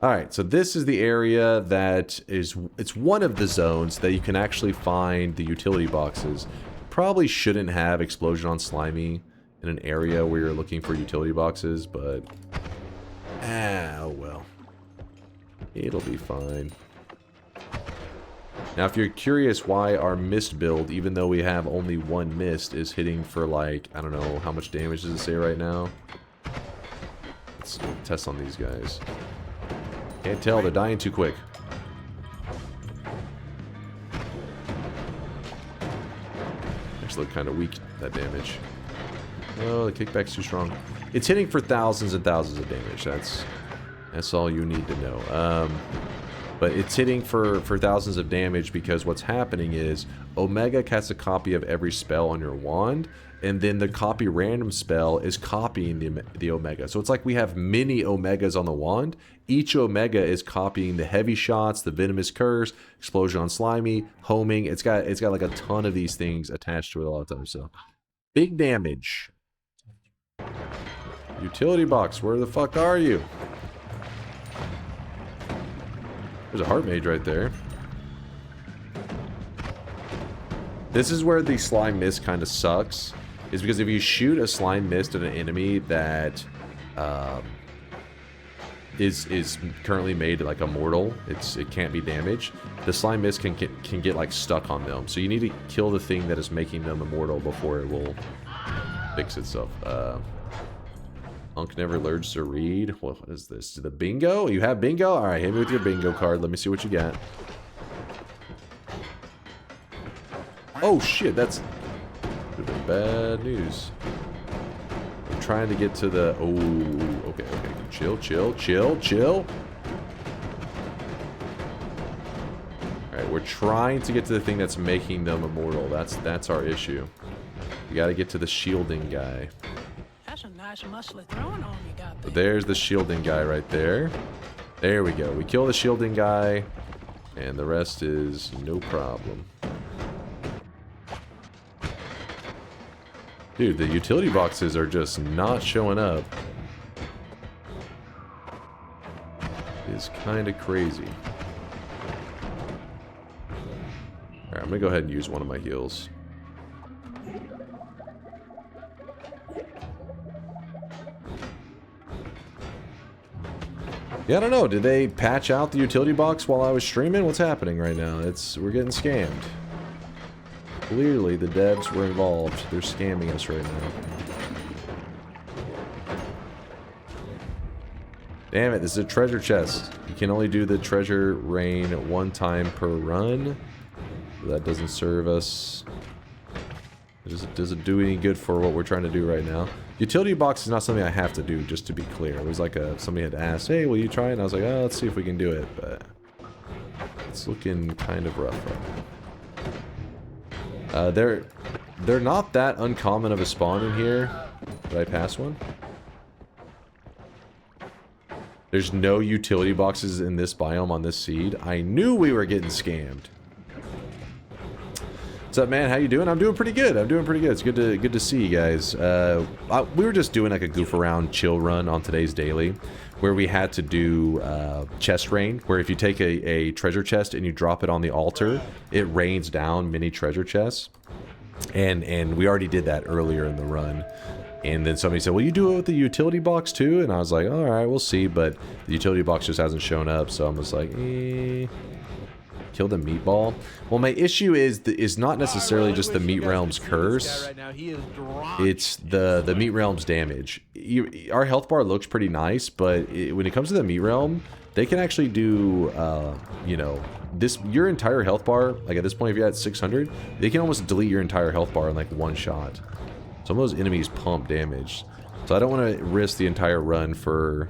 Alright, so this is the area that is... It's one of the zones that you can actually find the utility boxes. Probably shouldn't have Explosion on Slimy in an area where you're looking for utility boxes, but... oh well. It'll be fine. Now, if you're curious why our mist build, even though we have only one mist, is hitting for like, I don't know, how much damage does it say right now? Let's test on these guys. Can't tell, they're dying too quick. Actually look kind of weak, that damage. Oh, the kickback's too strong. It's hitting for thousands and thousands of damage. That's all you need to know. But it's hitting for thousands of damage because what's happening is Omega casts a copy of every spell on your wand, and then the copy random spell is copying the Omega. So it's like we have many Omegas on the wand. Each Omega is copying the heavy shots, the venomous curse, explosion on slimy, homing. It's got like a ton of these things attached to it a lot of times. So big damage. Utility box, where the fuck are you? There's a heart mage right there. This is where the slime mist kind of sucks. Is because if you shoot a slime mist at an enemy that is currently made like immortal, it can't be damaged. The slime mist can get like stuck on them. So you need to kill the thing that is making them immortal before it will fix itself. Unk never learns to read. What is this? The bingo? You have bingo? Alright, hit me with your bingo card. Let me see what you got. Oh shit, that's bad news. I'm trying to get to the... Oh, okay. Chill. Alright, we're trying to get to the thing that's making them immortal. That's our issue. We gotta get to the shielding guy. That's a nice muscly throwing arm you got there. There's the shielding guy right there. There we go. We kill the shielding guy, and the rest is no problem. Dude, the utility boxes are just not showing up. It's kind of crazy. Alright, I'm gonna go ahead and use one of my heals. Yeah, I don't know. Did they patch out the utility box while I was streaming? What's happening right now? We're getting scammed. Clearly, the devs were involved. They're scamming us right now. Damn it, this is a treasure chest. You can only do the treasure rain one time per run. That doesn't serve us. It doesn't do any good for what we're trying to do right now. Utility box is not something I have to do, just to be clear. It was like somebody had asked, hey, will you try it? And I was like, oh, let's see if we can do it. But it's looking kind of rough right now. They're not that uncommon of a spawn in here. Did I pass one? There's no utility boxes in this biome on this seed. I knew we were getting scammed. What's up, man? How you doing? I'm doing pretty good. It's good to see you guys. We were just doing like a goof around chill run on today's daily, where we had to do chest rain, where if you take a treasure chest and you drop it on the altar, it rains down mini treasure chests. And we already did that earlier in the run. And then somebody said, well, you do it with the utility box too? And I was like, all right, we'll see. But the utility box just hasn't shown up, so I'm just like, kill the meatball. Well, my issue is not necessarily just the meat realm's curse. It's the meat realm's damage. Our health bar looks pretty nice, but when it comes to the meat realm, they can actually do, you know, your entire health bar. Like at this point, if you're at 600, they can almost delete your entire health bar in like one shot. Some of those enemies pump damage, so I don't want to risk the entire run for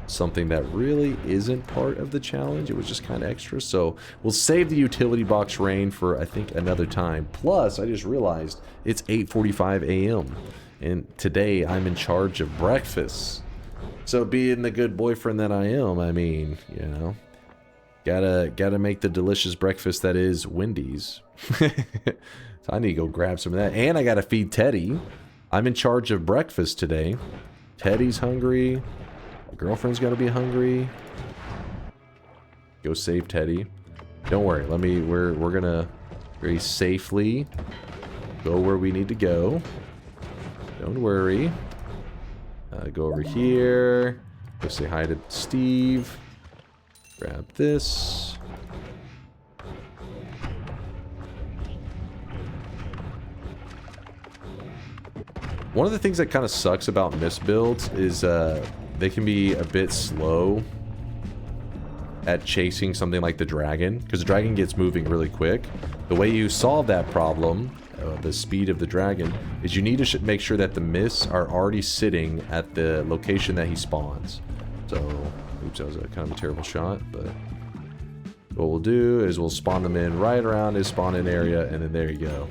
something that really isn't part of the challenge. It was just kind of extra. So we'll save the utility box rain for, I think, another time. Plus, I just realized it's 8:45 a.m. and today I'm in charge of breakfast. So being the good boyfriend that I am, I mean, you know, gotta make the delicious breakfast that is Wendy's. So I need to go grab some of that. And I gotta feed Teddy. I'm in charge of breakfast today. Teddy's hungry. My girlfriend's gonna be hungry. Go save Teddy. Don't worry, we're gonna very safely go where we need to go. Don't worry. Go over here. Go say hi to Steve. Grab this. One of the things that kind of sucks about mist builds is they can be a bit slow at chasing something like the dragon, because the dragon gets moving really quick. The way you solve that problem, the speed of the dragon, is you need to make sure that the mists are already sitting at the location that he spawns. So, oops, that was a kind of a terrible shot, but what we'll do is we'll spawn them in right around his spawn-in area, and then there you go.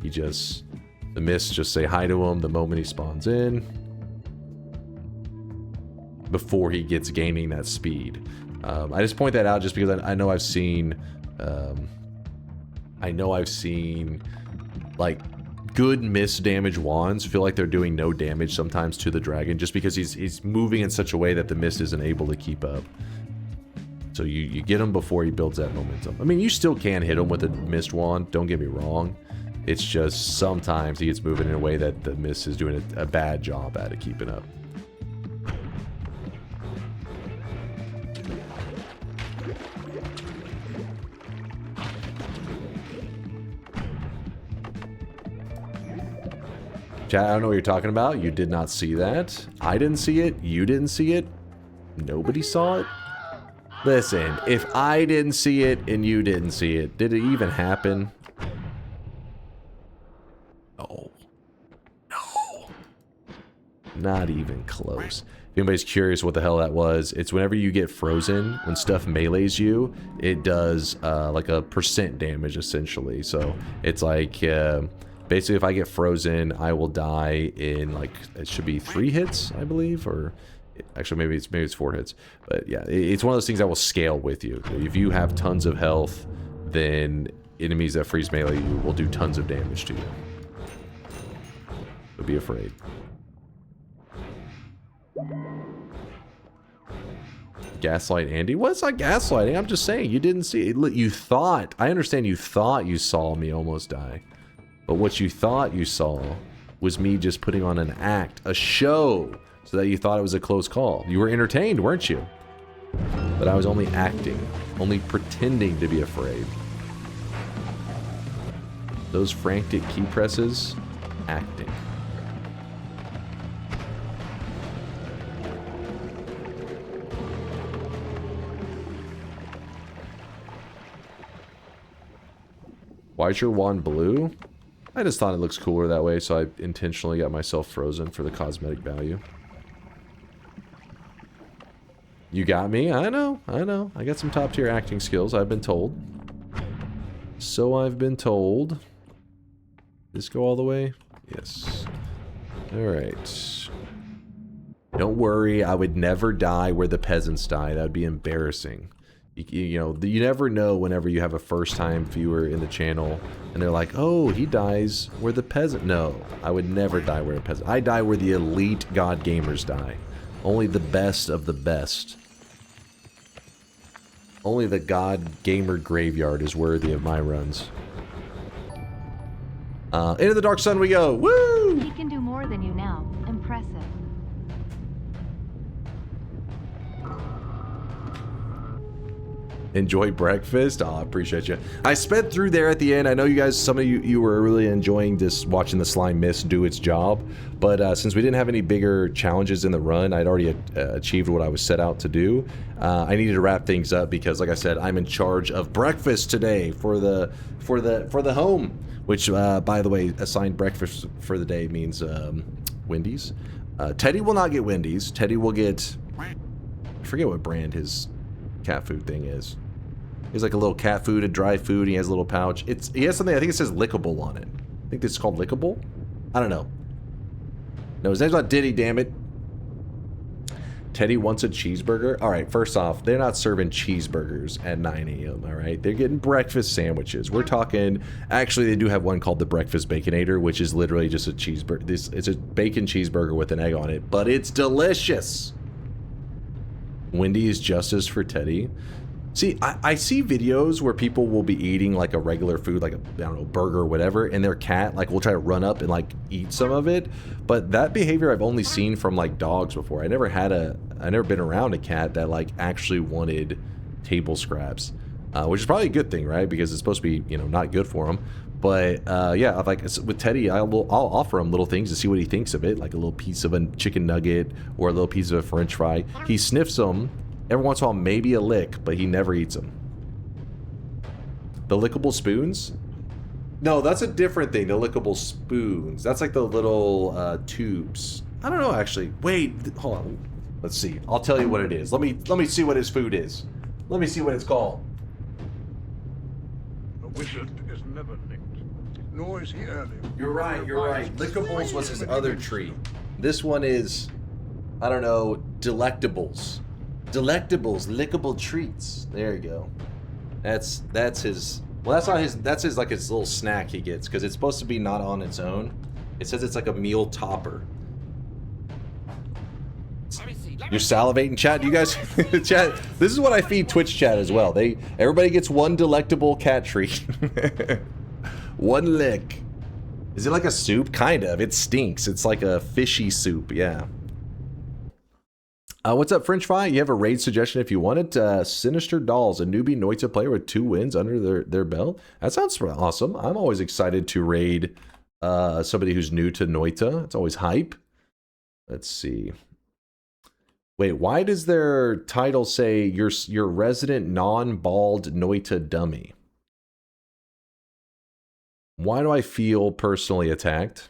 The mists just say hi to him the moment he spawns in, before he gets gaining that speed. I just point that out just because I know I've seen like good miss damage wands feel like they're doing no damage sometimes to the dragon just because he's moving in such a way that the mist isn't able to keep up. So you get him before he builds that momentum. I mean, you still can hit him with a mist wand, don't get me wrong. It's just sometimes he gets moving in a way that the mist is doing a bad job at it keeping up. Chat, I don't know what you're talking about. You did not see that. I didn't see it. You didn't see it. Nobody saw it. Listen, if I didn't see it and you didn't see it, did it even happen? No. No. Not even close. If anybody's curious what the hell that was, it's whenever you get frozen, when stuff melees you, it does like a % damage essentially. So it's like... basically, if I get frozen, I will die in, like, it should be 3 hits, I believe, or actually maybe it's 4 hits. But yeah, it's one of those things that will scale with you. If you have tons of health, then enemies that freeze melee you will do tons of damage to you. So be afraid. Gaslight Andy? What's not gaslighting? I'm just saying, you didn't see it. You thought, I understand you thought you saw me almost die. But what you thought you saw was me just putting on an act, a show, so that you thought it was a close call. You were entertained, weren't you? But I was only acting, only pretending to be afraid. Those frantic key presses, acting. Why is your wand blue? I just thought it looks cooler that way, so I intentionally got myself frozen for the cosmetic value. You got me? I know. I got some top tier acting skills, I've been told. So I've been told. This go all the way? Yes. Alright. Don't worry, I would never die where the peasants die. That would be embarrassing. You know, you never know whenever you have a first-time viewer in the channel and they're like, oh, he dies where the peasant... No, I would never die where the peasant... I die where the elite god gamers die. Only the best of the best. Only the god gamer graveyard is worthy of my runs. Into the Dark Sun we go! Woo! He can do more than you now. Impressive. Enjoy breakfast. Oh, I appreciate you. I sped through there at the end. I know you guys, some of you were really enjoying this, watching the slime mist do its job. But since we didn't have any bigger challenges in the run, I'd already achieved what I was set out to do. I needed to wrap things up because, like I said, I'm in charge of breakfast today for the home. Which, by the way, assigned breakfast for the day means Wendy's. Teddy will not get Wendy's. Teddy will get I forget what brand his cat food thing is. He's like a little cat food, a dry food. He has a little pouch. He has something, I think it says lickable on it. I think this is called lickable. I don't know. No, his name's not Diddy, damn it. Teddy wants a cheeseburger. All right, first off, they're not serving cheeseburgers at 9 a.m., all right? They're getting breakfast sandwiches. We're talking, actually, they do have one called the Breakfast Baconator, which is literally just a cheeseburger. It's a bacon cheeseburger with an egg on it, but it's delicious. Wendy's justice for Teddy. See, I see videos where people will be eating like a regular food, like a, I don't know, burger or whatever, and their cat like will try to run up and like eat some of it. But that behavior I've only seen from like dogs before. I never been around a cat that like actually wanted table scraps, which is probably a good thing, right? Because it's supposed to be, you know, not good for them. But yeah, like with Teddy, I'll offer him little things to see what he thinks of it, like a little piece of a chicken nugget or a little piece of a French fry. He sniffs them. Every once in a while, maybe a lick, but he never eats them. The lickable spoons? No, that's a different thing, the lickable spoons. That's like the little tubes. I don't know, actually. Wait, hold on. Let's see. I'll tell you what it is. Let me see what his food is. Let me see what it's called. A wizard is never licked, nor is he early. You're right, you're right. Lickables was his other treat. This one is, I don't know, delectables. Delectables, lickable treats. There you go. That's his. Well, that's not his. That's his like his little snack he gets because it's supposed to be not on its own. It says it's like a meal topper. You're salivating, chat. You guys, chat. This is what I feed Twitch chat as well. Everybody gets one delectable cat treat. One lick. Is it like a soup? Kind of. It stinks. It's like a fishy soup. Yeah. What's up, French Fry? You have a raid suggestion if you want it. Sinister Dolls, a newbie Noita player with 2 wins under their belt. That sounds awesome. I'm always excited to raid somebody who's new to Noita. It's always hype. Let's see. Wait, why does their title say your resident non-bald Noita dummy? Why do I feel personally attacked?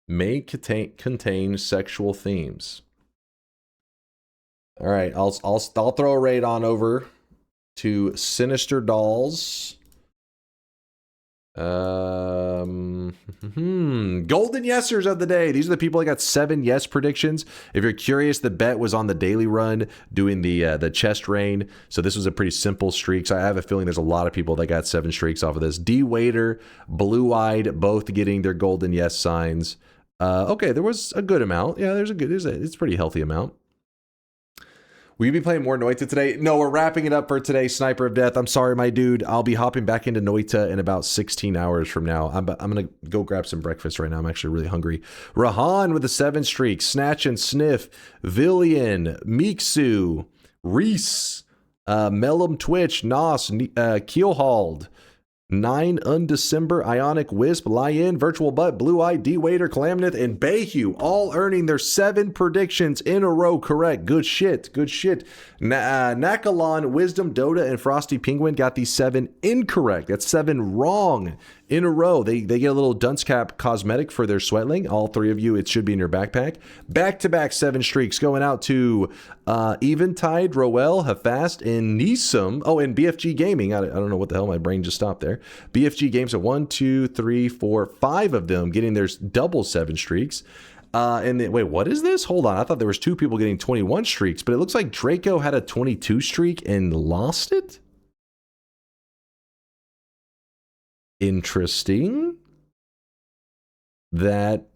May contain sexual themes. All right, I'll throw a raid on over to Sinister Dolls. Golden yesers of the day. These are the people that got 7 yes predictions. If you're curious, the bet was on the daily run doing the chest rain. So this was a pretty simple streak. So I have a feeling there's a lot of people that got 7 streaks off of this. D Waiter, Blue Eyed, both getting their golden yes signs. Okay, there was a good amount. Yeah, it's a pretty healthy amount. Will you be playing more Noita today? No, we're wrapping it up for today, Sniper of Death. I'm sorry, my dude. I'll be hopping back into Noita in about 16 hours from now. I'm going to go grab some breakfast right now. I'm actually really hungry. Rahan with a 7 streak. Snatch and Sniff. Villian. Miksu. Reese. Mellum Twitch. Nos. Keelhauled. 9 Undecember, Ionic Wisp, Lion, Virtual Butt, Blue Eye, D-Waiter, Calamnith, and Bayhue, all earning their 7 predictions in a row correct. Good shit, good shit. Nakalon, Wisdom, Dota, and Frosty Penguin got these 7 incorrect. That's 7 wrong in a row. They get a little dunce cap cosmetic for their sweatling. All 3 of you, it should be in your backpack. Back-to-back 7 streaks going out to Eventide, Roel, Hafast, and Nisum. Oh, and BFG Gaming. I don't know what the hell, my brain just stopped there. BFG Games at 1, 2, 3, 4, 5 of them getting their double 7 streaks. And then, wait, what is this? Hold on. I thought there was 2 people getting 21 streaks, but it looks like Draco had a 22 streak and lost it. Interesting. That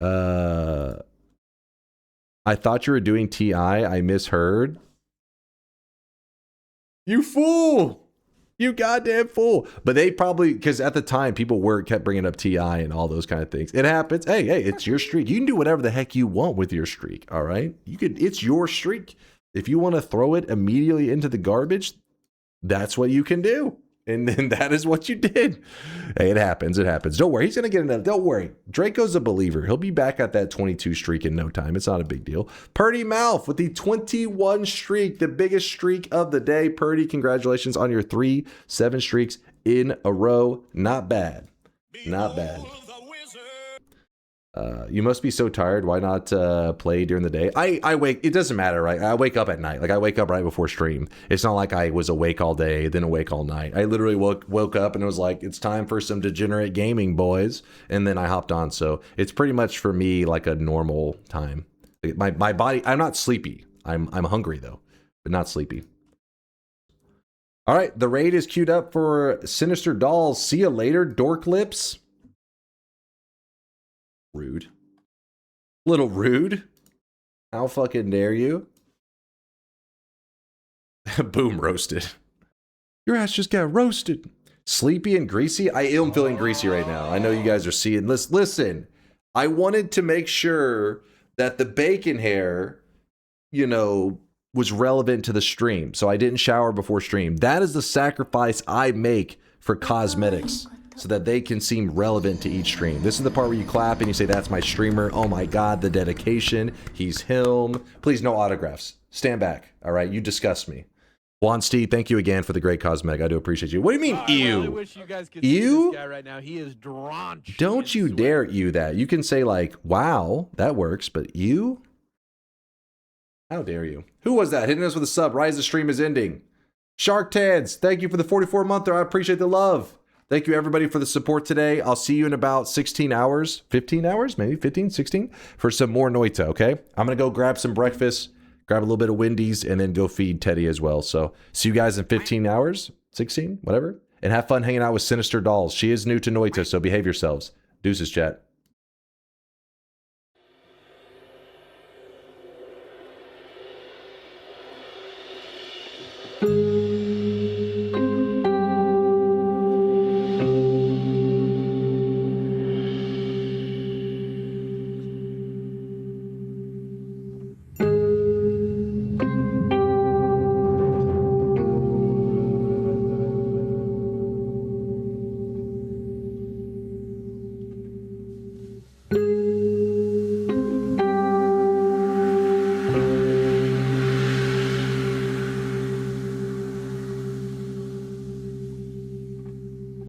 I thought you were doing TI. I misheard. You fool! You goddamn fool! But they probably, because at the time people kept bringing up TI and all those kind of things. It happens. Hey, it's your streak. You can do whatever the heck you want with your streak. All right, it's your streak. If you want to throw it immediately into the garbage, that's what you can do. And then that is what you did. Hey, it happens. It happens. Don't worry. He's going to get another. Don't worry. Draco's a believer. He'll be back at that 22 streak in no time. It's not a big deal. Purdy Mouth with the 21 streak, the biggest streak of the day. Purdy, congratulations on your 3 7 streaks in a row. Not bad. Not bad. You must be so tired. Why not play during the day? I wake. It doesn't matter, right? I wake up at night. Like I wake up right before stream. It's not like I was awake all day, then awake all night. I literally woke up and it was like, it's time for some degenerate gaming, boys. And then I hopped on. So it's pretty much for me like a normal time. My body. I'm not sleepy. I'm hungry though, but not sleepy. All right, the raid is queued up for Sinister Dolls. See you later, dork lips. Rude. Little rude. How fucking dare you? Boom, roasted. Your ass just got roasted. Sleepy and greasy? I am feeling greasy right now. I know you guys are seeing this. Listen, I wanted to make sure that the bacon hair, you know, was relevant to the stream. So I didn't shower before stream. That is the sacrifice I make for cosmetics, so that they can seem relevant to each stream. This is the part where you clap and you say, that's my streamer. Oh my God, the dedication. He's him. Please, no autographs. Stand back. All right, you disgust me. Juan Steve, thank you again for the great cosmetic. I do appreciate you. What do you mean, ew? I really wish you guys could see this guy right now. He is drenched. Don't you dare ew that. You can say like, wow, that works, but ew? How dare you? Who was that? Hitting us with a sub. Rise the stream is ending. Shark Tads, thank you for the 44-monther. I appreciate the love. Thank you, everybody, for the support today. I'll see you in about 16 hours, 15 hours, maybe 15, 16, for some more Noita, okay? I'm going to go grab some breakfast, grab a little bit of Wendy's, and then go feed Teddy as well. So see you guys in 15 hours, 16, whatever. And have fun hanging out with Sinister Dolls. She is new to Noita, so behave yourselves. Deuces, chat.